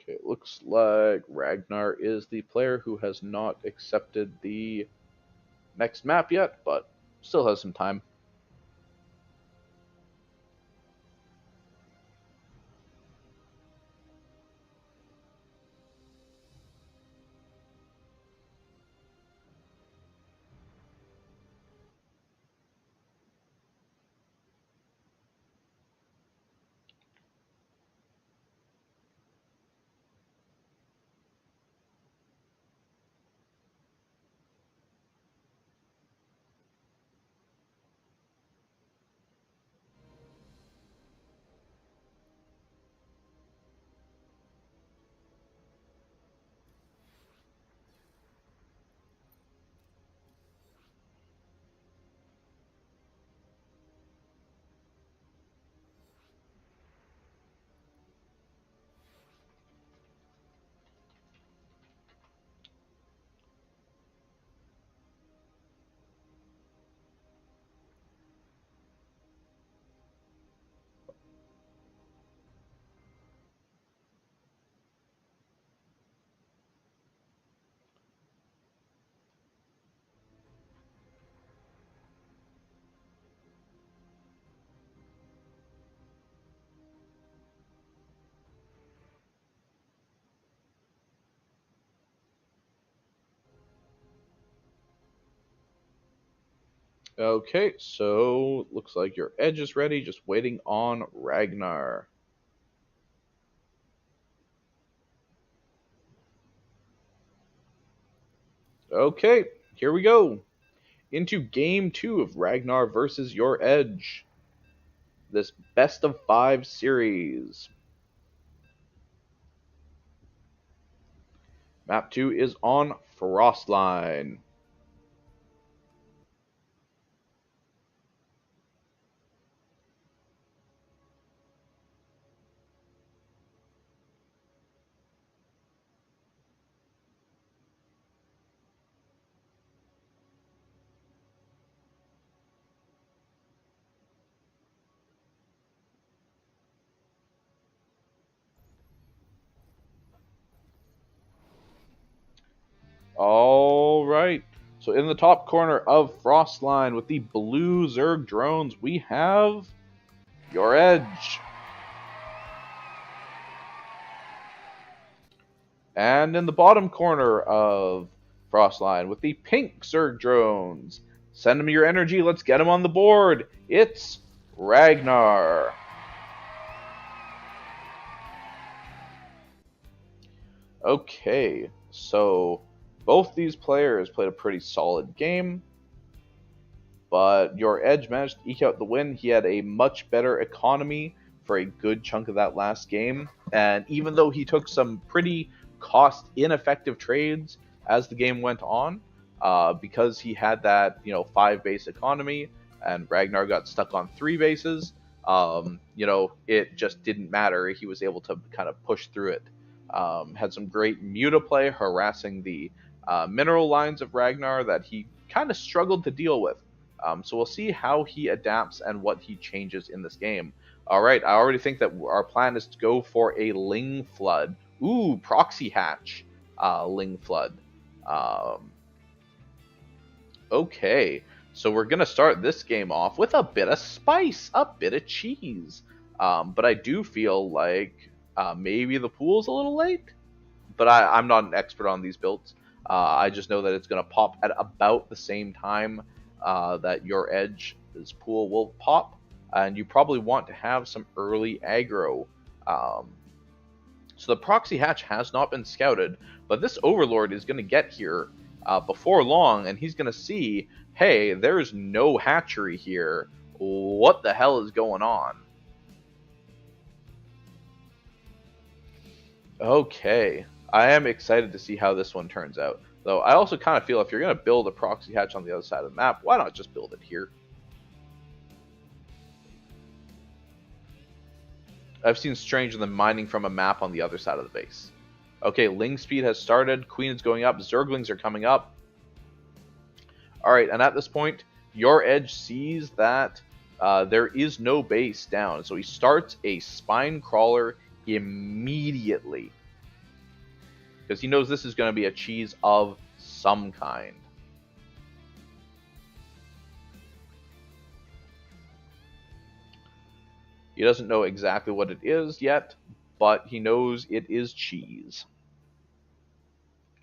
[SPEAKER 1] Okay, it looks like Ragnar is the player who has not accepted the next map yet, but still has some time. Okay, so looks like your edge is ready, just waiting on Ragnar. Okay, here we go. Into game 2 of Ragnar versus your edge. this best of 5 series. Map 2 is on Frostline. All right. So in the top corner of Frostline with the blue Zerg drones, we have Your Edge. And in the bottom corner of Frostline with the pink Zerg drones, send them your energy, let's get them on the board. It's Ragnar. Okay, so both these players played a pretty solid game, but Your Edge managed to eke out the win. He had a much better economy for a good chunk of that last game, and even though he took some pretty cost ineffective trades as the game went on, because he had that 5 base economy and Ragnar got stuck on 3 bases, it just didn't matter. He was able to kind of push through it. Had some great Muta play harassing the mineral lines of Ragnar that he kind of struggled to deal with. So we'll see how he adapts and what he changes in this game. All right, I already think that our plan is to go for a Ling Flood. Ooh, Proxy Hatch Ling Flood. Okay, so we're going to start this game off with a bit of spice, a bit of cheese. But I do feel like maybe the pool's a little late, but I'm not an expert on these builds. I just know that it's going to pop at about the same time that Your Edge's pool will pop, and you probably want to have some early aggro. So the Proxy Hatch has not been scouted, but this Overlord is going to get here before long, and he's going to see, hey, there's no hatchery here. What the hell is going on? Okay, I am excited to see how this one turns out. Though I also kind of feel if you're going to build a Proxy Hatch on the other side of the map, why not just build it here? I've seen stranger than mining from a map on the other side of the base. Okay, Ling speed has started. Queen is going up. Zerglings are coming up. Alright, and at this point, Your Edge sees that there is no base down. So he starts a Spine Crawler immediately, because he knows this is going to be a cheese of some kind. He doesn't know exactly what it is yet, but he knows it is cheese.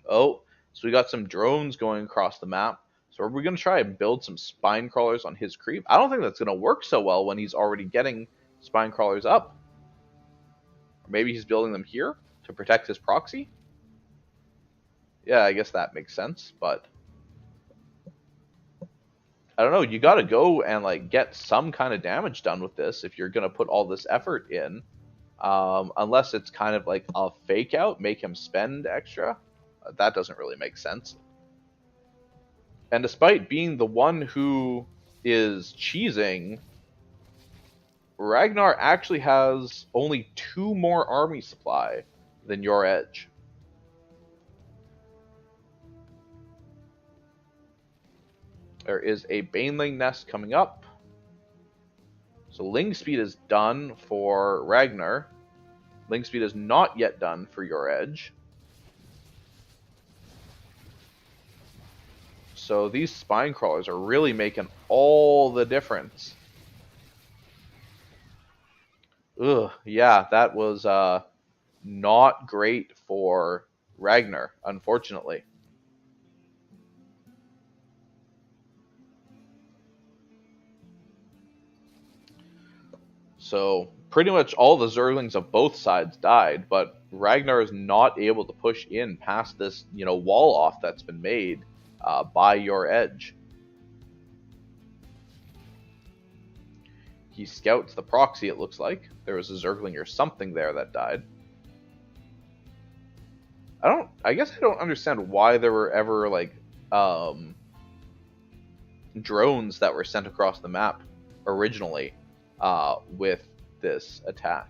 [SPEAKER 1] Oh, so we got some drones going across the map. So are we going to try and build some spine crawlers on his creep? I don't think that's going to work so well when he's already getting spine crawlers up. Or maybe he's building them here to protect his proxy? Yeah, I guess that makes sense, but I don't know. You got to go and get some kind of damage done with this if you're going to put all this effort in. Unless it's kind of like a fake out, make him spend extra. That doesn't really make sense. And despite being the one who is cheesing, Ragnar actually has only 2 more army supply than Your Edge. There is a Baneling nest coming up. So Ling speed is done for Ragnar. Ling speed is not yet done for Your Edge. So these spine crawlers are really making all the difference. Ugh, yeah, that was not great for Ragnar, unfortunately. So pretty much all the Zerglings of both sides died, but Ragnar is not able to push in past this, wall off that's been made by Your Edge. He scouts the proxy, it looks like. There was a Zergling or something there that died. I guess I don't understand why there were ever, like, drones that were sent across the map originally with this attack.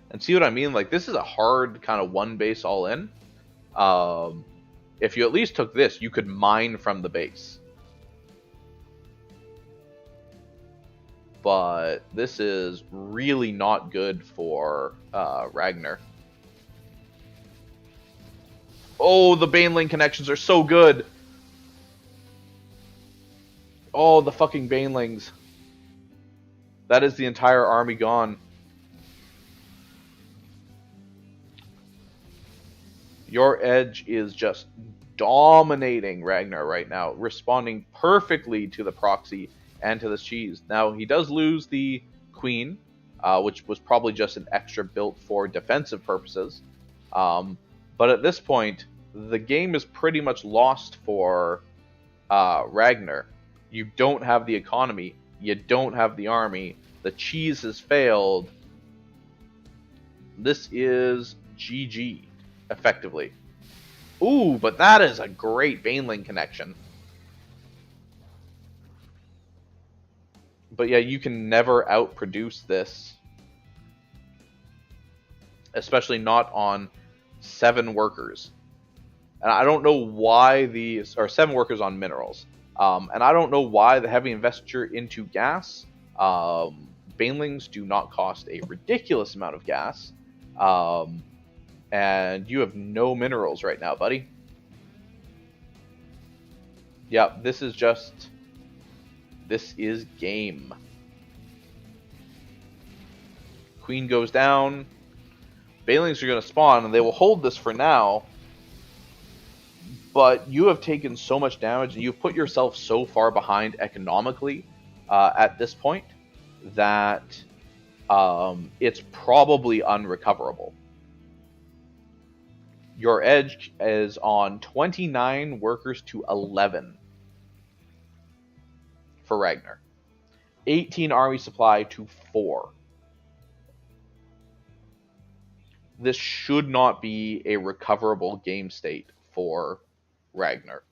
[SPEAKER 1] And see what I mean? Like, this is a hard kind of one base all in. If you at least took this, you could mine from the base. But this is really not good for Ragnar. Oh, the Baneling connections are so good. Oh, the fucking Banelings. That is the entire army gone. Your edge is just dominating Ragnar right now, responding perfectly to the proxy and to the cheese. Now, he does lose the queen, which was probably just an extra built for defensive purposes. But at this point, the game is pretty much lost for Ragnar. You don't have the economy. You don't have the army. The cheese has failed. This is GG, effectively. Ooh, but that is a great Baneling connection. But yeah, you can never outproduce this. Especially not on 7 workers. And I don't know why these... Or 7 workers on minerals. And I don't know why the heavy investiture into gas... Banelings do not cost a ridiculous amount of gas. And you have no minerals right now, buddy. Yeah, this is just... This is game. Queen goes down. Banelings are going to spawn, and they will hold this for now. But you have taken so much damage, and you've put yourself so far behind economically at this point that it's probably unrecoverable. Your edge is on 29 workers to 11 for Ragnar. 18 army supply to 4. This should not be a recoverable game state for Ragnar.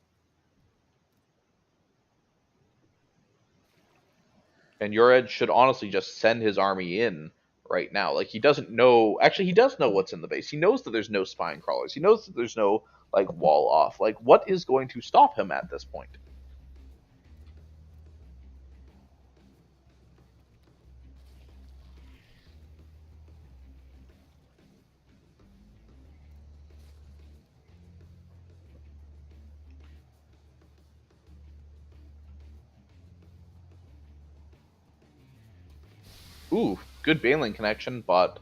[SPEAKER 1] And your edge should honestly just send his army in right now. Like, he doesn't know... Actually, he does know what's in the base. He knows that there's no spine crawlers. He knows that there's no, like, wall off. Like, what is going to stop him at this point? Ooh, good Baneling connection, but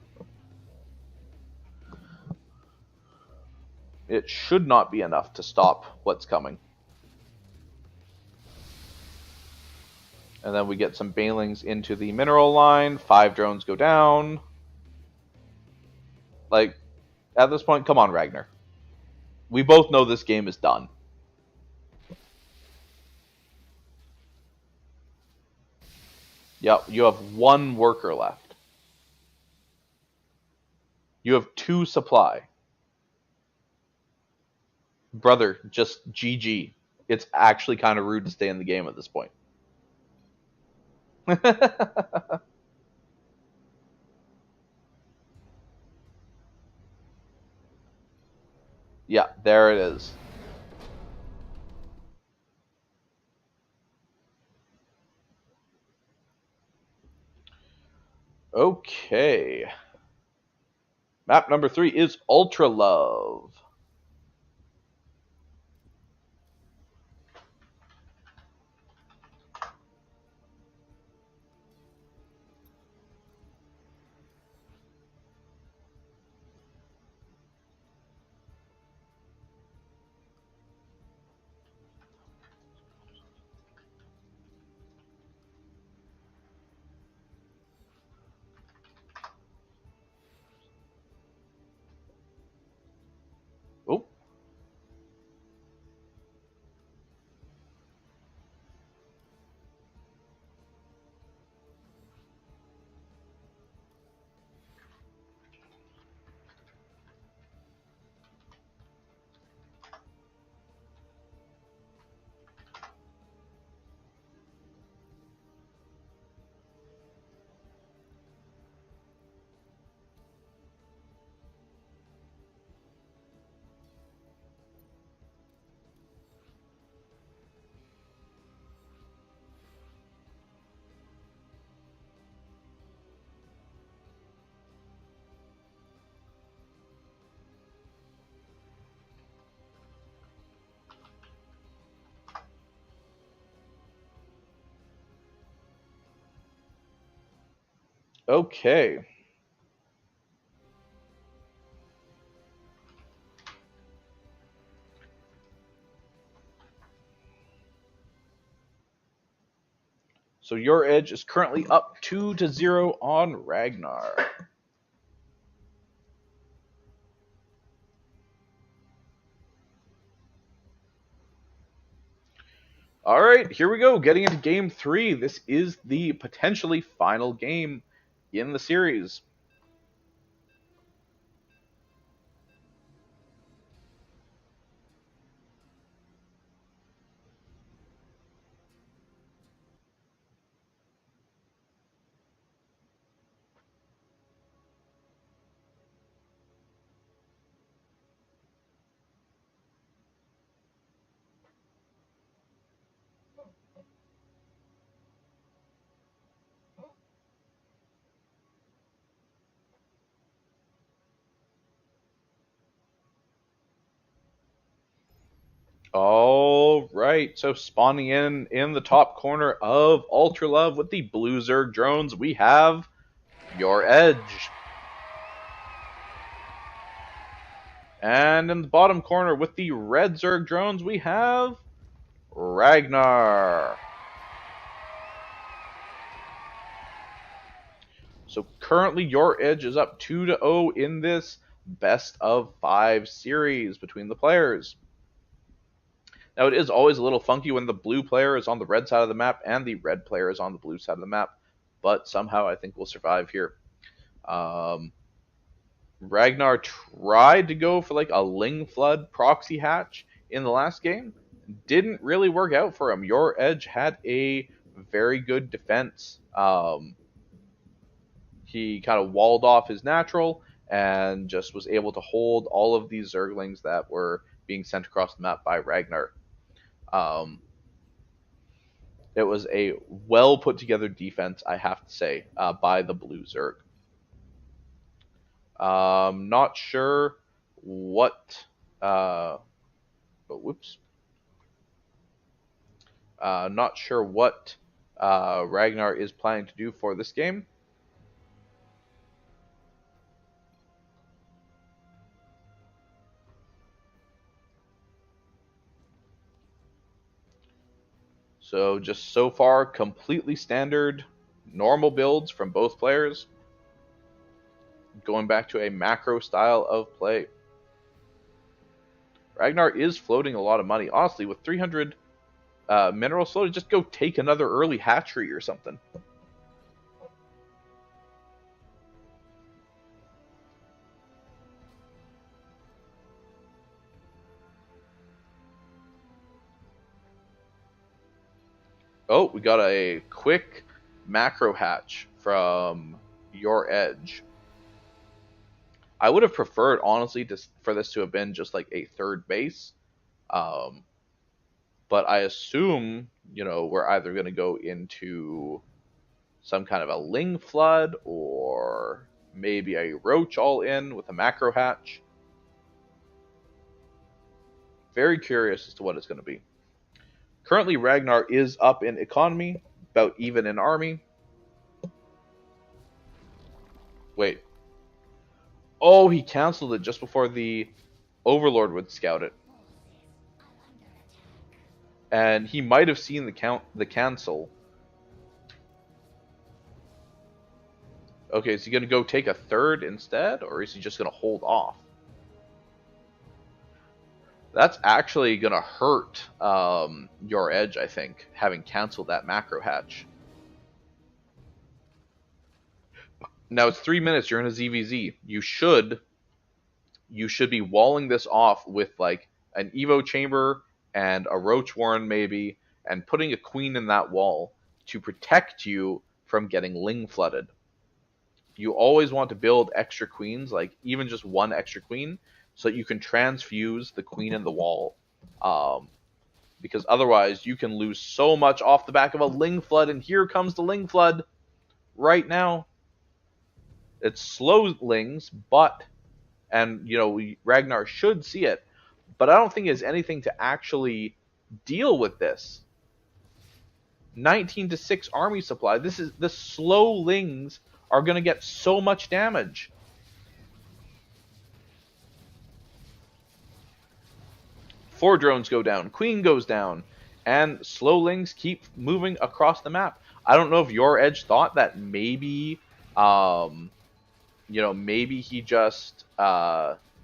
[SPEAKER 1] it should not be enough to stop what's coming. And then we get some Banelings into the mineral line. 5 drones go down. Like, at this point, come on, Ragnar. We both know this game is done. Yep, you have 1 worker left. You have 2 supply. Brother, just GG. It's actually kind of rude to stay in the game at this point. Yeah, there it is. Okay. Map number 3 is Ultra Love. Okay. So your edge is currently up 2-0 on Ragnar. All right, here we go. Getting into game 3. This is the potentially final game in the series. All right, so spawning in the top corner of Ultra Love with the blue Zerg drones, we have your edge. And in the bottom corner with the red Zerg drones, we have Ragnar. So currently your edge is up 2-0 in this best of 5 series between the players. Now it is always a little funky when the blue player is on the red side of the map and the red player is on the blue side of the map, but somehow I think we'll survive here. Ragnar tried to go for like a Ling Flood proxy hatch in the last game. Didn't really work out for him. Your edge had a very good defense. He kind of walled off his natural and just was able to hold all of these Zerglings that were being sent across the map by Ragnar. It was a well put together defense, I have to say, by the blue Zerg. Not sure what. Whoops. Not sure what Ragnar is planning to do for this game. So just so far, completely standard, normal builds from both players. Going back to a macro style of play. Ragnar is floating a lot of money. Honestly, with 300 minerals floated, just go take another early hatchery or something. Oh, we got a quick macro hatch from your edge. I would have preferred, honestly, for this to have been just like a third base. But I assume, we're either going to go into some kind of a Ling Flood or maybe a Roach all in with a macro hatch. Very curious as to what it's going to be. Currently, Ragnar is up in economy, about even in army. Wait. Oh, he canceled it just before the Overlord would scout it. And he might have seen the cancel. Okay, is he going to go take a third instead, or is he just going to hold off? That's actually going to hurt your edge, I think, having canceled that macro hatch. Now it's 3 minutes, you're in a ZVZ. You should be walling this off with like an Evo chamber and a Roach Warren maybe, and putting a queen in that wall to protect you from getting Ling flooded. You always want to build extra queens, like even just one extra queen, so that you can transfuse the queen in the wall. Because otherwise you can lose so much off the back of a Ling flood, and here comes the Ling flood right now. It's slow Lings, and Ragnar should see it, but I don't think he has anything to actually deal with this. 19-6 army supply. The slow Lings are going to get so much damage. Four drones go down, queen goes down, and slowlings keep moving across the map. I don't know if your edge thought that maybe, um, maybe he just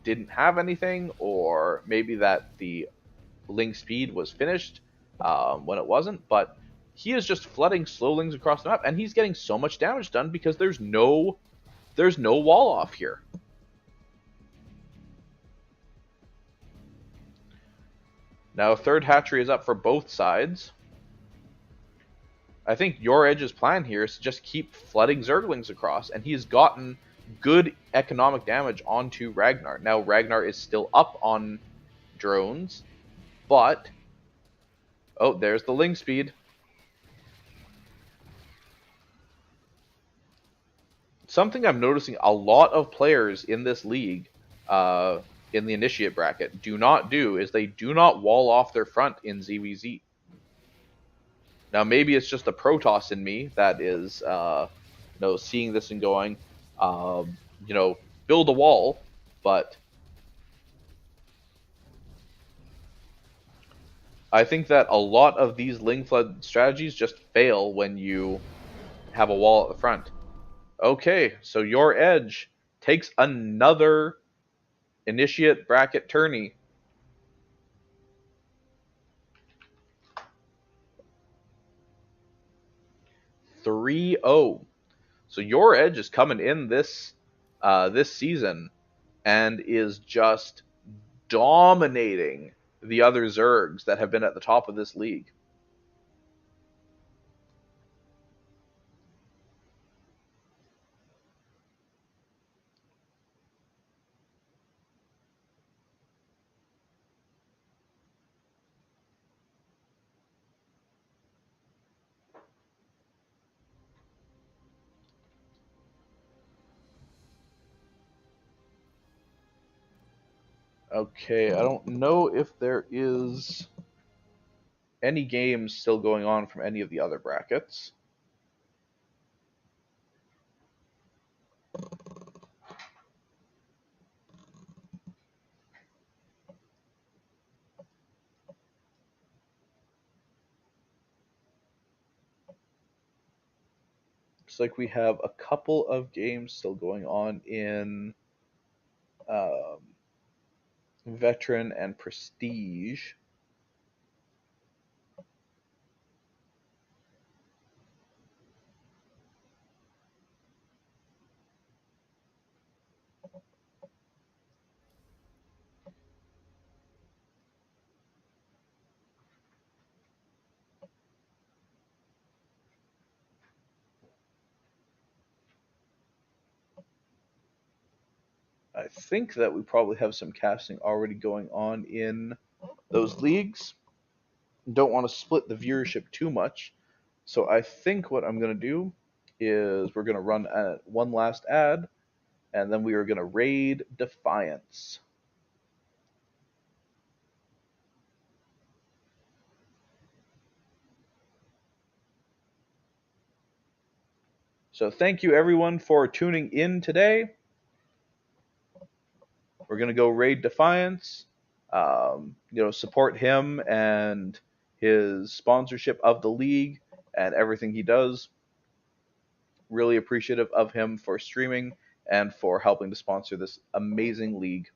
[SPEAKER 1] didn't have anything, or maybe that the link speed was finished when it wasn't. But he is just flooding slowlings across the map, and he's getting so much damage done because there's no wall off here. Now, third hatchery is up for both sides. I think your edge's plan here is to just keep flooding Zerglings across, and he's gotten good economic damage onto Ragnar. Now, Ragnar is still up on drones, but... Oh, there's the Ling speed. Something I'm noticing a lot of players in this league, in the initiate bracket, do not do is they do not wall off their front in ZVZ. Now, maybe it's just the Protoss in me that is, seeing this and going, build a wall, but I think that a lot of these Ling Flood strategies just fail when you have a wall at the front. Okay, so your edge takes another initiate bracket tourney. 3-0. So your edge is coming in this season and is just dominating the other Zergs that have been at the top of this league. Okay, I don't know if there is any games still going on from any of the other brackets. Looks like we have a couple of games still going on in um, Veteran and Prestige. I think that we probably have some casting already going on in those leagues. Don't want to split the viewership too much. So I think what I'm going to do is we're going to run one last ad, and then we are going to raid Defiance. So thank you everyone for tuning in today. We're going to go raid Defiance. Support him and his sponsorship of the league and everything he does. Really appreciative of him for streaming and for helping to sponsor this amazing league.